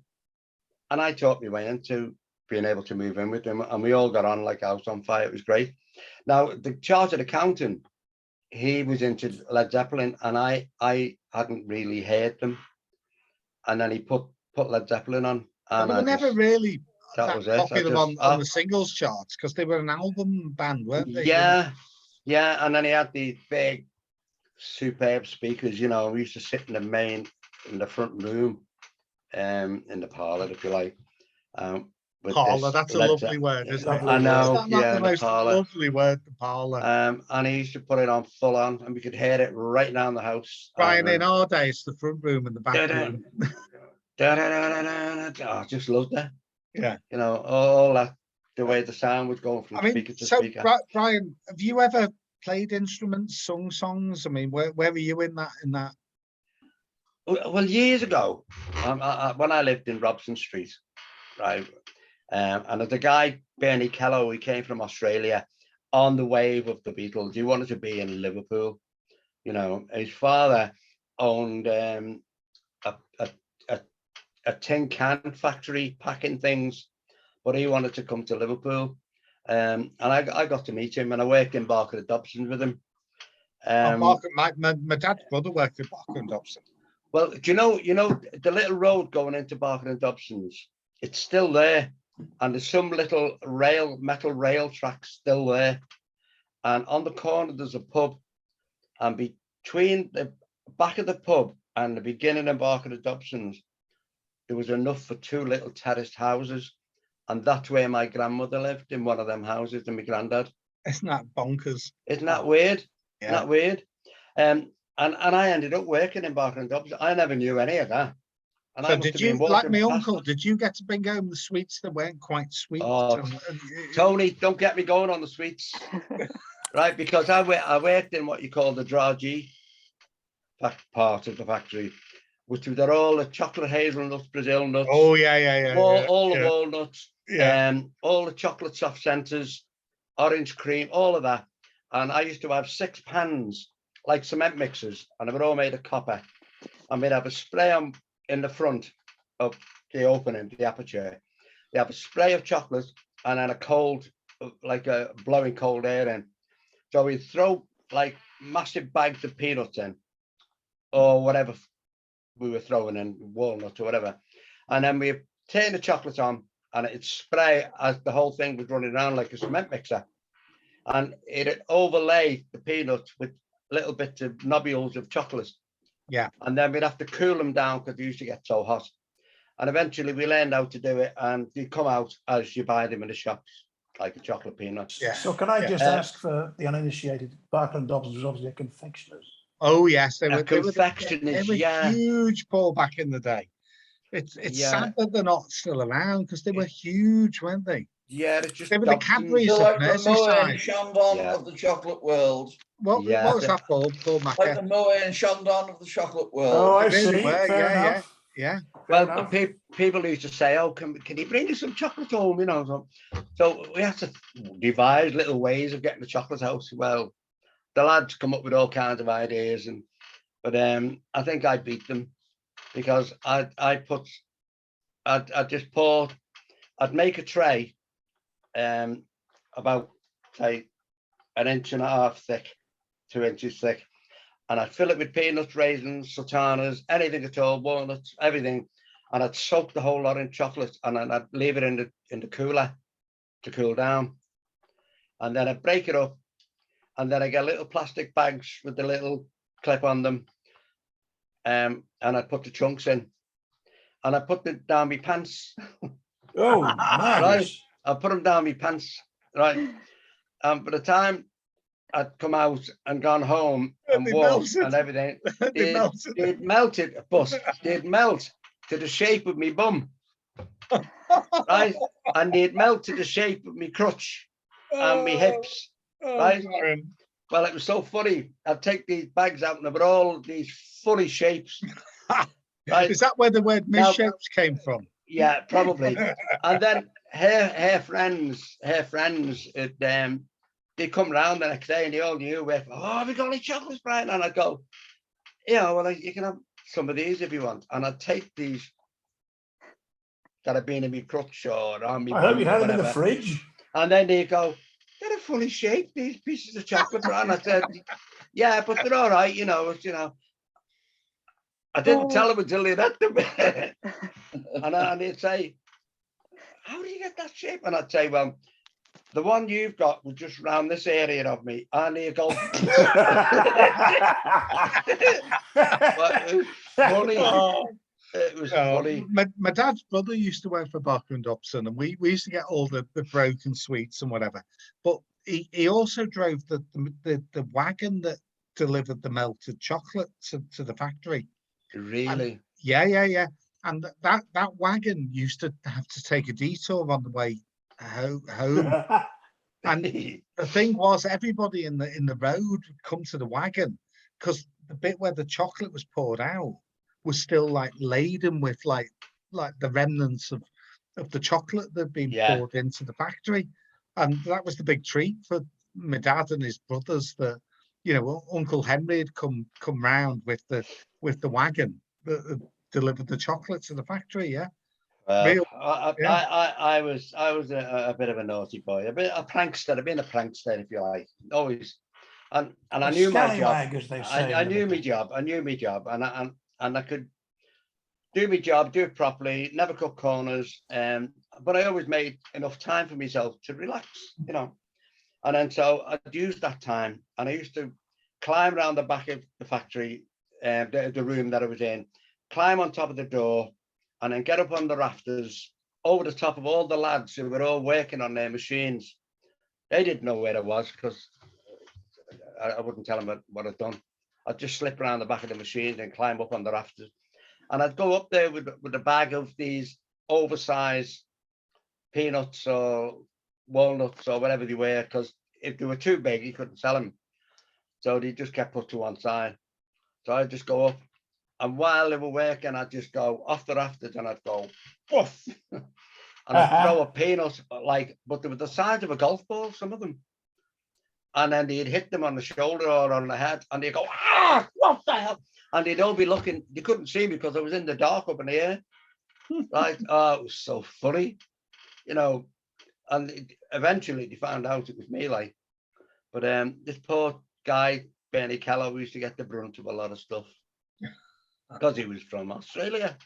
I taught my way into being able to move in with them, and we all got on like house on fire. It was great. Now, the chartered accountant, he was into Led Zeppelin, and I hadn't really heard them. And then he put Led Zeppelin on, and they were never really that was it. popular on the singles charts because they were an album band, weren't they? Yeah, and then he had these big, superb speakers. You know, we used to sit in the front room, in the parlour, if you like. Parlour, that's a lovely word, isn't it? I know. Is that the most lovely word, the parlour? And he used to put it on full on, and we could hear it right down the house. Brian, in our days, the front room and the back room. I just loved it. Yeah. You know, all that, the way the sound was going from speaker to speaker. Brian, have you ever played instruments, sung songs? I mean, where were you in that? Well, years ago, when I lived in Robson Street, right, and there's a guy, Bernie Kello, he came from Australia on the wave of the Beatles. He wanted to be in Liverpool. You know, his father owned a tin can factory packing things, but he wanted to come to Liverpool. And I got to meet him, and I worked in Barker and Dobson with him. My dad's brother worked in Barker and Dobson. Well, do you know the little road going into Barker and Dobson's? It's still there, and there's some little metal rail tracks still there. And on the corner there's a pub, and between the back of the pub and the beginning of Barker and Dobson's, there was enough for two little terraced houses, and that's where my grandmother lived, in one of them houses, and my granddad. Isn't that bonkers? Isn't that weird? Yeah. Isn't that weird? And I ended up working in Barker and Dobson. I never knew any of that. And so did you, like my uncle, did you get to bring home the sweets that weren't quite sweet? Oh, Tony, don't get me going on the sweets. Right, because I worked in what you call the dragee part of the factory, which were all the chocolate hazelnuts, Brazil nuts. Oh, yeah. All the walnuts, all the chocolate soft centers, orange cream, all of that. And I used to have 6 pans, like cement mixers, and they were all made of copper. And we'd have a spray on in the front of the opening, the aperture. They have a spray of chocolate and then a cold, like a blowing cold air in. So we'd throw like massive bags of peanuts in, or whatever we were throwing in, walnuts or whatever. And then we turn the chocolate on, and it'd spray as the whole thing was running around like a cement mixer. And it'd overlay the peanuts with little bits of nobules of chocolate. Yeah. And then we'd have to cool them down because they used to get so hot. And eventually we learned how to do it, and they come out as you buy them in the shops, like a chocolate peanut. Yeah. So can I just ask for the uninitiated, Barker and Dobson was obviously a confectioners. Oh yes, they were confectioners. They were huge, Paul, back in the day. It's sad that they're not still around, because they were huge, weren't they? Yeah, they were the Cadbury's of like the Moët Merseyside. Chandon of the chocolate world. What was that, Paul Like the Moët Chandon of the chocolate world. Oh, I see. Yeah. Well, people used to say, "Oh, can you bring us some chocolate home?" You know, so we had to devise little ways of getting the chocolate out. Well, the lads come up with all kinds of ideas, but I think I beat them, because I'd make a tray, about say 1.5 inches thick, 2 inches thick, and I'd fill it with peanuts, raisins, sultanas, anything at all, walnuts, everything, and I'd soak the whole lot in chocolate, and then I'd leave it in the cooler to cool down, and then I'd break it up, and then I get little plastic bags with the little clip on them, and I'd put the chunks in, and I put them down my pants. Oh, Right, nice. I put them down my pants. Right, by the time I'd come out and gone home and They walked melted. and everything, They melted. they'd melted, but they'd melt to the shape of me bum, right? And they'd melt to the shape of me crutch and me hips, right? Darren. Well, it was so funny. I'd take these bags out and they were all these funny shapes. Right? Is that where the word Now- misshapes came from? Yeah, probably. And then her friends, they come round the next day and they all knew, oh, have we got any chocolates, Brian? And I'd go, yeah, well, you can have some of these if you want. And I'd take these that have been in my crutch or on me. I hope you had them in the fridge. And then they go, they're a funny shape, these pieces of chocolate, Brian. I said, yeah, but they're all right, you know. I didn't tell them until they'd had them. and they'd say, how do you get that shape? And I'd say, well, the one you've got was just round this area of me. And they go, but it was funny. It was funny. My dad's brother used to work for Barker and Dobson, and we used to get all the broken sweets and whatever. But he also drove the wagon that delivered the melted chocolate to the factory. Really? And yeah. And that wagon used to have to take a detour on the way home. And the thing was, everybody in the road would come to the wagon because the bit where the chocolate was poured out was still like laden with like the remnants of the chocolate that had been poured into the factory. And that was the big treat for my dad and his brothers, that, you know, Uncle Henry had come round with the wagon that delivered the chocolate to the factory. Yeah. I was a bit of a naughty boy, a bit a prankster. I've been a prankster, if you like, always. And I knew my job. I knew my job. I knew my job, and I could do my job, do it properly, never cut corners. But I always made enough time for myself to relax, you know. And then so I'd use that time, and I used to climb around the back of the factory, the room that I was in, climb on top of the door, and then get up on the rafters over the top of all the lads who were all working on their machines. They didn't know where I was because I wouldn't tell them what I'd done. I'd just slip around the back of the machine and climb up on the rafters. And I'd go up there with a bag of these oversized peanuts or walnuts or whatever they were, because if they were too big, you couldn't sell them. So they just kept put to one side. So I'd just go up, and while they were working, I'd just go off the rafters and I'd go, woof, and I'd throw a peanut, but they were the size of a golf ball, some of them. And then they'd hit them on the shoulder or on the head, and they'd go, ah, what the hell? And they'd all be looking, they couldn't see me because I was in the dark up in the air. Right? Oh, it was so funny, you know. And eventually they found out it was me, like. But this poor guy, Bernie Keller, we used to get the brunt of a lot of stuff because he was from Australia.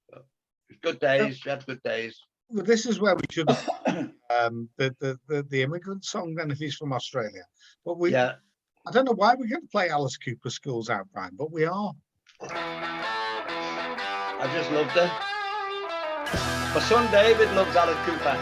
So, it was good days, we had good days. Well, this is where we should have the immigrant song then, if he's from Australia. But I don't know why we're going to play Alice Cooper Schools Out, Brian, but we are. I just loved it. My son David loves Alice Cooper.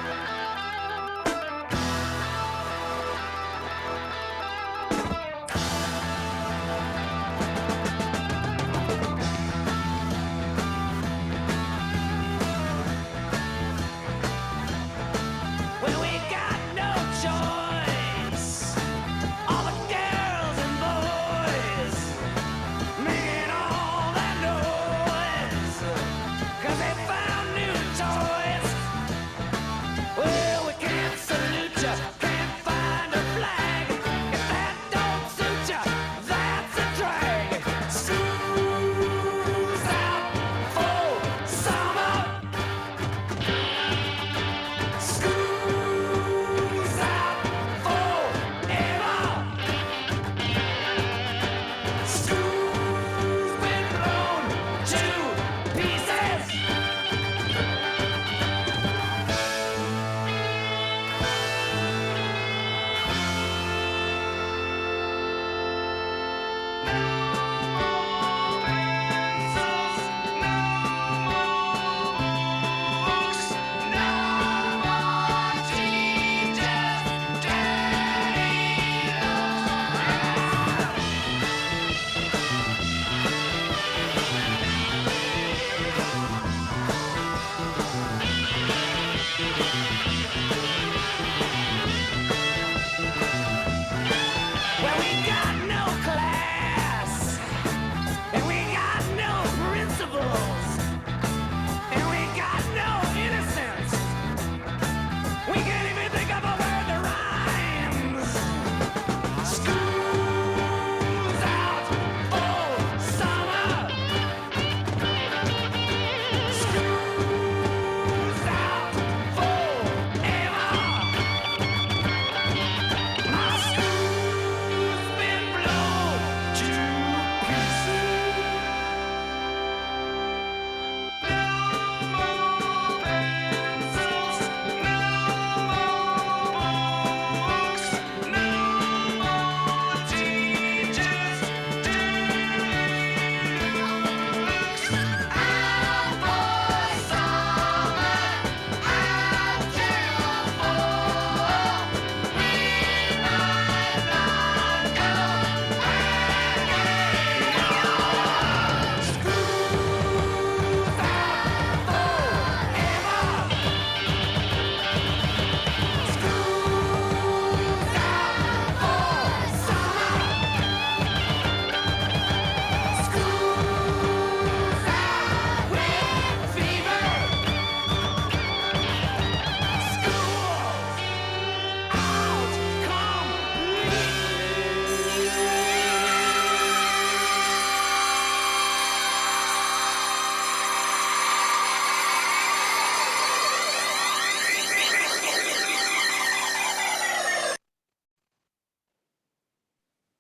Well,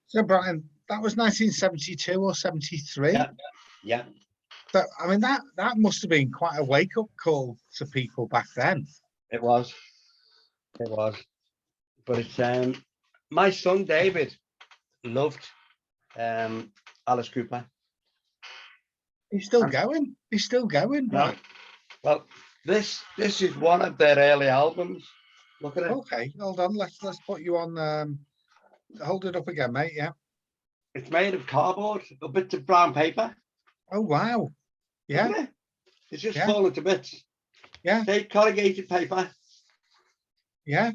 So Brian, that was 1972 or 73. Yeah. But I mean, that must have been quite a wake-up call to people back then. It was. But it's my son David loved Alice Cooper. He's still going. He's still going, right? Well, this is one of their early albums. Look at it. Okay, hold on. Let's put you on. Hold it up again, mate. Yeah. It's made of cardboard, a bit of brown paper. Oh wow. Yeah. It's just fallen to bits. Yeah. Take corrugated paper. Yeah.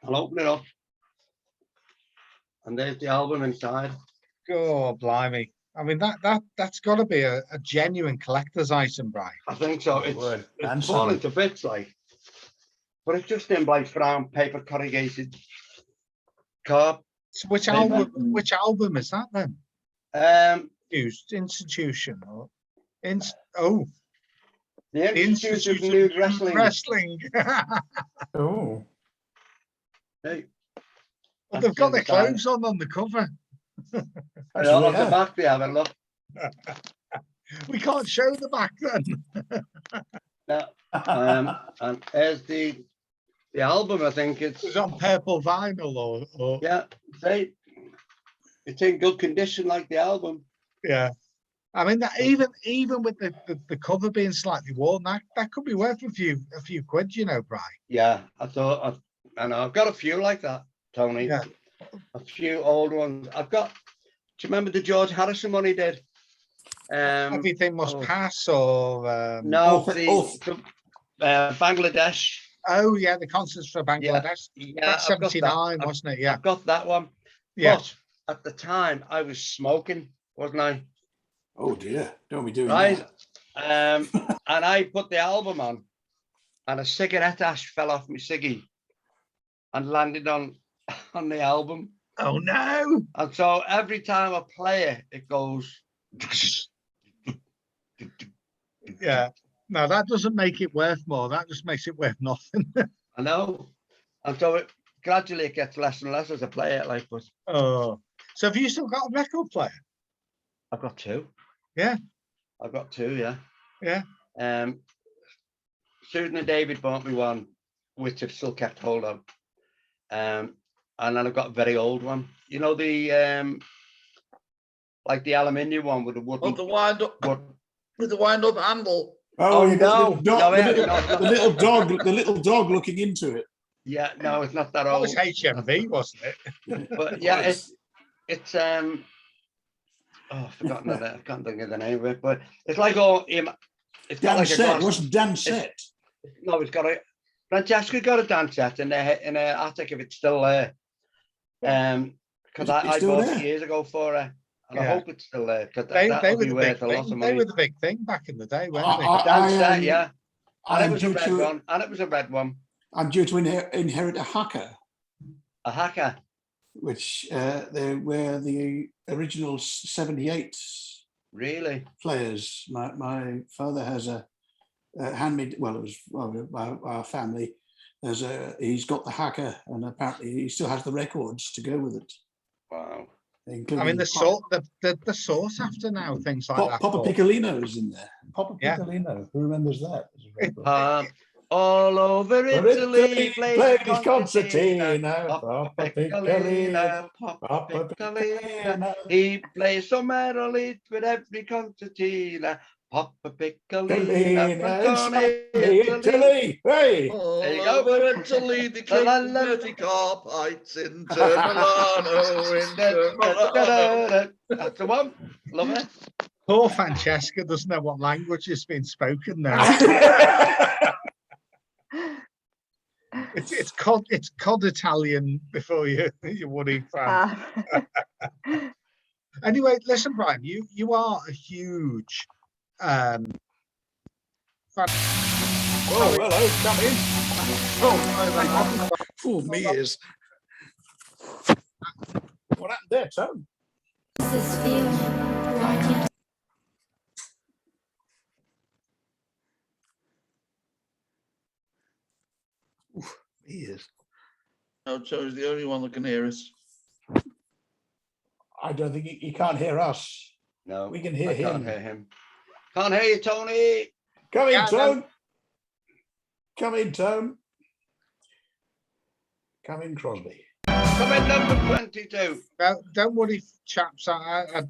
I'll open it up. And there's the album inside. Oh, blimey. I mean, that's got to be a genuine collector's item, Brian. I think so. It's fallen to bits, like. But it's just in like brown paper corrugated card. So which album is that then? Institution or the Institute of Nude Wrestling. Wrestling. Oh. Hey. Well, they've got their clothes on the cover. On the back they have it, look. We can't show the back then. No. And there's the album. I think it's on purple vinyl or yeah. It's in good condition like the album. Yeah. I mean, that even with the cover being slightly worn, that could be worth a few quid, you know, Brian. Yeah, I thought, I know I've got a few like that, Tony. Yeah. A few old ones. Do you remember the George Harrison one he did? Everything Must Pass or no, Bangladesh. Oh yeah, the concerts for Bangladesh. Yeah, that's 79, wasn't it? Yeah, I've got that one. Yeah. But at the time, I was smoking, wasn't I? Oh dear, don't be doing that. And I put the album on, and a cigarette ash fell off my ciggy, and landed on the album. Oh no! And so every time I play it goes. Yeah. No, that doesn't make it worth more. That just makes it worth nothing. I know. And so gradually it gets less and less as I play it. Like, but oh, so have you still got a record player? I've got two. Yeah. I've got two. Yeah. Yeah. Susan and David bought me one, which I've still kept hold of. And then I've got a very old one. You know the like the aluminium one with the wood. Oh, the wind up with the wind up handle. Oh, you no, the little dog looking into it. Yeah, no, it's not that That old. was HMV, wasn't it? But yeah, it's oh, I've forgotten that. I can't think of the name of it, but it's like it's got like Dansette. What's Dansette? No, it's got a Francesca got a Dansette in her attic if it's still there. Because I bought it years ago for her. And I hope it's still there. They were the big thing. They were the big thing back in the day, weren't they? Dansette, yeah. And it was a red one. And it was a red one. I'm due to inherit a Hacker. A Hacker? Which they were the original 78 really players. My father has a handmade. Well, it was our family. He's got the Hacker, and apparently he still has the records to go with it. Wow! I mean, the sauce after now, things like that. Papa Piccolino's in there. Papa Piccolino. Who remembers that? All over Italy, played his concertina. Papa Piccolino, Papa Piccolino. He plays so merrily with every concertina. Papa Piccolino, Italy. Hey! All over Italy, the dirty carpites into Milano, into Milano. That's the one. Love it. Poor Francesca doesn't know what language is being spoken now. It's cod Italian before you would fan. Anyway, listen, Brian, you are a huge fan. Oh, hello, come in. Oh, me ears. What happened there, Tom? Does this feel like it? Ears. No, Joe's the only one that can hear us. I don't think he can't hear us. No, we can hear him. Can't hear him. Can't hear you, Tony. Come in, Yeah, Tone. no. Come in, Tone. Come in, Crosby. Come in, number 22. Don't worry, chaps. I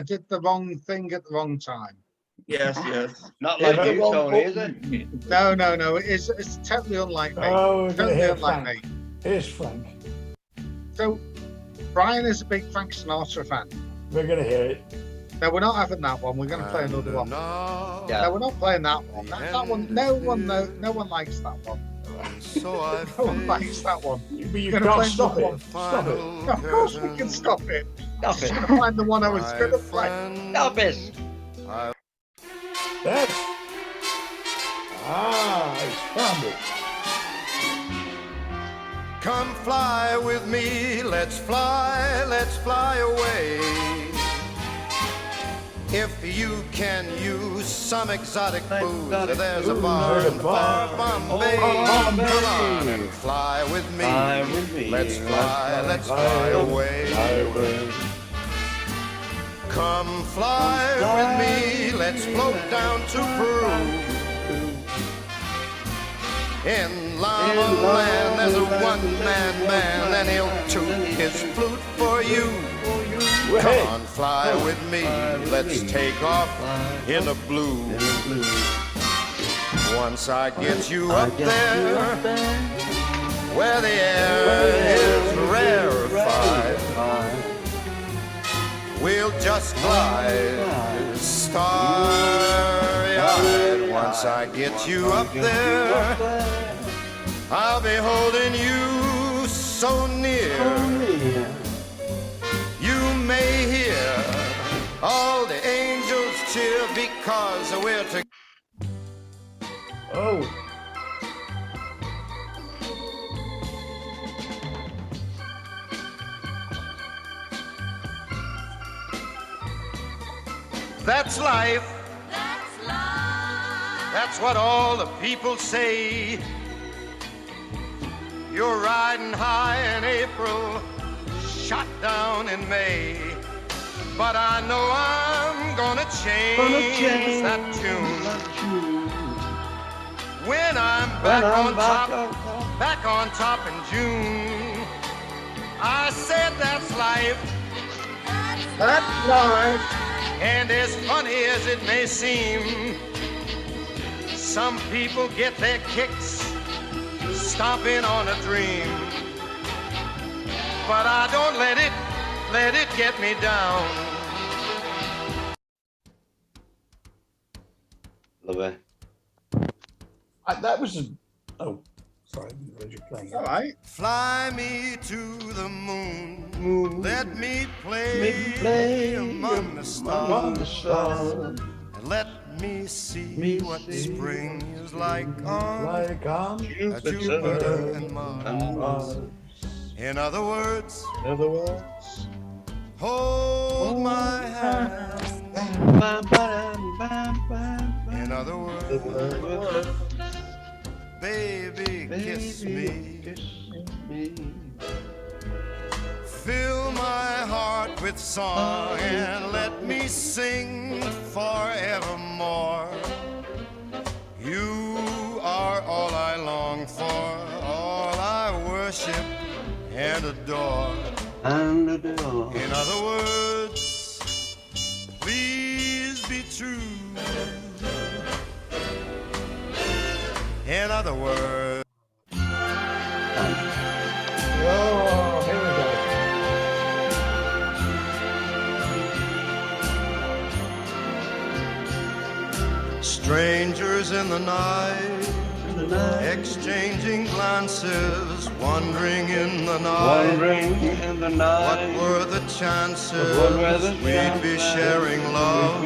did the wrong thing at the wrong time. Yes, yes. Not like you, Tony, is it? No. It's totally unlike me. Oh, totally unlike me. Here's Frank. So, Brian is a big Frank Sinatra fan. We're going to hear it. No, we're not having that one. We're going to play another one. Yeah. No, we're not playing that one. That one. No one likes that one. So no one likes that one. But you can't stop it. Stop it. Of course we can stop it. Stop it. I'm going to find the one I was going to play. Stop it. Yes. It's found it. Come fly with me, let's fly away. If you can use some exotic food, there's a bar in Bombay. Come on and fly with me. Let's fly away. Come fly with me, let's float down to Peru. In Llama Land, there's a one-man band, and he'll toot his flute for you. Come on, fly with me, let's take off in the blue. Once I get you up there, where the air is rarefied, we'll just glide starry-eyed. Once I get you up there, I'll be holding you so near. You may hear all the angels cheer because we're together. Oh. That's life. That's what all the people say. You're riding high in April, shot down in May. But I know I'm gonna change that tune. When I'm back on top in June. I said that's life. That's life. And as funny as it may seem, some people get their kicks stomping on a dream. But I don't let it get me down. Love it. That was a... Oh, sorry, I was just playing. All right. Fly me to the moon. Let me play among the stars. And let me see what spring is like on Jupiter and Mars. In other words, hold my hand. In other words, baby, kiss me. Fill my heart with song and let me sing forevermore. You are all I long for, all I worship and adore. In other words, please be true. In other words, Oh, here we go. strangers in the night, exchanging glances, wandering in the night. What were the chances we'd be sharing love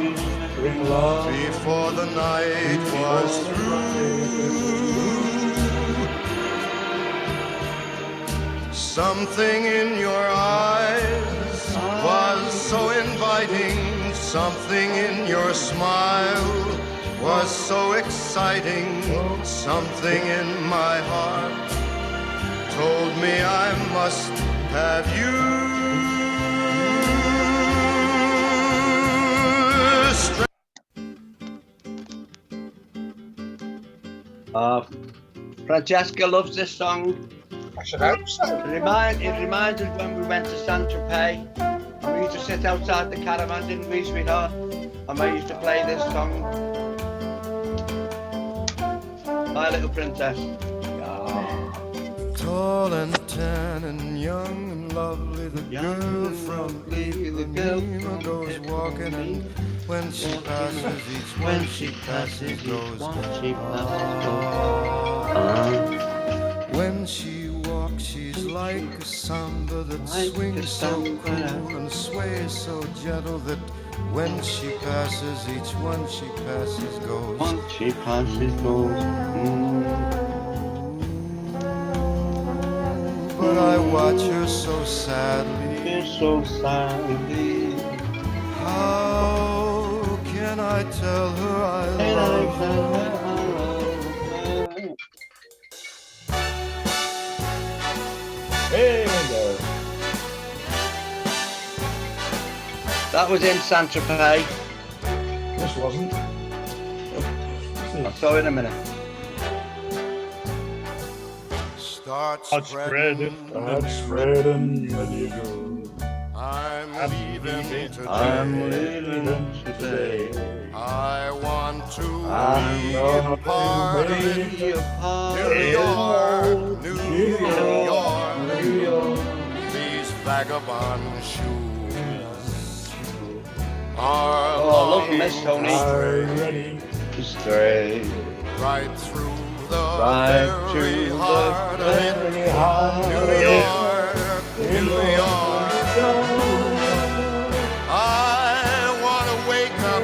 before the night was through? Something in your eyes was so inviting, something in your smile was so exciting, something in my heart told me I must have you. Francesca loves this song. I should hope so. It reminds us when we went to Saint-Tropez. And we used to sit outside the caravan, didn't we, sweetheart? And I used to play this song. My Little Princess. Tall and tan and young and lovely, the girl from Ipanema goes walking, and when she passes, each one she passes goes. When she walks, she's like a samba that swings so cool and sways so gentle that when she passes, each one she passes goes. Once she passes goes. But I watch her so sadly, so sadly. How can I tell her I love her? There we go. That was in Saint-Tropez. This wasn't. I'll show you in a minute. Start spreading, there you go. I'm leaving today. I'm leaving today. I want to I'm be a gonna part of be it. a part New of York, New New York, New York. these vagabond shoes are Oh, look, Miss Tony. Ready. Stray right through the right very to heart the of it. very heart New of it. York, New York. I want to wake up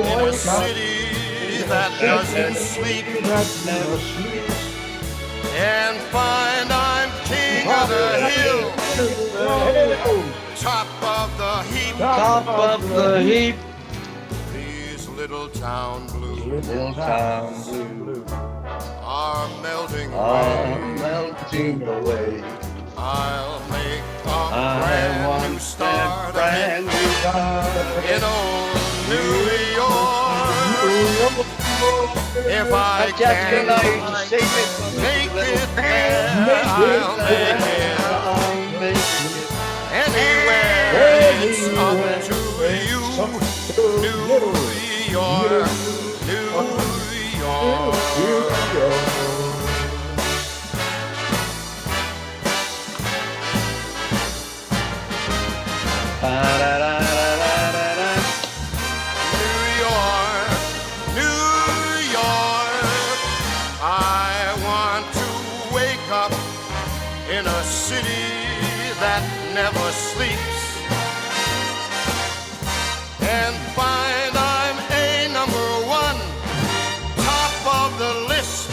in a city that doesn't sleep Never sleeps. and find I'm king of the hill, top of the heap. Top of the heap. These little town blues Little town blue are melting are away. melting away. I'll make a I brand new want start that brand new start in old New York. If I can make it there, I'll make it. Anywhere it's up to you. New York, New York. New York, New York. I want to wake up in a city that never sleeps and find I'm a number one, top of the list,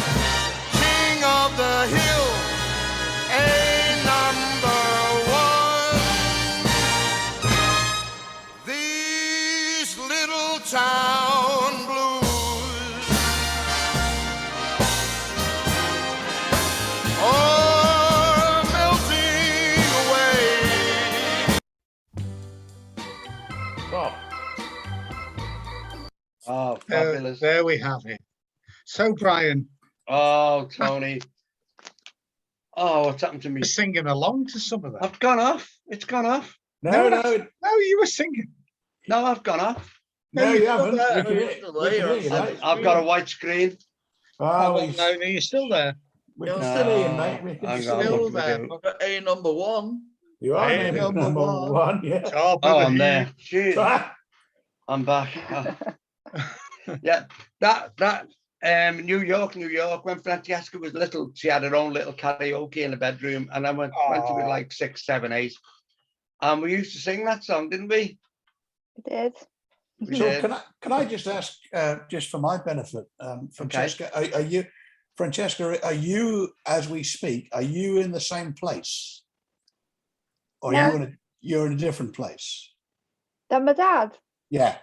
king of the hill, a number one. These little town blues are melting away. Oh, fabulous. There we have it. So, Brian, Oh, Tony. Oh, what's happened to me? you're singing along to some of that. I've gone off. It's gone off. No, you were singing. No, I've gone off. no, you you're haven't. still We there. can hear- we can hear you, mate. I've got a white screen. Oh, No, no, you're still there. we can still hear you, mate. We can I'm still gone. hear Still you. there. A number one. You are Hey, maybe number number one. one, yeah. Top Oh, of I'm the there. heap. Jeez, Ah, I'm back. Yeah, that New York. When Francesca was little, she had her own little karaoke in the bedroom, and I went to it like 6, 7, 8, and we used to sing that song, didn't we? We did. We So did. can I just ask, just for my benefit, Francesca, are you, Francesca, are you, as we speak, are you in the same place? Or No. you're in a different place? Then my dad. Yeah,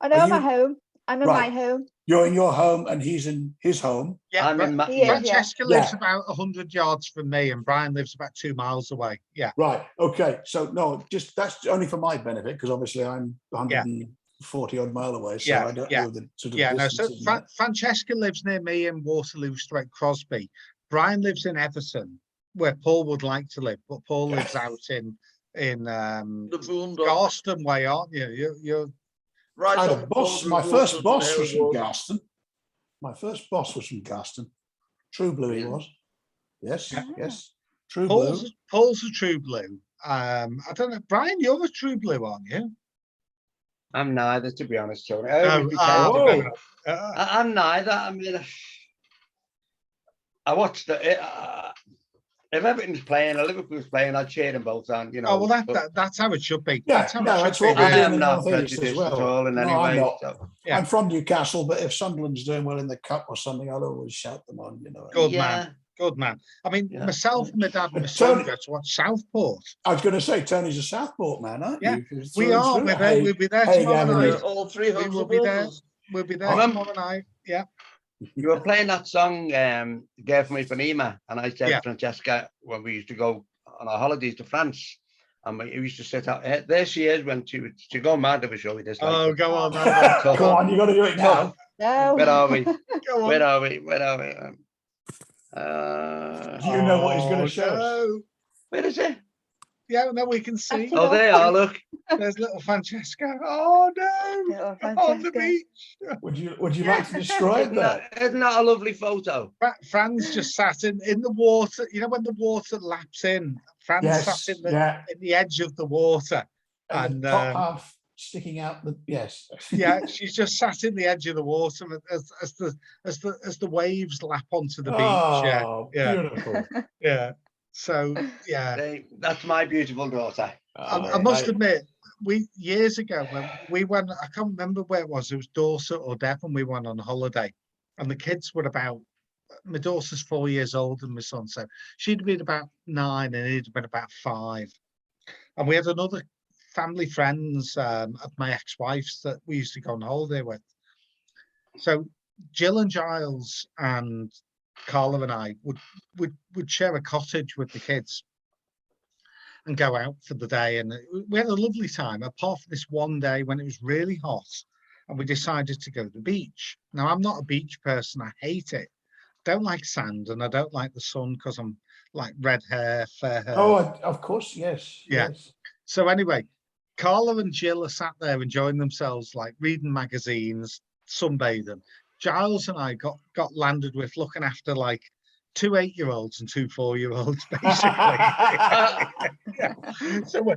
I know Are I'm at you- home. I'm in Right. my home. you're in your home and he's in his home. Yeah, I'm in my. Yeah. Francesca lives Yeah. about 100 yards from me, and Brian lives about 2 miles away. Yeah. Right, okay, so no, just, that's only for my benefit, because obviously I'm 100 and 40 odd mile away, so Yeah, I don't yeah. know the sort of Yeah, no. So distances and that. Francesca lives near me in Waterloo, Crosby. Brian lives in Everton, where Paul would like to live, but Paul lives out in The boondocks. Garston way, aren't you? You're Right I had on a the boss. border My of first Wiltshire boss and was from Hale Garston. My first boss was from Garston. True Blue he was. Yes, yes. True Blue. Paul's a True Blue. I don't know, Brian. You're a True Blue, aren't you? I'm neither, to be honest, Tony. I always pretend to be. I'm neither. I mean, I watched the. If Everton's playing or Liverpool's playing, I'd cheer them both on. You know. Oh well, that's how it should be. Yeah, That's how no, it that's should what be. we're I doing am in not North East as prejudiced well. at all in No, any I'm way. not. So. Yeah. I'm from Newcastle, but if Sunderland's doing well in the cup or something, I'll always shout them on. You know. Good man. Good man. I mean, myself, my dad, and my son go to watch Southport. I was going to say, Tony's a Southport man, aren't Yeah, you? we are. We'll be there tomorrow night. All three We home will be there. supporters. We'll be there tomorrow night. Yeah. You were playing that song, Gave Me Panema, and I said, Yeah. Francesca, when we used to go on our holidays to France, and we used to sit out, there she is when she go mad if we show you this. Oh, go on. Go on, you got to do it now. No. Where are we? Go on. Where are we? Where are we? Do you know what he's going to show us? Where is it? Yeah, no, we can see. Oh, they are, look. There's little Francesca. Oh, no. On the beach. Would you like to describe that? Isn't that a lovely photo? Fran's just sat in the water. You know, when the water laps in, Fran's sat in the edge of the water. And the top half sticking out yeah, she's just sat in the edge of the water as the waves lap onto the beach. Oh, yeah. beautiful. Yeah. So yeah, that's my beautiful daughter. I must admit, we years ago when we went, I can't remember where it was. It was Dorset or Devon. We went on holiday, and the kids were about. My daughter's 4 years older than my son, so she'd been about 9 and he'd been about 5. And we had another family friends of my ex-wife's that we used to go on holiday with. So Jill and Giles and Carla and I would share a cottage with the kids and go out for the day, and we had a lovely time, apart from this one day when it was really hot and we decided to go to the beach. Now, I'm not a beach person. I hate it. Don't like sand, and I don't like the sun because I'm like red hair, fair hair. Oh, of course, yes. Yeah. Yes. So anyway, Carla and Jill are sat there enjoying themselves, like reading magazines, sunbathing. Giles and I got landed with looking after like 2 8-year-olds and 2 4-year-olds, basically. Yeah. So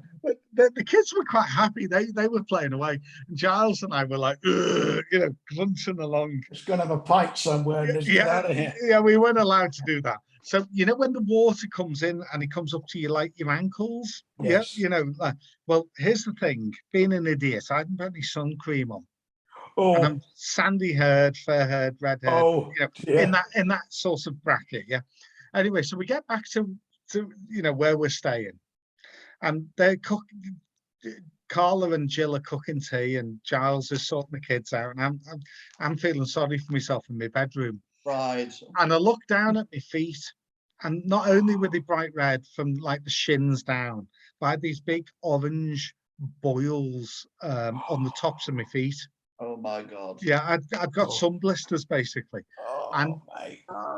the kids were quite happy. They were playing away. And Giles and I were like, grunting along. Just going to have a pint somewhere and just get out of here. Yeah, we weren't allowed to do that. So, you know, when the water comes in and it comes up to you like your ankles? Yes. Yeah, well, here's the thing. Being an idiot, I hadn't put any sun cream on. Oh. And I'm sandy-haired, fair-haired, red-haired, in that sort of bracket, yeah. Anyway, so we get back to where we're staying, and they're cooking. Carla and Jill are cooking tea, and Giles is sorting the kids out, and I'm feeling sorry for myself in my bedroom. Right. And I look down at my feet, and not only were they bright red from like the shins down, but I had these big orange boils on the tops of my feet. Oh my God. Yeah, I've got sun blisters basically, and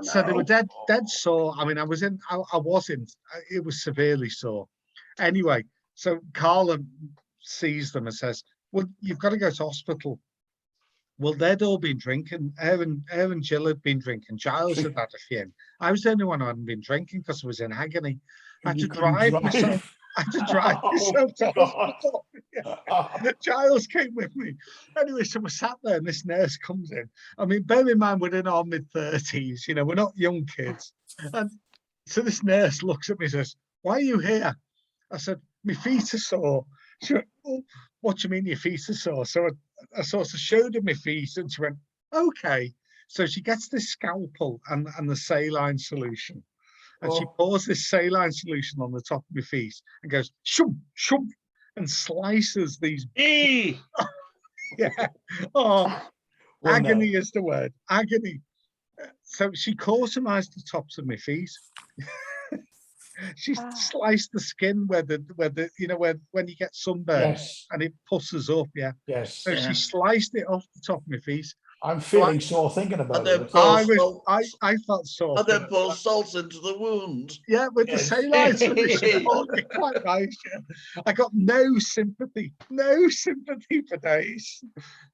so no. they were dead sore. I mean, I wasn't. It was severely sore. Anyway, so Carla sees them and says, "Well, you've got to go to hospital." Well, they'd all been drinking. Aaron and Jill had been drinking. Giles had had a few. I was the only one who hadn't been drinking because I was in agony. I had to drive myself. I had to drive myself to hospital. Yeah. Giles came with me. Anyway, so we're sat there and this nurse comes in. I mean, bear in mind, we're in our mid-30s, we're not young kids. And so this nurse looks at me and says, "Why are you here?" I said, "My feet are sore." She went, "Oh, what do you mean your feet are sore?" So I sort of showed her my feet and she went, "Okay." So she gets this scalpel and the saline solution. And she pours this saline solution on the top of my feet and goes, "Shum, shum," and slices these. Yeah. Oh, well, agony is the word. Agony. So she cauterized the tops of my feet. She sliced the skin where the you know when you get sunburned and it pusses up, Yes. So she sliced it off the top of my face. I'm feeling sore thinking about it. I felt sore. And then pour salt into the wound. Yeah, with the same item. Quite nice. Yeah. I got no sympathy for days.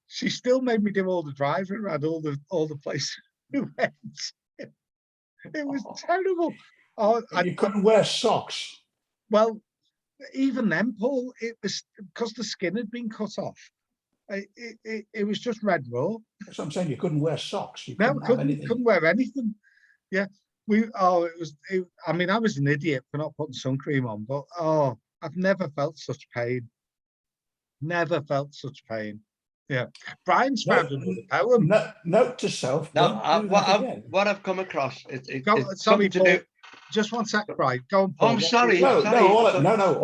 She still made me do all the driving around all the places we went. It was terrible. Oh, you couldn't wear socks. Well, even then, Paul, it was because the skin had been cut off. It was just red raw. That's what I'm saying. You couldn't wear socks. You couldn't wear anything. Yeah, I mean, I was an idiot for not putting sun cream on, but I've never felt such pain. Never felt such pain. Yeah, Brian's found another poem. Note to self. No, what I've come across. Sorry, Paul. Just one sec, Brian. Go on, Paul. I'm sorry. No. All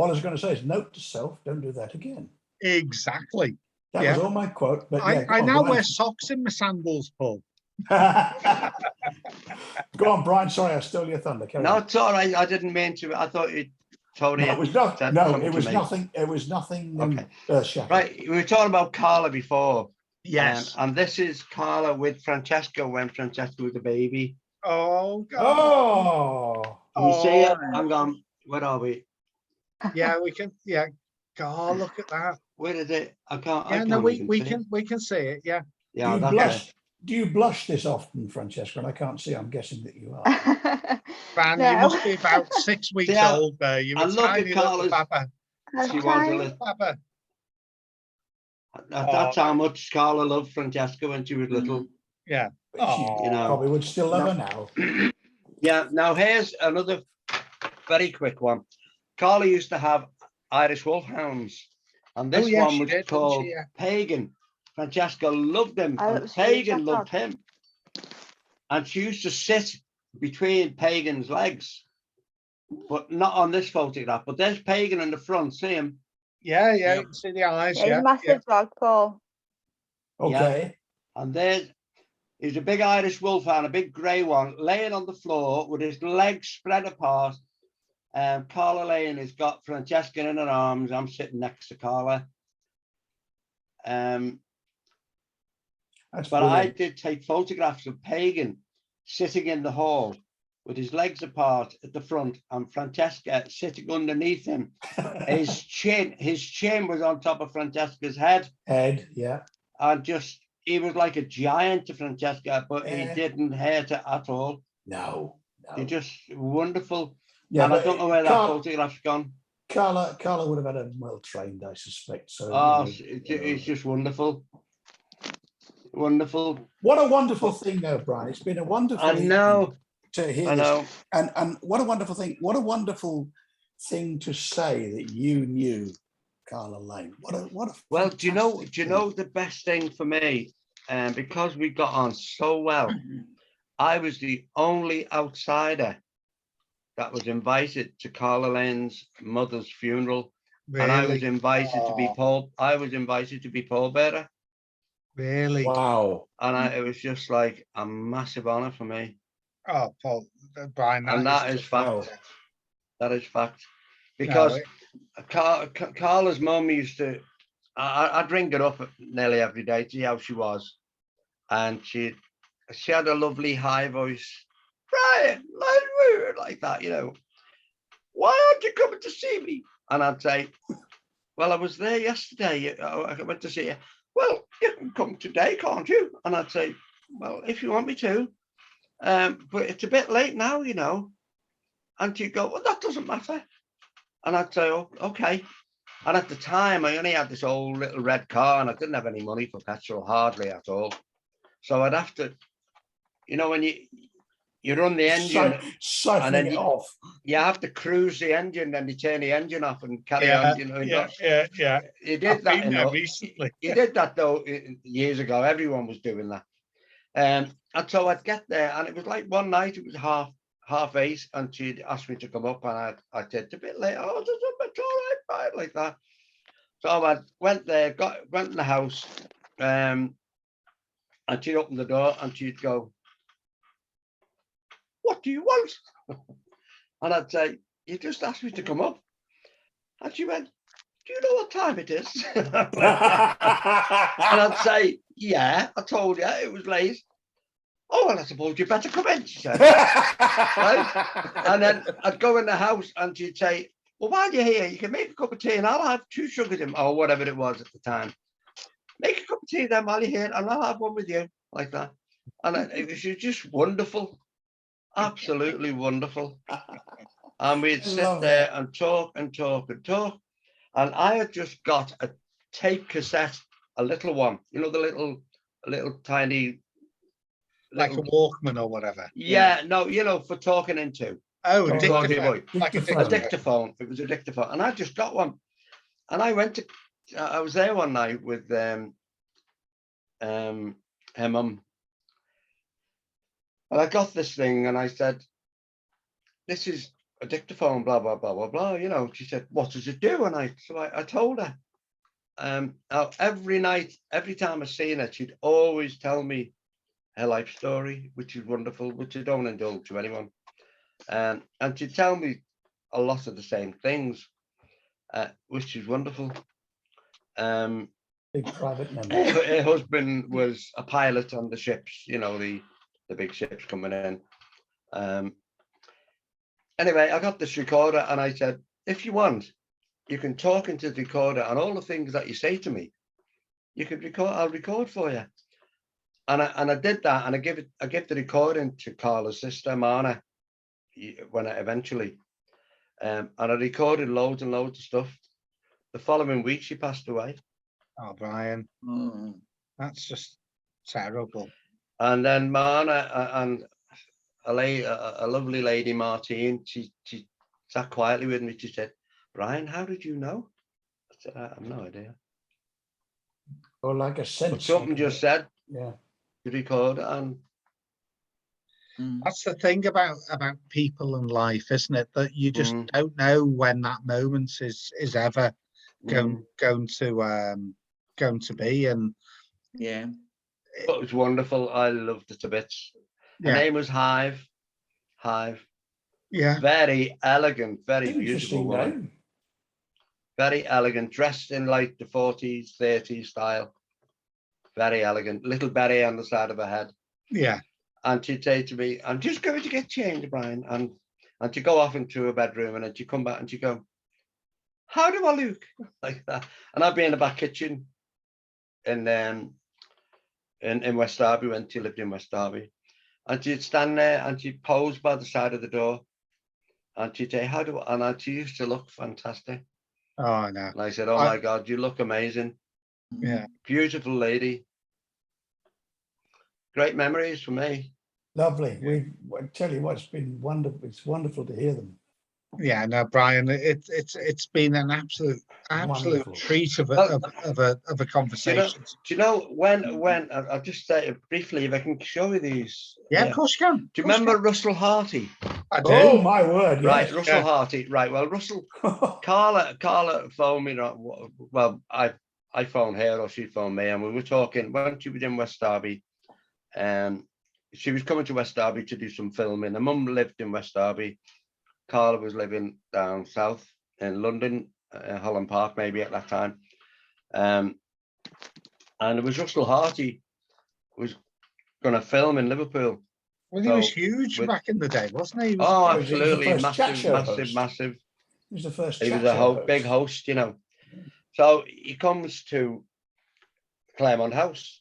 I was going to say is note to self. Don't do that again. Exactly. That was all my quote. But I now wear socks in my sandals, Paul. Go on, Brian. Sorry, I stole your thunder. No, it's all right. I didn't mean to. I thought you totally. No, it was not. No, it was nothing. It was nothing. Okay. Right. We were talking about Carla before. Yes. And this is Carla with Francesca when Francesca was a baby. Oh, God. Oh. Can you see it? Hang on. Where are we? Yeah, we can. Yeah. God, look at that. Where is it? I can't. Yeah, no, we can see it. Yeah. Yeah. Do you blush this often, Francesca? And I can't see. I'm guessing that you are. Fran, you must be about 6 weeks old there. You were tiny little Papa. She was a little Papa. That's how much Carla loved Francesca when she was little. Yeah. You know, probably would still love her now. Yeah. Now here's another very quick one. Carla used to have Irish wolfhounds, and this one was called Pagan. Francesca loved him, and Pagan loved him. And she used to sit between Pagan's legs, but not on this photograph. But there's Pagan in the front. See him? Yeah, you can see the eyes. He's a massive dog, Paul. Okay. Yeah. And he's a big Irish wolfhound, a big grey one, laying on the floor with his legs spread apart. Carla Lane has got Francesca in her arms. I'm sitting next to Carla. But I did take photographs of Pagan sitting in the hall with his legs apart at the front and Francesca sitting underneath him. His chin was on top of Francesca's head. Yeah. And he was like a giant to Francesca, but he didn't hurt her at all. No. He's just wonderful. Yeah, and I don't know where that photograph's gone. Carla would have had him well trained, I suspect. So it's just wonderful. Wonderful. What a wonderful thing, though, Brian. It's been a wonderful thing to hear this. And what a wonderful thing. What a wonderful thing to say that you knew Carla Lane. Well, do you know the best thing for me? Because we got on so well, I was the only outsider that was invited to Carla Lane's mother's funeral. Really? And I was invited to be pallbearer. Really? Wow. And it was just like a massive honor for me. Oh, Paul, Brian, that is fact. That is fact. Because Carla's mum used to, I'd ring her up nearly every day to see how she was. And she had a lovely high voice. Brian, like that, you know. Why aren't you coming to see me? And I'd say, well, I was there yesterday. I went to see you. Well, you can come today, can't you? And I'd say, well, if you want me to. But it's a bit late now, you know. And she'd go, well, that doesn't matter. And I'd say, oh, okay. And at the time, I only had this old little red car and I didn't have any money for petrol, hardly at all. So I'd have to, you know, when you run the engine and then you have to cruise the engine, then you turn the engine off and carry on. You know, yeah. You did that recently. You did that though years ago. Everyone was doing that. And so I'd get there, and it was like one night. It was 8:30, and she'd asked me to come up, and I said it's a bit late. Oh, it's all right, like that. So I went there, went in the house, and she'd open the door, and she'd go, what do you want? And I'd say, you just asked me to come up. And she went, do you know what time it is? And I'd say, yeah, I told you it was late. Oh, well, I suppose you better come in, she said. Right? And then I'd go in the house and she'd say, well, while you're here, you can make a cup of tea and I'll have 2 sugars in, or whatever it was at the time. Make a cup of tea then while you're here and I'll have one with you, like that. And it was just wonderful, absolutely wonderful. And we'd sit there and talk and talk and talk. And I had just got a tape cassette, a little one, you know, the little tiny... Like a Walkman or whatever. Yeah, no, you know, for talking into. Oh, a dictaphone. like A dictaphone. It was a dictaphone. And I just got one. And I was there one night with her mum. And I got this thing and I said, this is a dictaphone, blah, blah, blah, blah, blah. You know, she said, what does it do? And I told her. Every night, every time I seen her, she'd always tell me her life story, which is wonderful, which I don't indulge to anyone. And she'd tell me a lot of the same things, which is wonderful. Big private memory. Her husband was a pilot on the ships, you know, the big ships coming in. Anyway, I got this recorder and I said, if you want, you can talk into the recorder and all the things that you say to me, you can record, I'll record for you. And I did that, and I gave the recording to Carla's sister, Marna, when I eventually, and I recorded loads and loads of stuff. The following week, she passed away. Oh, Brian, that's just terrible. And then Marna and a lovely lady, Martine, she sat quietly with me. She said, "Brian, how did you know?" I said, "I have no idea." Or like a sense. But something just said. Yeah. You record and that's the thing about people and life, isn't it? That you just don't know when that moment is ever going to be. And yeah, it was wonderful. I loved it to bits. Her name was Hive. Yeah, very elegant, very beautiful woman. Very elegant, dressed in like the 40s, 30s style. Very elegant, little beret on the side of her head. Yeah. And she'd say to me, I'm just going to get changed, Brian. And she'd go off into her bedroom and then she'd come back and she'd go, how do I look? Like that. And I'd be in the back kitchen in West Derby when she lived in West Derby. And she'd stand there and she'd pose by the side of the door. And she'd say, and she used to look fantastic. Oh, I know. And I said, oh my God, you look amazing. Yeah. Beautiful lady. Great memories for me. Lovely. I tell you what, it's been wonderful. It's wonderful to hear them. Yeah, no, Brian, it's been an absolute Wonderful treat of a conversation. Do you know when I'll just say it briefly, if I can show you these. Yeah, of course you can. Do you remember Russell Harty? I do. Oh my word! Yes. Right, Russell Harty. Right, well, Russell, Carla phoned me. Well, I phoned her or she phoned me, and we were talking when she was in West Derby. She was coming to West Derby to do some filming. Her mum lived in West Derby. Carla was living down south in London, Holland Park, maybe at that time. And it was Russell Harty was going to film in Liverpool. Well, he was huge back in the day, wasn't he? Oh, absolutely, massive. He was the first. He was a big host, you know. So he comes to Claremont House,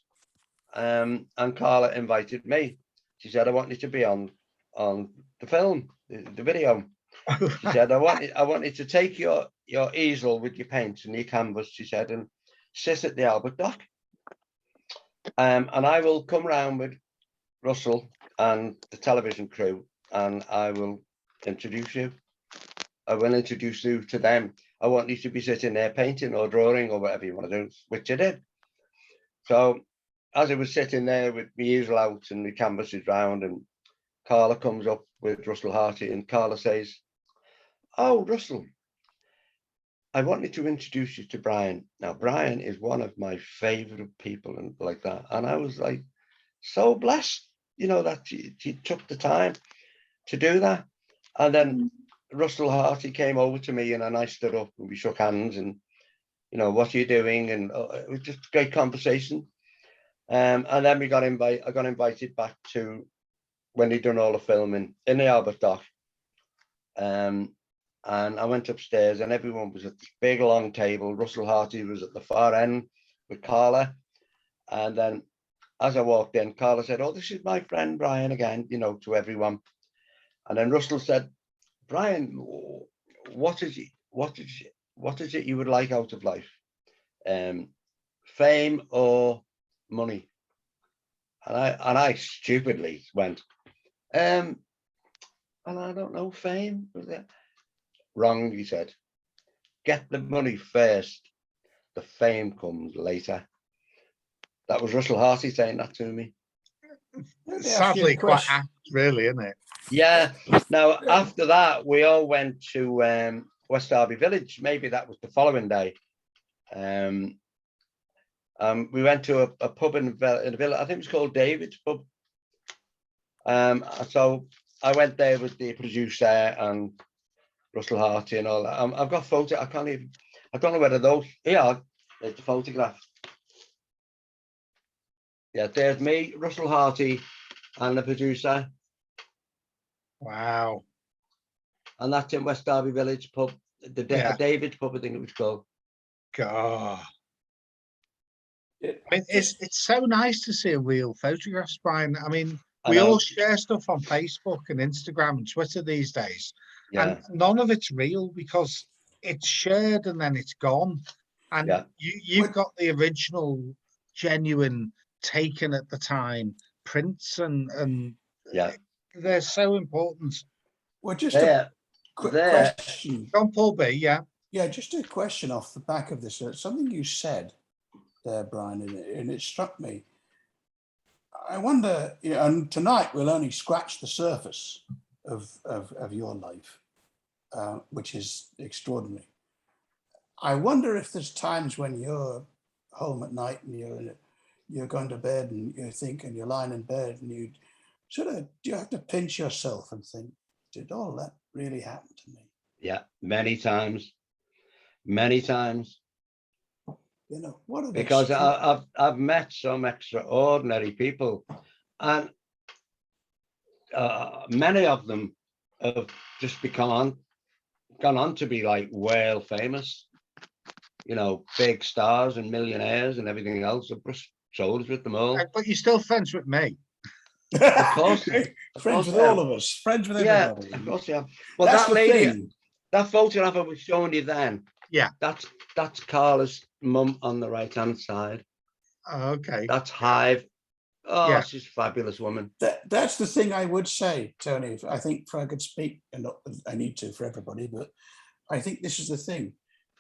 and Carla invited me. She said, "I want you to be on the film, the video." She said, I want you to take your easel with your paints and your canvas," she said, "and sit at the Albert Dock. And I will come round with Russell and the television crew, and I will introduce you. I will introduce you to them. I want you to be sitting there painting or drawing or whatever you want to do," which I did. So as I was sitting there with my easel out and the canvases round, and Carla comes up with Russell Harty, and Carla says, "Oh, Russell, I wanted to introduce you to Brian. Now, Brian is one of my favorite people," and like that. And I was like, so blessed, you know, that she took the time to do that. And then Russell Harty came over to me and I stood up and we shook hands and, you know, what are you doing? And it was just a great conversation. And then I got invited back to when he'd done all the filming in the Albert Dock. And I went upstairs and everyone was at this big long table. Russell Harty was at the far end with Carla. And then as I walked in, Carla said, "Oh, this is my friend Brian again," you know, to everyone. And then Russell said, "Brian, what is it you would like out of life? Fame or money?" And I stupidly went, and I don't know, fame. Was it? Wrong, he said. Get the money first. The fame comes later. That was Russell Harty saying that to me. Sadly, quite apt, really, isn't it? Yeah. Now, after that, we all went to West Derby Village. Maybe that was the following day. We went to a pub in the village. I think it was called David's Pub. So I went there with the producer and Russell Harty and all that. I've got photo. I don't know whether those. Yeah, there's the photograph. Yeah, there's me, Russell Harty, and the producer. Wow. And that's in West Derby Village Pub, the David's Pub, I think it was called. God. I mean, it's so nice to see a real photographs, Brian. I mean, we all share stuff on Facebook and Instagram and Twitter these days. Yeah. And none of it's real because it's shared and then it's gone. And you've got the original, genuine, taken at the time prints and they're so important. Well, just a quick question. John Paul B, yeah, just a question off the back of this. Something you said there, Brian, and it struck me. I wonder, and tonight we'll only scratch the surface of your life, which is extraordinary. I wonder if there's times when you're home at night and you're going to bed and you think, and you're lying in bed and you have to pinch yourself and think, did all that really happen to me? Yeah, many times. You know, what are they? Because I've met some extraordinary people, and many of them have just gone on to be like world famous. You know, big stars and millionaires and everything else. I've brushed shoulders with them all. But you're still friends with me. Of course. Friends with all of us. Friends with everybody. Yeah, of course, yeah. Well, that lady, that photograph I was showing you then, that's Carla's mum on the right-hand side. Oh, okay. That's Hive. Oh, she's a fabulous woman. That's the thing I would say, Tony. I think if I could speak, and not, I need to for everybody, but I think this is the thing.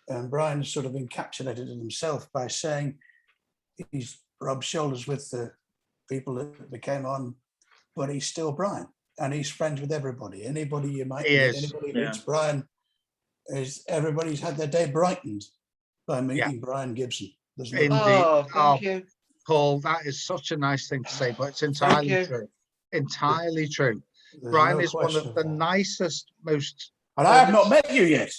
And Brian sort of encapsulated it himself by saying he's rubbed shoulders with the people that came on, but he's still Brian, and he's friends with everybody. Anybody you might meet, anybody meets Brian, everybody's had their day brightened by meeting Brian Gibson. Indeed. Thank you. Paul, that is such a nice thing to say, but it's entirely true. Entirely true. There's Brian no is one of the nicest, most... And I have not met you yet.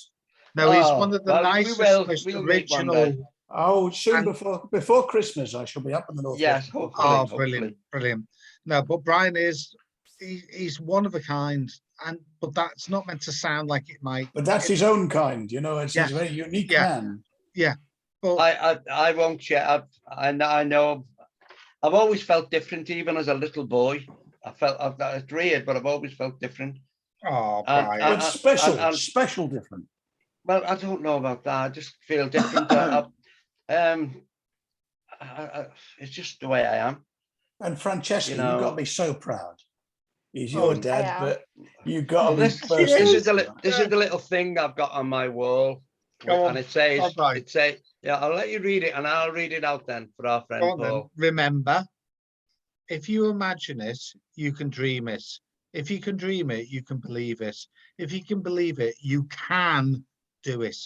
No, he's one of the nicest, most original... Oh, soon before Christmas, I shall be up in the north. Yes, hopefully, brilliant, brilliant. No, but Brian is, he's one of a kind, but that's not meant to sound like it might. But that's his own kind, you know. He's a very unique man. Yeah. But I won't share. I know. I've always felt different, even as a little boy. It's weird, but I've always felt different. Oh, Brian. But special different. Well, I don't know about that. I just feel different. It's just the way I am. And Francesca, you've got to be so proud. He's your dad, but you've got to be this is the little thing I've got on my wall. And it says, I'll let you read it and I'll read it out then for our friend Paul. Remember, if you imagine it, you can dream it. If you can dream it, you can believe it. If you can believe it, you can do it.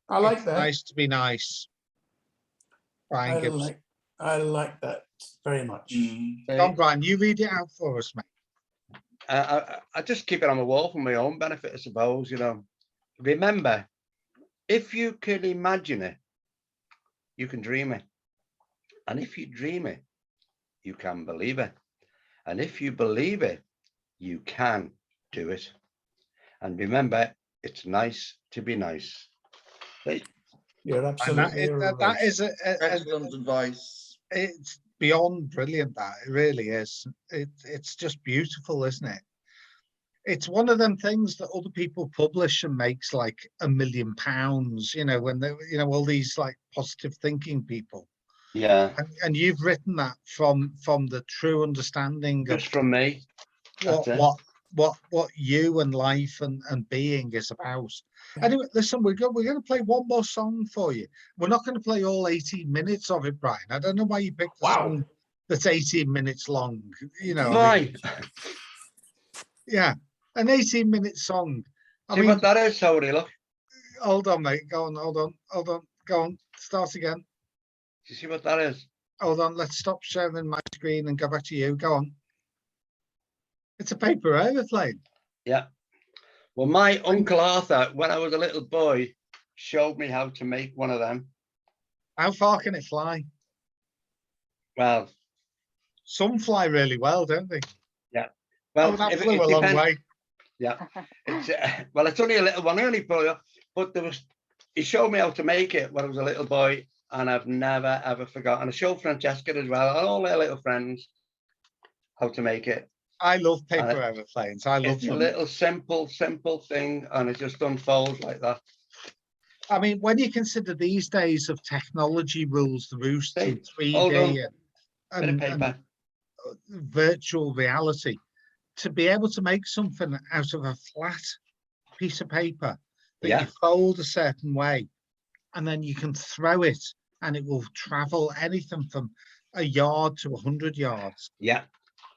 I like that. Nice to be nice. Brian Gibson. I like that very much. Come on, Brian, you read it out for us, mate. I just keep it on the wall for my own benefit, I suppose, you know. Remember, if you can imagine it, you can dream it. And if you dream it, you can believe it. And if you believe it, you can do it. And remember, it's nice to be nice. You're absolutely right. That is Excellent advice. It's beyond brilliant. That it really is. It's just beautiful, isn't it? It's one of them things that other people publish and makes like £1 million, you know, when they, you know, all these like positive thinking people. Yeah. And you've written that from the true understanding Just of from me. what you and life and being is about. Anyway, listen, we're going to play one more song for you. We're not going to play all 18 minutes of it, Brian. I don't know why you picked a song that's 18 minutes long. You know, Why? Yeah, an 18-minute song. See what that is, Tony, look. Hold on, mate. Go on, hold on. Go on, start again. Do you see what that is? Hold on, let's stop sharing my screen and go back to you. Go on. It's a paper aeroplane. Yeah. Well, my Uncle Arthur, when I was a little boy, showed me how to make one of them. How far can it fly? Well, some fly really well, don't they? Yeah. Well, that flew a long way. Yeah. It's, well, it's only a little one, only but he showed me how to make it when I was a little boy, and I've never ever forgotten. I showed Francesca as well, and all their little friends, how to make it. I love paper aeroplanes. I love them. A little simple thing, and it just unfolds like that. I mean, when you consider these days of technology rules the roost in 3D and virtual reality, to be able to make something out of a flat piece of paper that you fold a certain way, and then you can throw it, and it will travel anything from a yard to 100 yards. Yeah.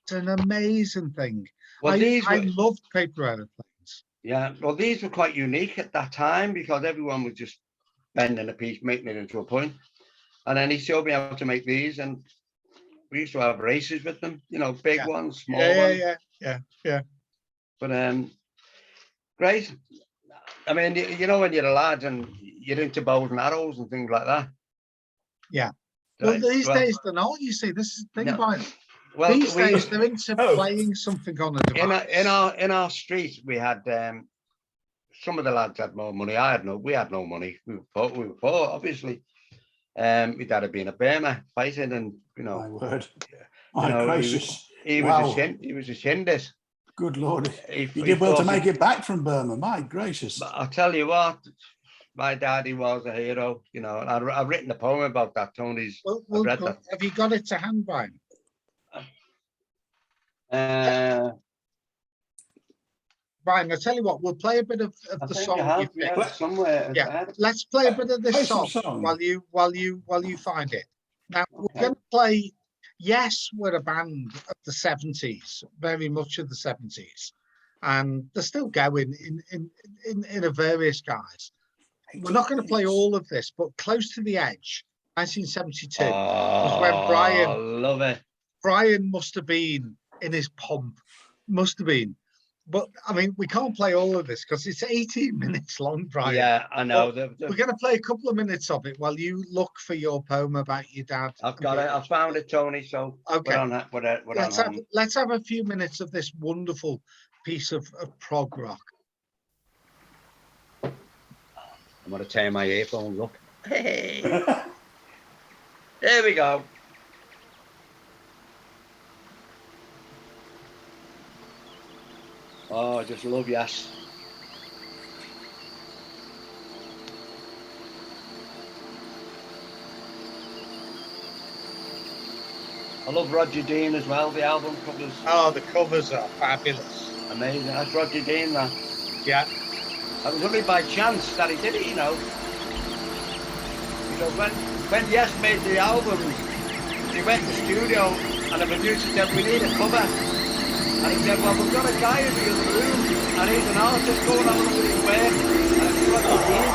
It's an amazing thing. Well, I loved paper aeroplanes. Yeah, well, these were quite unique at that time because everyone was just bending a piece, making it into a point. And then he showed me how to make these, and we used to have races with them, you know, big ones, small ones. Yeah. But great. I mean, you know, when you're a lad and you're into bows and arrows and things like that. Yeah. Well, these days they're not. You see, this is the thing about it. Well, these days they're into playing something on a device. In our street, we had some of the lads had more money. We had no money. We were poor, obviously. My dad had been a Burma fighting, and you know, my word, gracious. He was a Shindis. Good Lord, he did well to make it back from Burma. My gracious! But I'll tell you what, my daddy was a hero. You know, and I've written a poem about that. Tony's. Well, have you got it to hand, Brian? Brian, I'll tell you what, we'll play a bit of the song. Somewhere. Yeah, let's play a bit of this song while you find it. Now we're going to play. Yes, we're a band of the 70s, very much of the 70s, and they're still going in a various guise. We're not going to play all of this, but Close to the Edge, 1972, was when Brian. Love it. Brian must have been in his pomp, must have been. But I mean, we can't play all of this because it's 18 minutes long, Brian. Yeah, I know. We're going to play a couple of minutes of it while you look for your poem about your dad. I've got it. I found it, Tony. So okay, let's have a few minutes of this wonderful piece of prog rock. I'm going to turn my earphones up. Hey, there we go. Oh, I just love Yes. I love Roger Dean as well, the album covers. Oh, the covers are fabulous. Amazing. That's Roger Dean, that. Yeah. It was only by chance that he did it, you know. Because when Yes made the album, he went to the studio and the producer said, we need a cover. And he said, well, we've got a guy in the other room, and he's an artist, go and have a look at his work. And it's Roger Dean.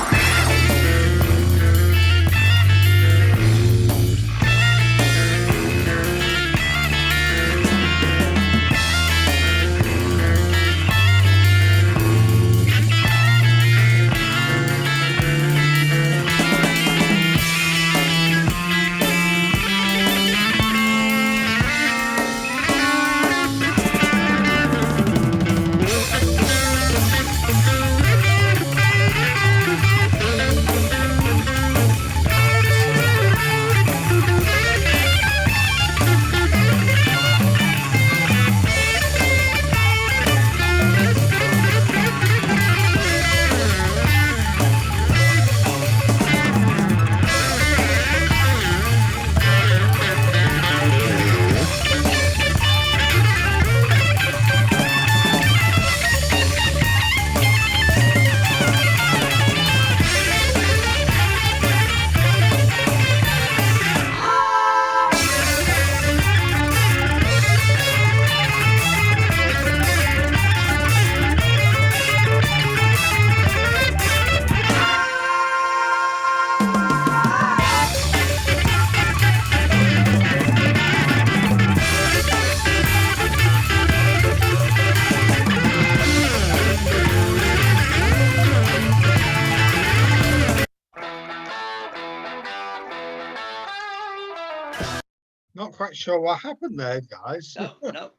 Not quite sure what happened there, guys. No.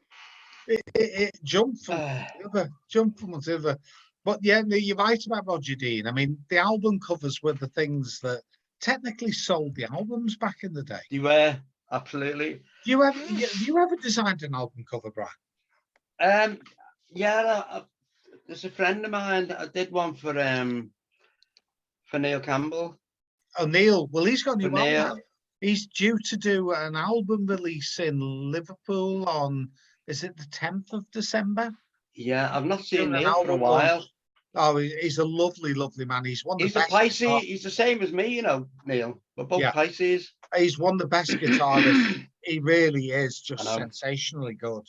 It jumped from one to the other. But yeah, you're right about Roger Dean. I mean, the album covers were the things that technically sold the albums back in the day. They were, absolutely. Have you ever designed an album cover, Brian? Yeah, there's a friend of mine that I did one for Neil Campbell. Oh, Neil. Well, he's got a new For Neil. album. He's due to do an album release in Liverpool on, is it the 10th of December? Yeah, I've not seen Doing an Neil for a album while. Oh, he's a lovely, lovely man. He's one of the He's a best. Pisces. He's the same as me, you know, Neil. We're both Pisces. He's one of the best guitarists. He really is just sensationally good.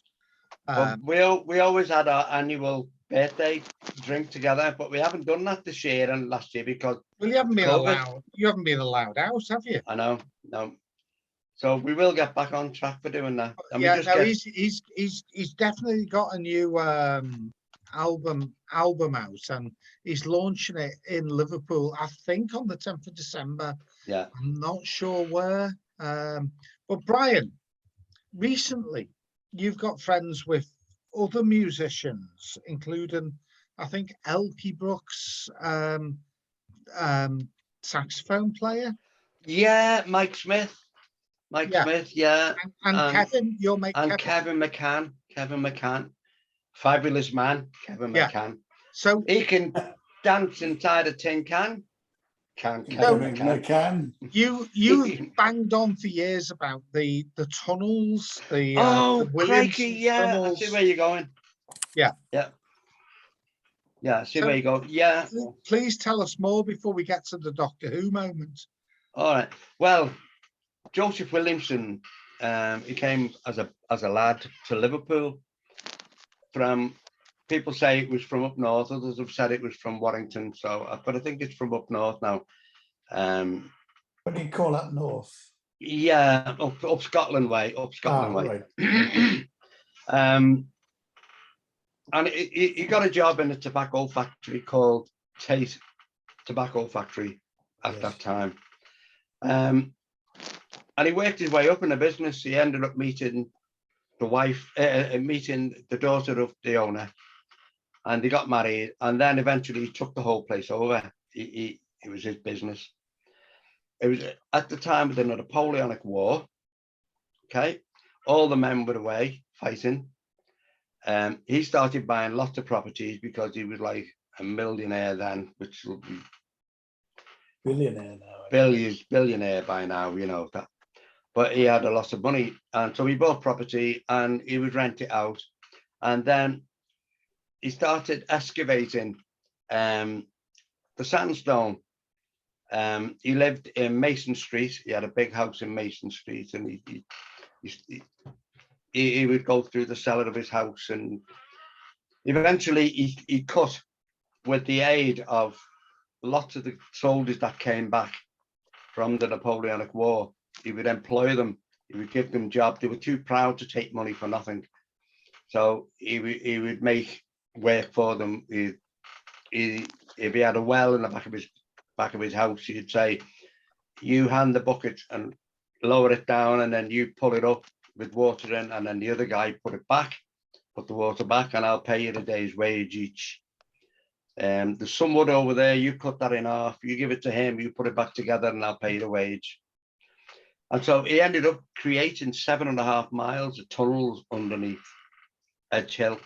We always had our annual birthday drink together, but we haven't done that this year and last year because you haven't been COVID. allowed. You haven't been allowed out, have you? I know, no. So we will get back on track for doing that. And he's definitely got a new album out, and he's launching it in Liverpool, I think on the 10th of December. Yeah. I'm not sure where. But Brian, recently you've got friends with other musicians, including I think Elkie Brooks, saxophone player. Yeah, Mike Smith. Smith, yeah. And Kevin, your mate and Kevin McCann. Fabulous man, Kevin McCann. So he can dance inside a tin can. McCann. You banged on for years about the tunnels, the crikey, yeah. tunnels. I see where you're going. Yeah. I see where you go. Yeah. Please tell us more before we get to the Doctor Who moment. All right. Well, Joseph Williamson, he came as a lad to Liverpool. From people say it was from up north, others have said it was from Warrington. But I think it's from up north now. What do you call up north? Yeah, up Scotland way. Way. Right. And he got a job in a tobacco factory called Tate Tobacco Factory at that time. And he worked his way up in the business. He ended up meeting meeting the daughter of the owner, and they got married, and then eventually he took the whole place over. It was his business. It was at the time of the Napoleonic War. Okay, all the men were away fighting. He started buying lots of properties because he was like a millionaire then, which will be billionaire now. Billionaire by now, you know that. But he had a lot of money, and so he bought property and he would rent it out. And then he started excavating the sandstone. He lived in Mason Street. He had a big house in Mason Street, and he would go through the cellar of his house, and eventually he cut, with the aid of lots of the soldiers that came back from the Napoleonic War. He would employ them. He would give them jobs. They were too proud to take money for nothing. So he would make work for them. If he had a well in the back of his house, he'd say, "You hand the bucket and lower it down, and then you pull it up with water in, and then the other guy put the water back, and I'll pay you a day's wage each. There's some wood over there. You cut that in half. You give it to him. You put it back together, and I'll pay you the wage." And so he ended up creating 7.5 miles of tunnels underneath Edge Hill.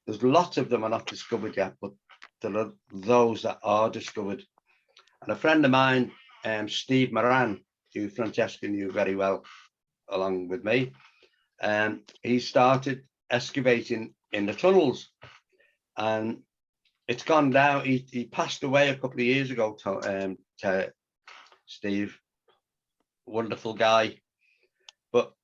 There's lots of them are not discovered yet, but there are those that are discovered. And a friend of mine, Steve Moran, who Francesca knew very well, along with me, he started excavating in the tunnels. And it's gone down. He passed away a couple of years ago, to Steve. Wonderful guy, but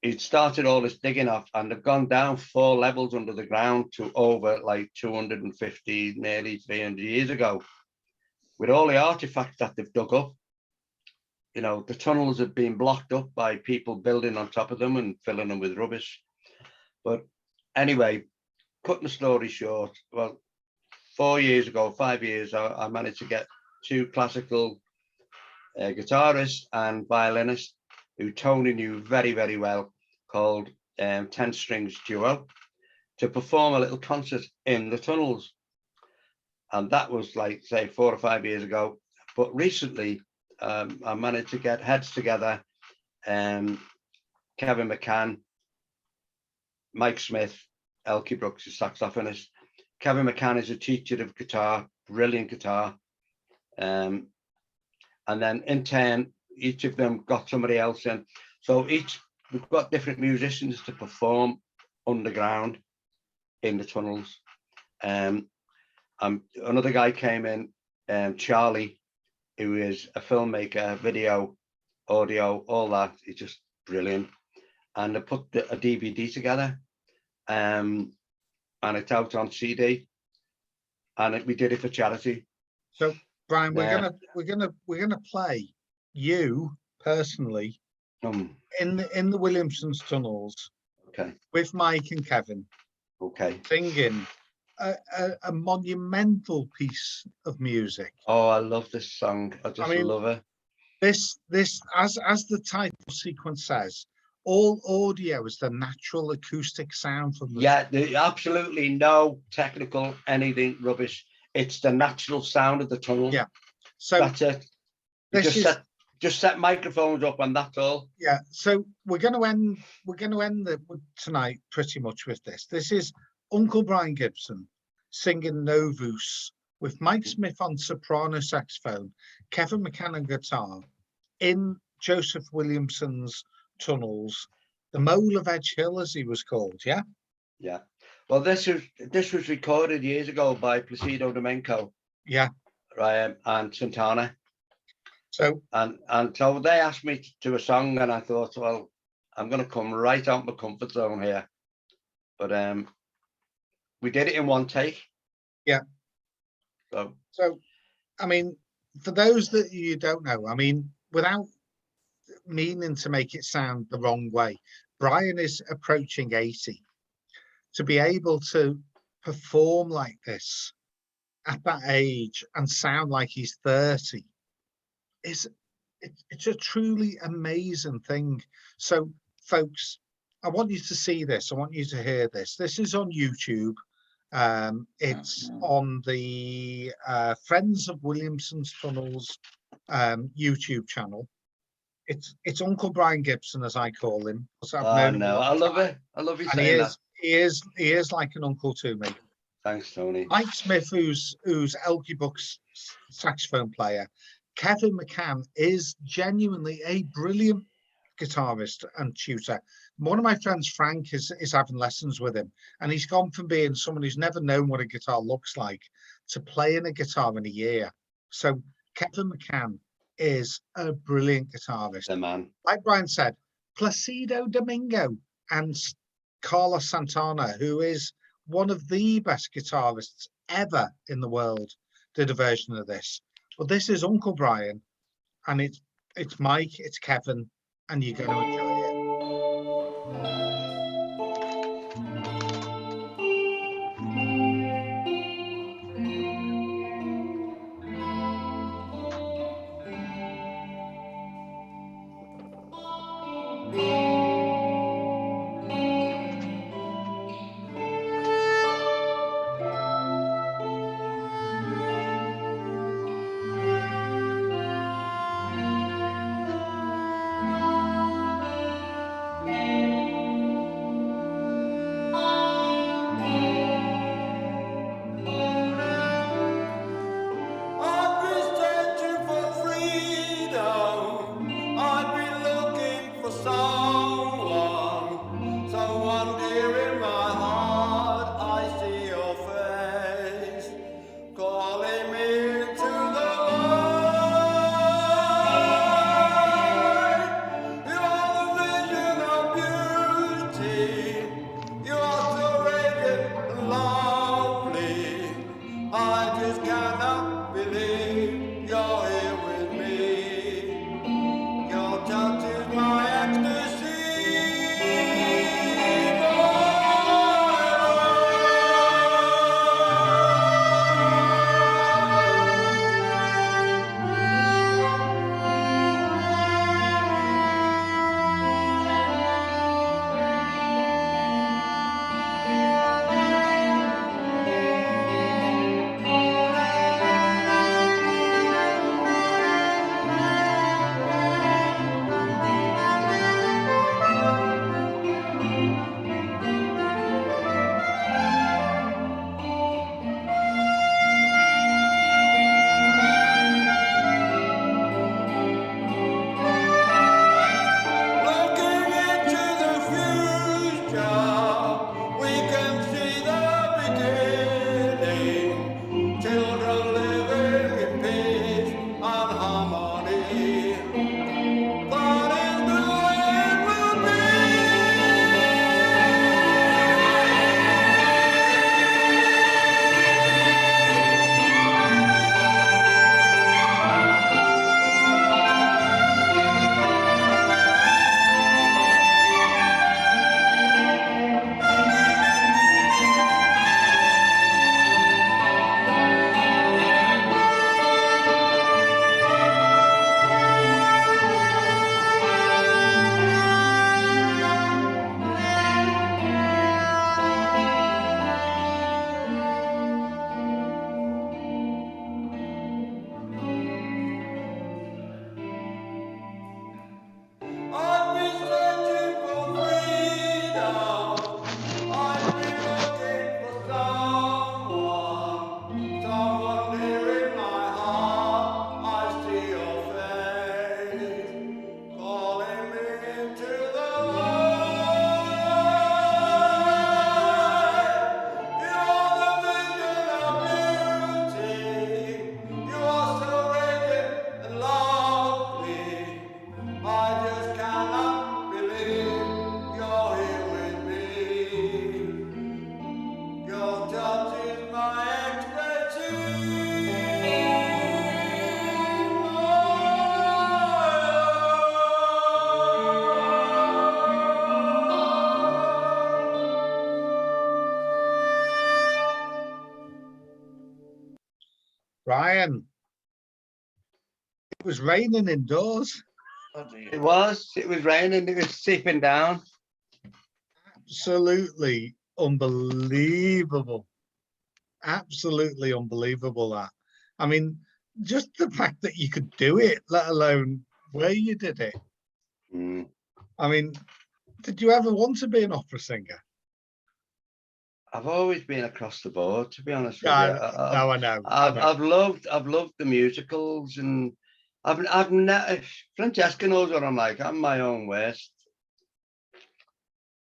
he'd started all this digging off, and they've gone down 4 levels under the ground to over like 250, nearly 300 years ago, with all the artifacts that they've dug up. You know, the tunnels have been blocked up by people building on top of them and filling them with rubbish. But anyway, cutting the story short, well, 5 years, I managed to get 2 classical guitarist and violinist who Tony knew very, very well, called 10 Strings Duo, to perform a little concert in the tunnels. And that was like, say, 4 or 5 years ago. But recently, I managed to get heads together. Kevin McCann, Mike Smith, Elkie Brooks, is saxophonist. Kevin McCann is a teacher of guitar, brilliant guitar. And then in turn, each of them got somebody else in. So we've got different musicians to perform underground in the tunnels. Another guy came in, Charlie, who is a filmmaker, video, audio, all that. He's just brilliant. And I put a DVD together, and it's out on CD, and we did it for charity. So Brian, we're gonna play you personally in the Williamson's tunnels, okay, with Mike and Kevin, okay, singing a monumental piece of music. Oh, I love this song. I love it. This as the title sequence says, all audio is the natural acoustic sound from the there's absolutely no technical anything rubbish. It's the natural sound of the tunnel. Yeah, so that's it. Just set microphones up and that's all. Yeah, so we're going to end tonight pretty much with this. This is Uncle Brian Gibson singing Novus with Mike Smith on soprano saxophone, Kevin McCann on guitar, in Joseph Williamson's tunnels, the Mole of Edge Hill, as he was called. Yeah. Yeah. Well, this was recorded years ago by Placido Domingo. Yeah. Right, and Santana. So and so they asked me to do a song, and I thought, well, I'm going to come right out my comfort zone here. But we did it in one take. Yeah. So, I mean, for those that you don't know, I mean, without meaning to make it sound the wrong way, Brian is approaching 80. To be able to perform like this at that age and sound like he's 30 it's a truly amazing thing. So, folks, I want you to see this. I want you to hear this. This is on YouTube. It's on the Friends of Williamson's Tunnels YouTube channel. It's Uncle Brian Gibson, as I call him. I love it. I love you saying that. He is like an uncle to me. Thanks, Tony. Mike Smith, who's Elkie Buck's saxophone player. Kevin McCann is genuinely a brilliant guitarist and tutor. One of my friends, Frank, is having lessons with him, and he's gone from being someone who's never known what a guitar looks like to playing a guitar in a year. So Kevin McCann is a brilliant guitarist. The man. Like Brian said, Placido Domingo and Carlos Santana, who is one of the best guitarists ever in the world, did a version of this. But this is Uncle Brian, and it's Mike, it's Kevin, and you're going to enjoy it. Brian, it was raining indoors. It was raining, it was seeping down. Absolutely unbelievable. Absolutely unbelievable that. I mean, just the fact that you could do it, let alone where you did it. Mm. I mean, did you ever want to be an opera singer? I've always been across the board, to be honest with Yeah, you. no, I know. I've loved the musicals, and I've never. Francesca knows what I'm like. I'm my own worst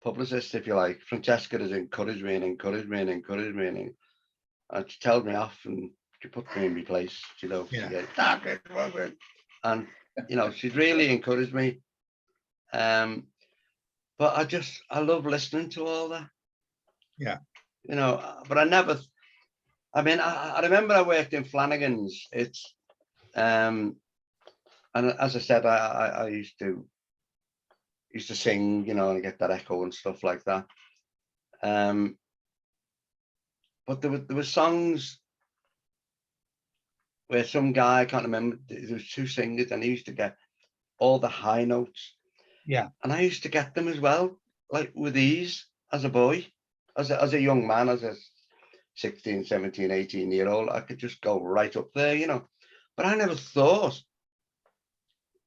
publicist, if you like. Francesca has encouraged me and she tells me off, and she puts me in my place. You know, Yeah. And you know, she's really encouraged me. But I love listening to all that. Yeah. You know, but I remember I worked in Flanagan's. It's and as I said, I used to sing, you know, and get that echo and stuff like that. But there were songs where some guy, I can't remember, there was two singers, and he used to get all the high notes. Yeah. And I used to get them as well, like with ease, as a boy, as a young man, as a 16, 17, 18-year-old, I could just go right up there, you know. But I never thought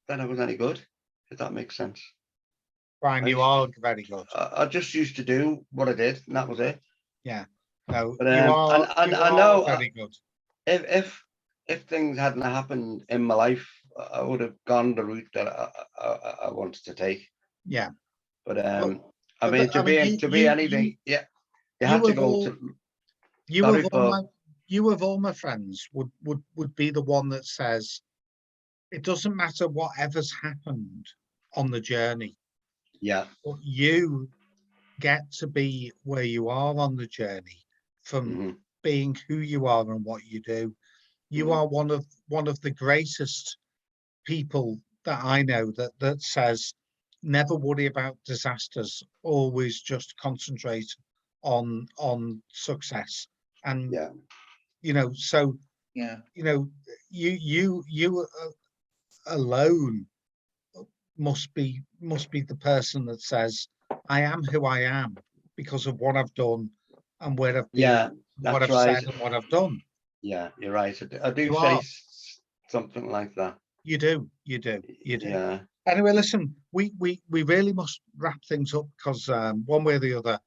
that I was any good, if that makes sense. Brian, you are very good. I just used to do what I did, and that was it. Yeah. No, But, you are I know very good. If things hadn't happened in my life, I would have gone the route that I wanted to take. Yeah. But I mean, to be anything, yeah, you had to go to. You of all my friends would be the one that says it doesn't matter whatever's happened on the journey. Yeah. But you get to be where you are on the journey from being who you are and what you do. You are one of the greatest people that I know that says never worry about disasters, always just concentrate on success. And you know, so yeah, you know, you alone must be the person that says I am who I am because of what I've done and where I've been, what I've said and what I've done. Yeah, you're right. I do say something like that. You do. Yeah. Anyway, listen, we really must wrap things up because one way or the other,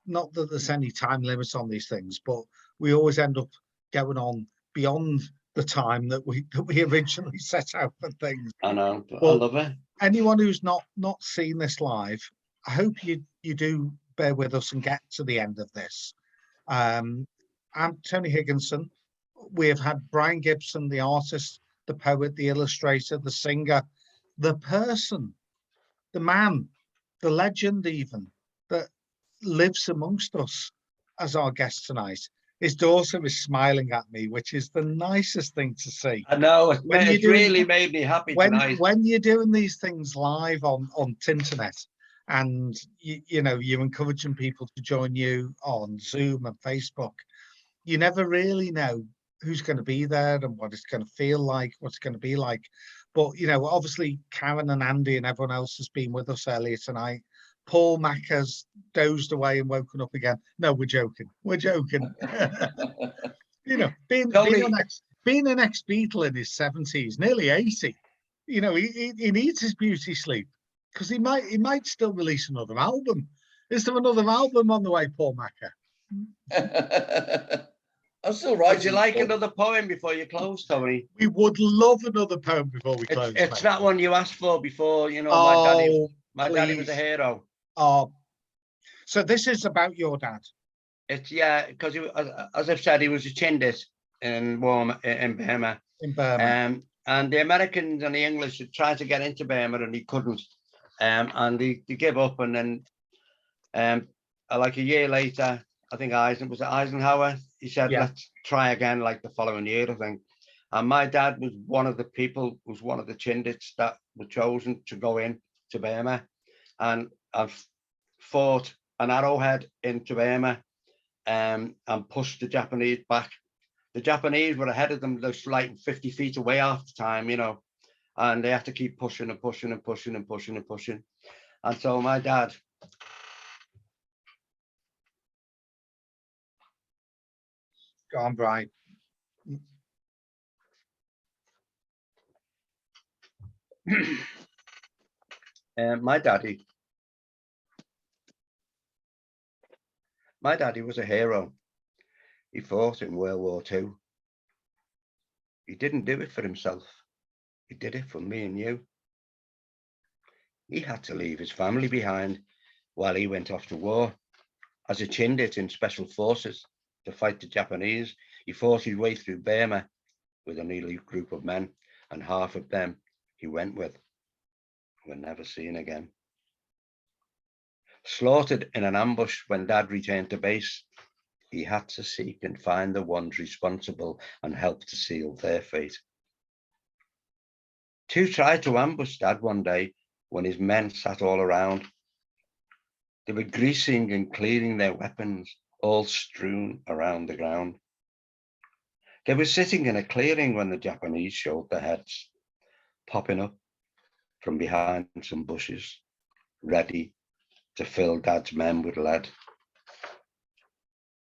not that there's any time limits on these things, but we always end up going on beyond the time that we originally set out for things. I know, but I love it. Anyone who's not seen this live, I hope you do bear with us and get to the end of this. I'm Tony Higginson. We have had Brian Gibson, the artist, the poet, the illustrator, the singer, the person, the man, the legend even, that lives amongst us as our guest tonight. His daughter is smiling at me, which is the nicest thing to see. I know, it really made me happy tonight. When you're doing these things live on Tinternet, and you know, you're encouraging people to join you on Zoom and Facebook, you never really know who's going to be there and what it's going to feel like, what's going to be like. But, you know, obviously Karen and Andy and everyone else has been with us earlier tonight. Paul Mack has dozed away and woken up again. No, we're joking. We're joking. You know, being an ex-Beatle in his 70s, nearly 80, you know, he needs his beauty sleep because he might still release another album. Is there another album on the way, Paul Macker? I'm still writing. Would you like another poem before you close, Tony? We would love another poem before we close. It's that one you asked for before, you know, my daddy was a hero. Oh, so this is about your dad. It's because as I've said, he was a Chindit in Burma. And the Americans and the English had tried to get into Burma and he couldn't. And he gave up, and then like a year later, I think Eisenhower, he said, let's try again, like the following year, I think. And my dad was one of the Chindits that were chosen to go in to Burma. And I've fought an arrowhead into Burma and pushed the Japanese back the Japanese were ahead of them, just like 50 feet away half the time, you know, and they had to keep pushing and pushing and pushing and pushing and pushing. And so my dad, Go on, Brian. my daddy was a hero. He fought in World War II. He didn't do it for himself. He did it for me and you. He had to leave his family behind while he went off to war. As a Chindit in Special Forces to fight the Japanese, he fought his way through Burma with an elite group of men, and half of them he went with were never seen again. Slaughtered in an ambush when Dad returned to base, he had to seek and find the ones responsible and help to seal their fate. Two tried to ambush Dad one day when his men sat all around. They were greasing and cleaning their weapons, all strewn around the ground. They were sitting in a clearing when the Japanese showed their heads, popping up from behind some bushes, ready to fill Dad's men with lead.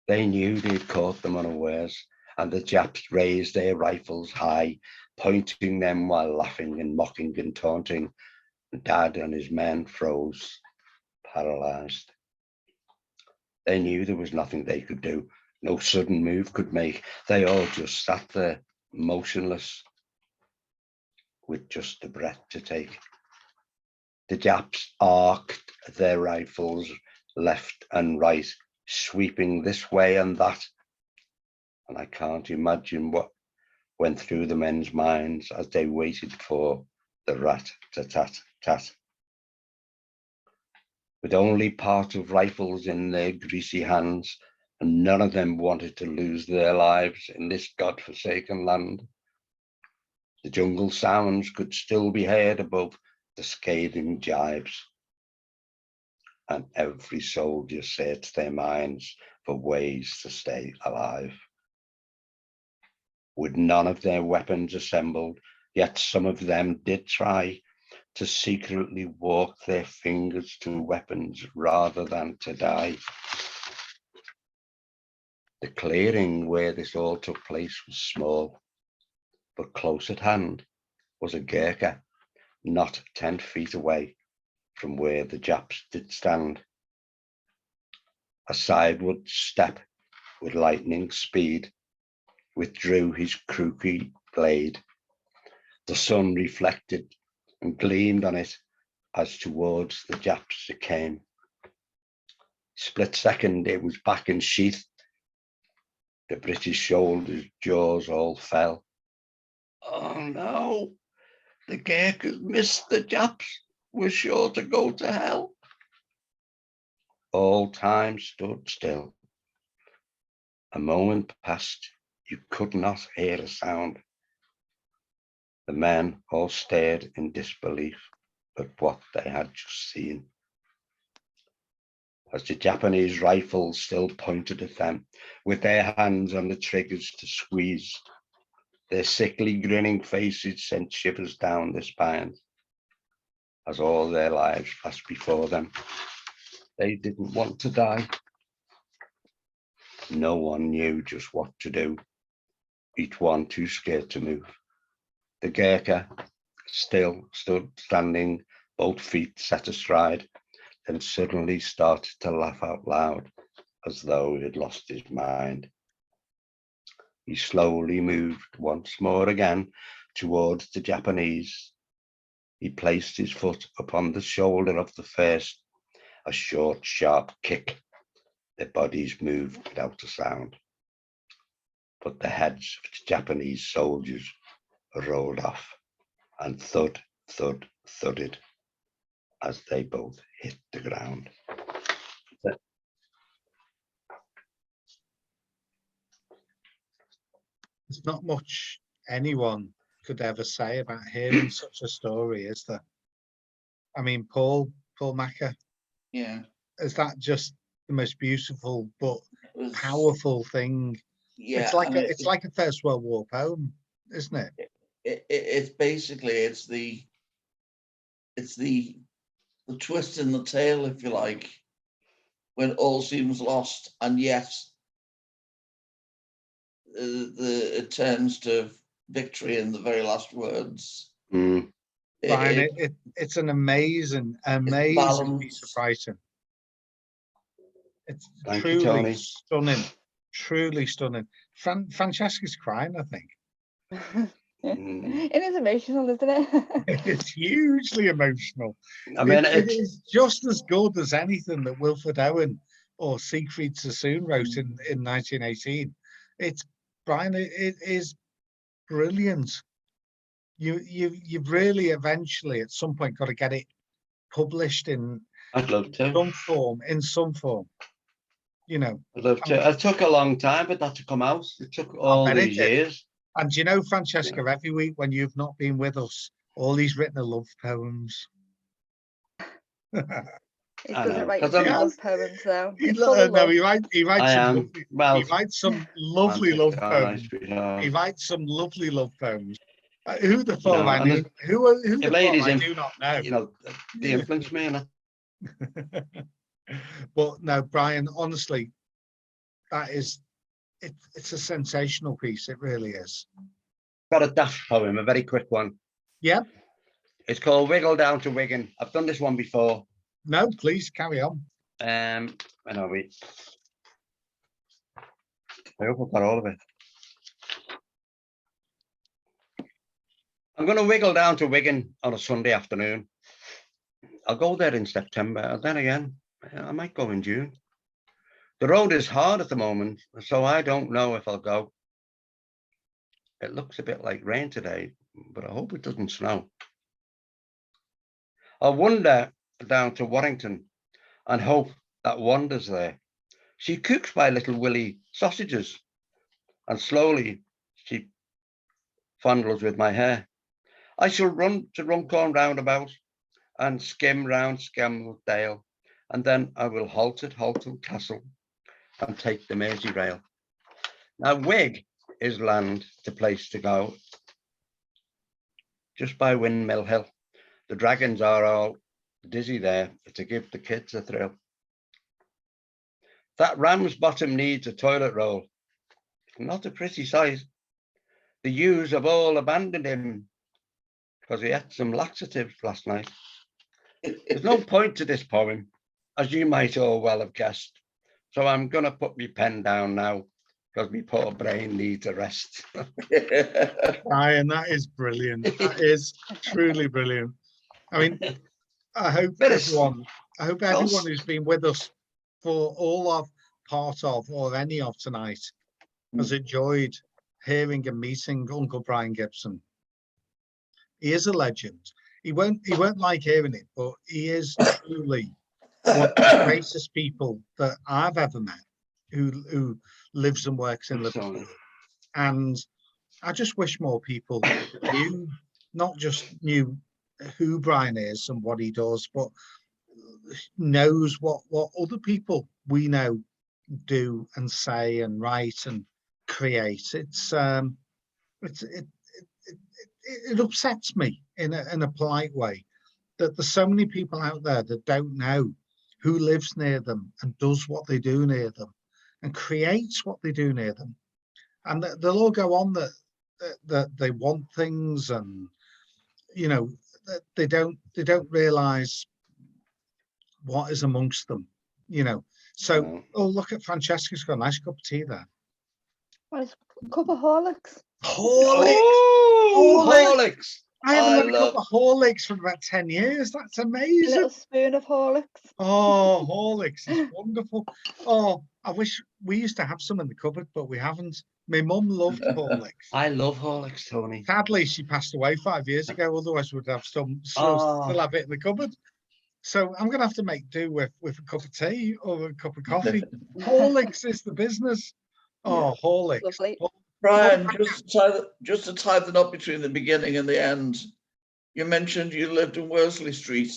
They knew they'd caught them unawares, and the Japs raised their rifles high, pointing them while laughing and mocking and taunting. Dad and his men froze, paralyzed. They knew there was nothing they could do, no sudden move could make. They all just sat there, motionless, with just a breath to take. The Japs arced their rifles left and right, sweeping this way and that. And I can't imagine what went through the men's minds as they waited for the rat-tat-tat. With only part of rifles in their greasy hands, and none of them wanted to lose their lives in this godforsaken land. The jungle sounds could still be heard above the scathing jibes, and every soldier searched their minds for ways to stay alive. With none of their weapons assembled, yet some of them did try to secretly walk their fingers to weapons rather than to die. The clearing where this all took place was small, but close at hand was a Gurkha, not 10 feet away from where the Japs did stand. A sideward step with lightning speed withdrew his crooked blade. The sun reflected and gleamed on it as towards the Japs it came. Split second, it was back in sheath. The British shoulders, jaws all fell. Oh no, the Gurkhas missed the Japs, were sure to go to hell. All time stood still. A moment passed, you could not hear a sound. The men all stared in disbelief at what they had just seen. As the Japanese rifles still pointed at them, with their hands on the triggers to squeeze, their sickly grinning faces sent shivers down their spines. As all their lives passed before them, they didn't want to die. No one knew just what to do, each one too scared to move. The Gurkha still stood standing, both feet set astride, then suddenly started to laugh out loud as though he had lost his mind. He slowly moved once more again towards the Japanese. He placed his foot upon the shoulder of the first, a short, sharp kick. Their bodies moved without a sound, but the heads of the Japanese soldiers rolled off and thud, thud, thudded as they both hit the ground. There's not much anyone could ever say about hearing such a story, is there? I mean, Paul Macker, Yeah. is that just the most beautiful but powerful thing Yeah, It's like and it's like a First World War poem, isn't it? it's basically it's the twist in the tale, if you like, when all seems lost, and yet it turns to victory in the very last words. Mm. Brian, it's an amazing piece of writing. It's Thank you, Tony. truly stunning. Francesca's crying, I think. It is emotional, isn't it? It's hugely emotional. I mean, it is just as good as anything that Wilfred Owen or Siegfried Sassoon wrote in 1918. It's Brian. It is brilliant. You've really eventually at some point got to get it published in I'd love to. in some form. You know, I'd love to. It took a long time, but that to come out. It took all these years. And you know, Francesca, every week when you've not been with us, all he's written are love poems. He doesn't write love poems though. He writes some lovely love poems. He writes some lovely love poems. Who the fuck I knew? Who the ladies I do not know. You know, they influence me in it. But no, Brian, honestly, that is it's a sensational piece. It really is. Got a daft poem, a very quick one. Yeah. It's called Wiggle Down to Wigan. I've done this one before. No, please carry on. I know I hope I've got all of it. I'm going to wiggle down to Wigan on a Sunday afternoon. I'll go there in September, and then again, I might go in June. The road is hard at the moment, so I don't know if I'll go. It looks a bit like rain today, but I hope it doesn't snow. I'll wander down to Warrington and hope that Wanda's there. She cooks my little Willie sausages, and slowly she fondles with my hair. I shall run to Runcorn roundabout and skim round Scammell, and then I will halt at Halton Castle and take the Mersey Rail. Now, Wig is land to place to go, just by Windmill Hill. The dragons are all dizzy there to give the kids a thrill. That ram's bottom needs a toilet roll. Not a pretty sight. The ewes have all abandoned him because he ate some laxatives last night. There's no point to this poem, as you might all well have guessed. So I'm going to put my pen down now because my poor brain needs a rest. Brian, that is brilliant. That is truly brilliant. I mean, I hope everyone who's been with us for all of, part of, or any of tonight has enjoyed hearing and meeting Uncle Brian Gibson. He is a legend. He won't like hearing it, but he is truly one of the greatest people that I've ever met who lives and works in Liverpool. And I just wish more people knew, not just knew who Brian is and what he does, but knows what other people we know do and say and write and create. It upsets me in a polite way that there's so many people out there that don't know who lives near them and does what they do near them and creates what they do near them, and they'll all go on that they want things, and you know that they don't realize what is amongst them, you know. So oh, look at Francesca's got a nice cup of tea there. Well, it's a cup of Horlicks. Horlicks! I haven't had a cup of Horlicks for about 10 years. That's amazing. A little spoon of Horlicks. Oh, Horlicks is wonderful. Oh, I wish we used to have some in the cupboard, but we haven't. My mum loved Horlicks. I love Horlicks, Tony. Sadly, she passed away 5 years ago. Otherwise, we'd have still have it in the cupboard. So I'm going to have to make do with a cup of tea or a cup of coffee. Horlicks is the business. Oh, Horlicks. Lovely. Brian, just to tie the knot between the beginning and the end, you mentioned you lived in Worsley Street.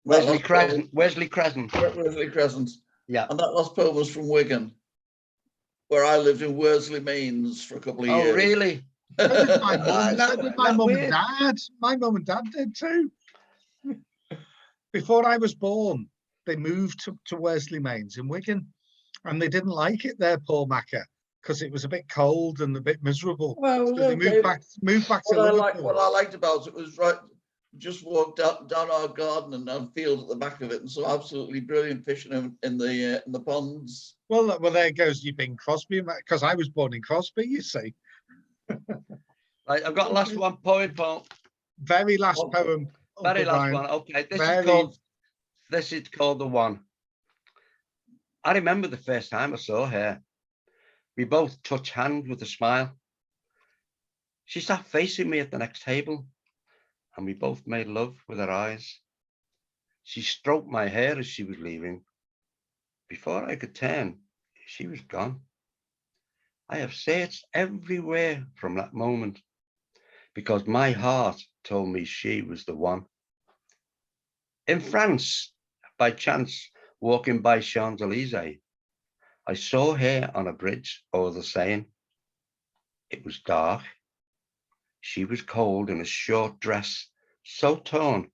Wesley Crescent. Wesley Crescent. Yeah. And that last poem was from Wigan. where I lived in Worsley Mains for a couple of years. Oh, really? So did my mum. So did my That's mum and weird. dad. My mum and dad did too. Before I was born, they moved to Worsley Mains in Wigan, and they didn't like it there, Paul Macker, because it was a bit cold and a bit miserable. Well, So they moved back to Liverpool. What I liked about it was just walked down our garden and down field at the back of it, and some absolutely brilliant fishing in the ponds. Well, there goes you Bing Crosby, because I was born in Crosby, you see. Right, I've got last one poem, Paul. Very last poem. Very Uncle last Brian. one. Okay, Very- this is called The One. I remember the first time I saw her. We both touched hands with a smile. She sat facing me at the next table, and we both made love with our eyes. She stroked my hair as she was leaving. Before I could turn, she was gone. I have searched everywhere from that moment, because my heart told me she was the one. In France, by chance, walking by Champs-Élysées, I saw her on a bridge over the Seine. It was dark. She was cold in a short dress, so torn.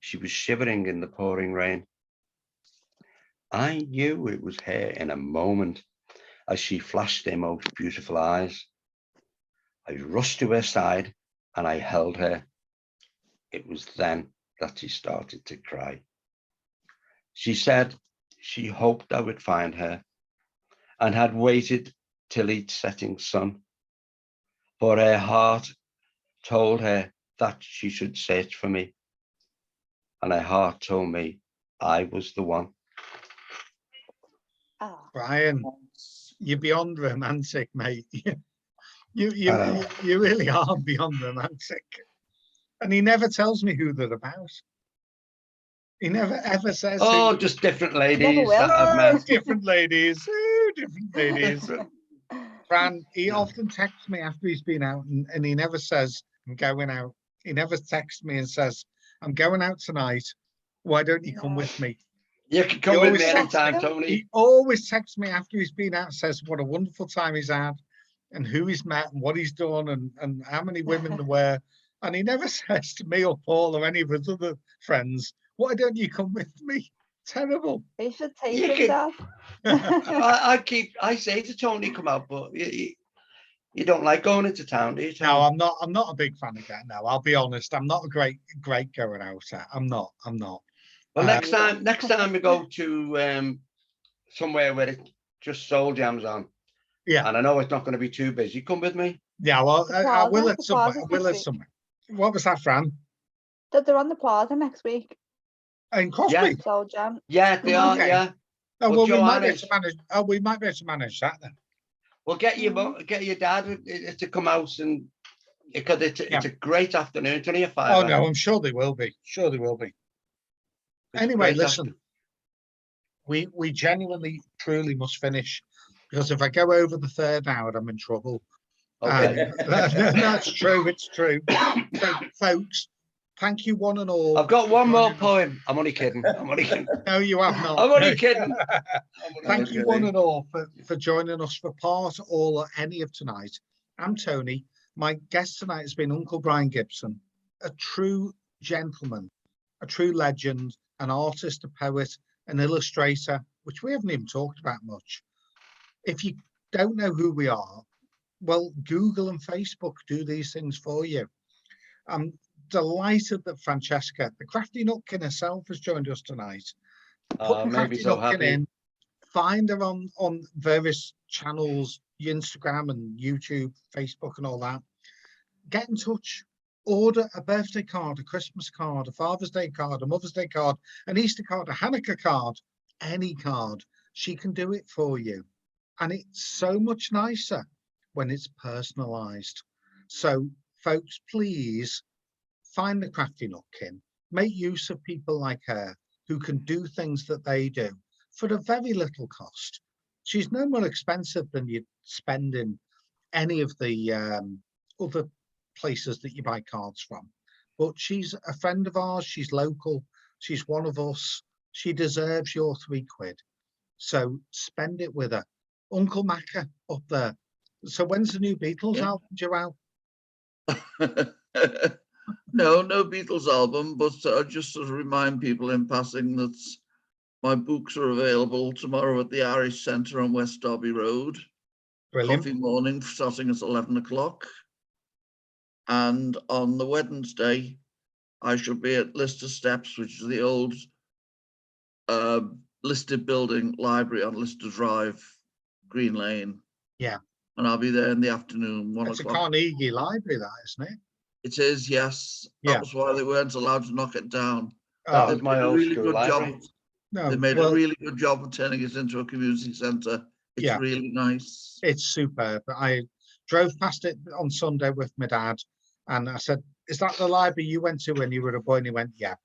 She was shivering in the pouring rain. I knew it was her in a moment as she flashed their most beautiful eyes. I rushed to her side and I held her. It was then that she started to cry. She said she hoped I would find her and had waited till each setting sun. For her heart told her that she should search for me. And her heart told me I was the one. Brian, you're beyond romantic, mate. You really are beyond romantic. And he never tells me who they're about. He never ever says. Oh, who. just different ladies. Never will. That I've met. Different ladies. Different ladies. Fran, he often texts me after he's been out, and he never says, I'm going out. He never texts me and says, I'm going out tonight. Why don't you come with me? You can come with me anytime, Tony. He always texts me after he's been out and says what a wonderful time he's had and who he's met and what he's done and how many women there were. And he never says to me or Paul or any of his other friends, why don't you come with me? Terrible. He should take him, Dad. I say to Tony, come out, but you don't like going into town, do you, Tony? No, I'm not a big fan of that. No, I'll be honest. I'm not a great going out. I'm not. Well, next time we go to somewhere where it just soul jams on. Yeah. And I know it's not going to be too busy. Come with me. Yeah, well, I will at some point. I will at some point. What was that, Fran? That they're on the Plaza next week. In Crosby? Yeah. Soul Jam. Yeah, they are. Okay. Yeah. Oh, well, we Joanne might be able to manage. Oh, we might be able to manage that then. Well, get your dad to come out and because it's a great afternoon. It's only a 5 Oh hour. no, I'm sure they will be. Sure they will be. Anyway, listen. We genuinely, truly must finish because if I go over the third hour, I'm in trouble. Okay. That's true. It's true. So, folks, thank you one and all. I've got one more poem. I'm only kidding. No, you have not. I'm only kidding. Thank you one and all for joining us for part, all, or any of tonight. I'm Tony. My guest tonight has been Uncle Brian Gibson, a true gentleman, a true legend, an artist, a poet, an illustrator, which we haven't even talked about much. If you don't know who we are, well, Google and Facebook do these things for you. I'm delighted that Francesca, the crafty nutkin herself, has joined us tonight. Maybe so happy. Find her on various channels, Instagram and YouTube, Facebook and all that. Get in touch. Order a birthday card, a Christmas card, a Father's Day card, a Mother's Day card, an Easter card, a Hanukkah card, any card. She can do it for you. And it's so much nicer when it's personalized. So, folks, please find the crafty nutkin. Make use of people like her who can do things that they do for a very little cost. She's no more expensive than you'd spend in any of the other places that you buy cards from. But she's a friend of ours. She's local. She's one of us. She deserves your £3. So spend it with her. Uncle Macca up there. So when's the new Beatles album due out? No Beatles album, but just to remind people in passing that my books are available tomorrow at the Irish Centre on West Derby Road. Brilliant. Coffee morning starting at 11 o'clock. And on the Wednesday, I shall be at Lister Steps, which is the old listed building library on Lister Drive, Green Lane. Yeah. And I'll be there in the afternoon, 1 It's o'clock. a Carnegie library, that, isn't it? It is, yes. Yeah. That was why they weren't allowed to knock it down. That They was my did a old really school good library. job. No, They made well, a really good job of turning it into a community centre. It's Yeah. really nice. it's superb. I drove past it on Sunday with my dad, and I said, "Is that the library you went to when you were a boy?" And he went, "Yeah."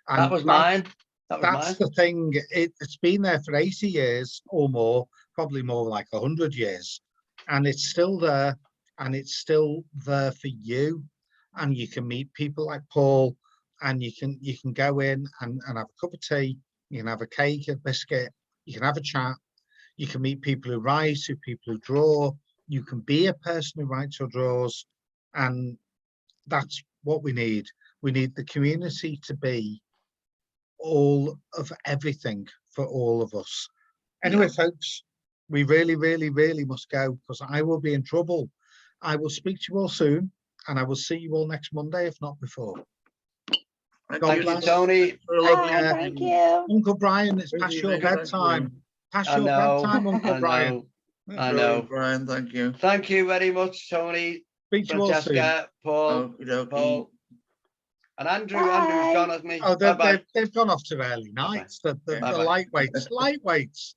And That was mine. That was That's mine. the thing. It's been there for 80 years or more, probably more like 100 years, and it's still there, and it's still there for you. And you can meet people like Paul, and you can go in and have a cup of tea. You can have a cake, a biscuit. You can have a chat. You can meet people who write, people who draw. You can be a person who writes or draws, and that's what we need. We need the community to be all of everything for all of us. Anyway, folks, we really, really, really must go because I will be in trouble. I will speak to you all soon, and I will see you all next Monday, if not before. Thank you, Tony. Take Thank you. Uncle Brian, it's past your Thank you. bedtime. Past I your know. bedtime, Uncle I Brian. know. I know. Brian, thank you. Thank you very much, Tony, Speak to you all soon. Francesca, Paul, Okey-dokey. Paul, and Andrew. Bye. Andrew's gone, hasn't he? Oh, Bye-bye. they've gone off to early nights. The lightweights.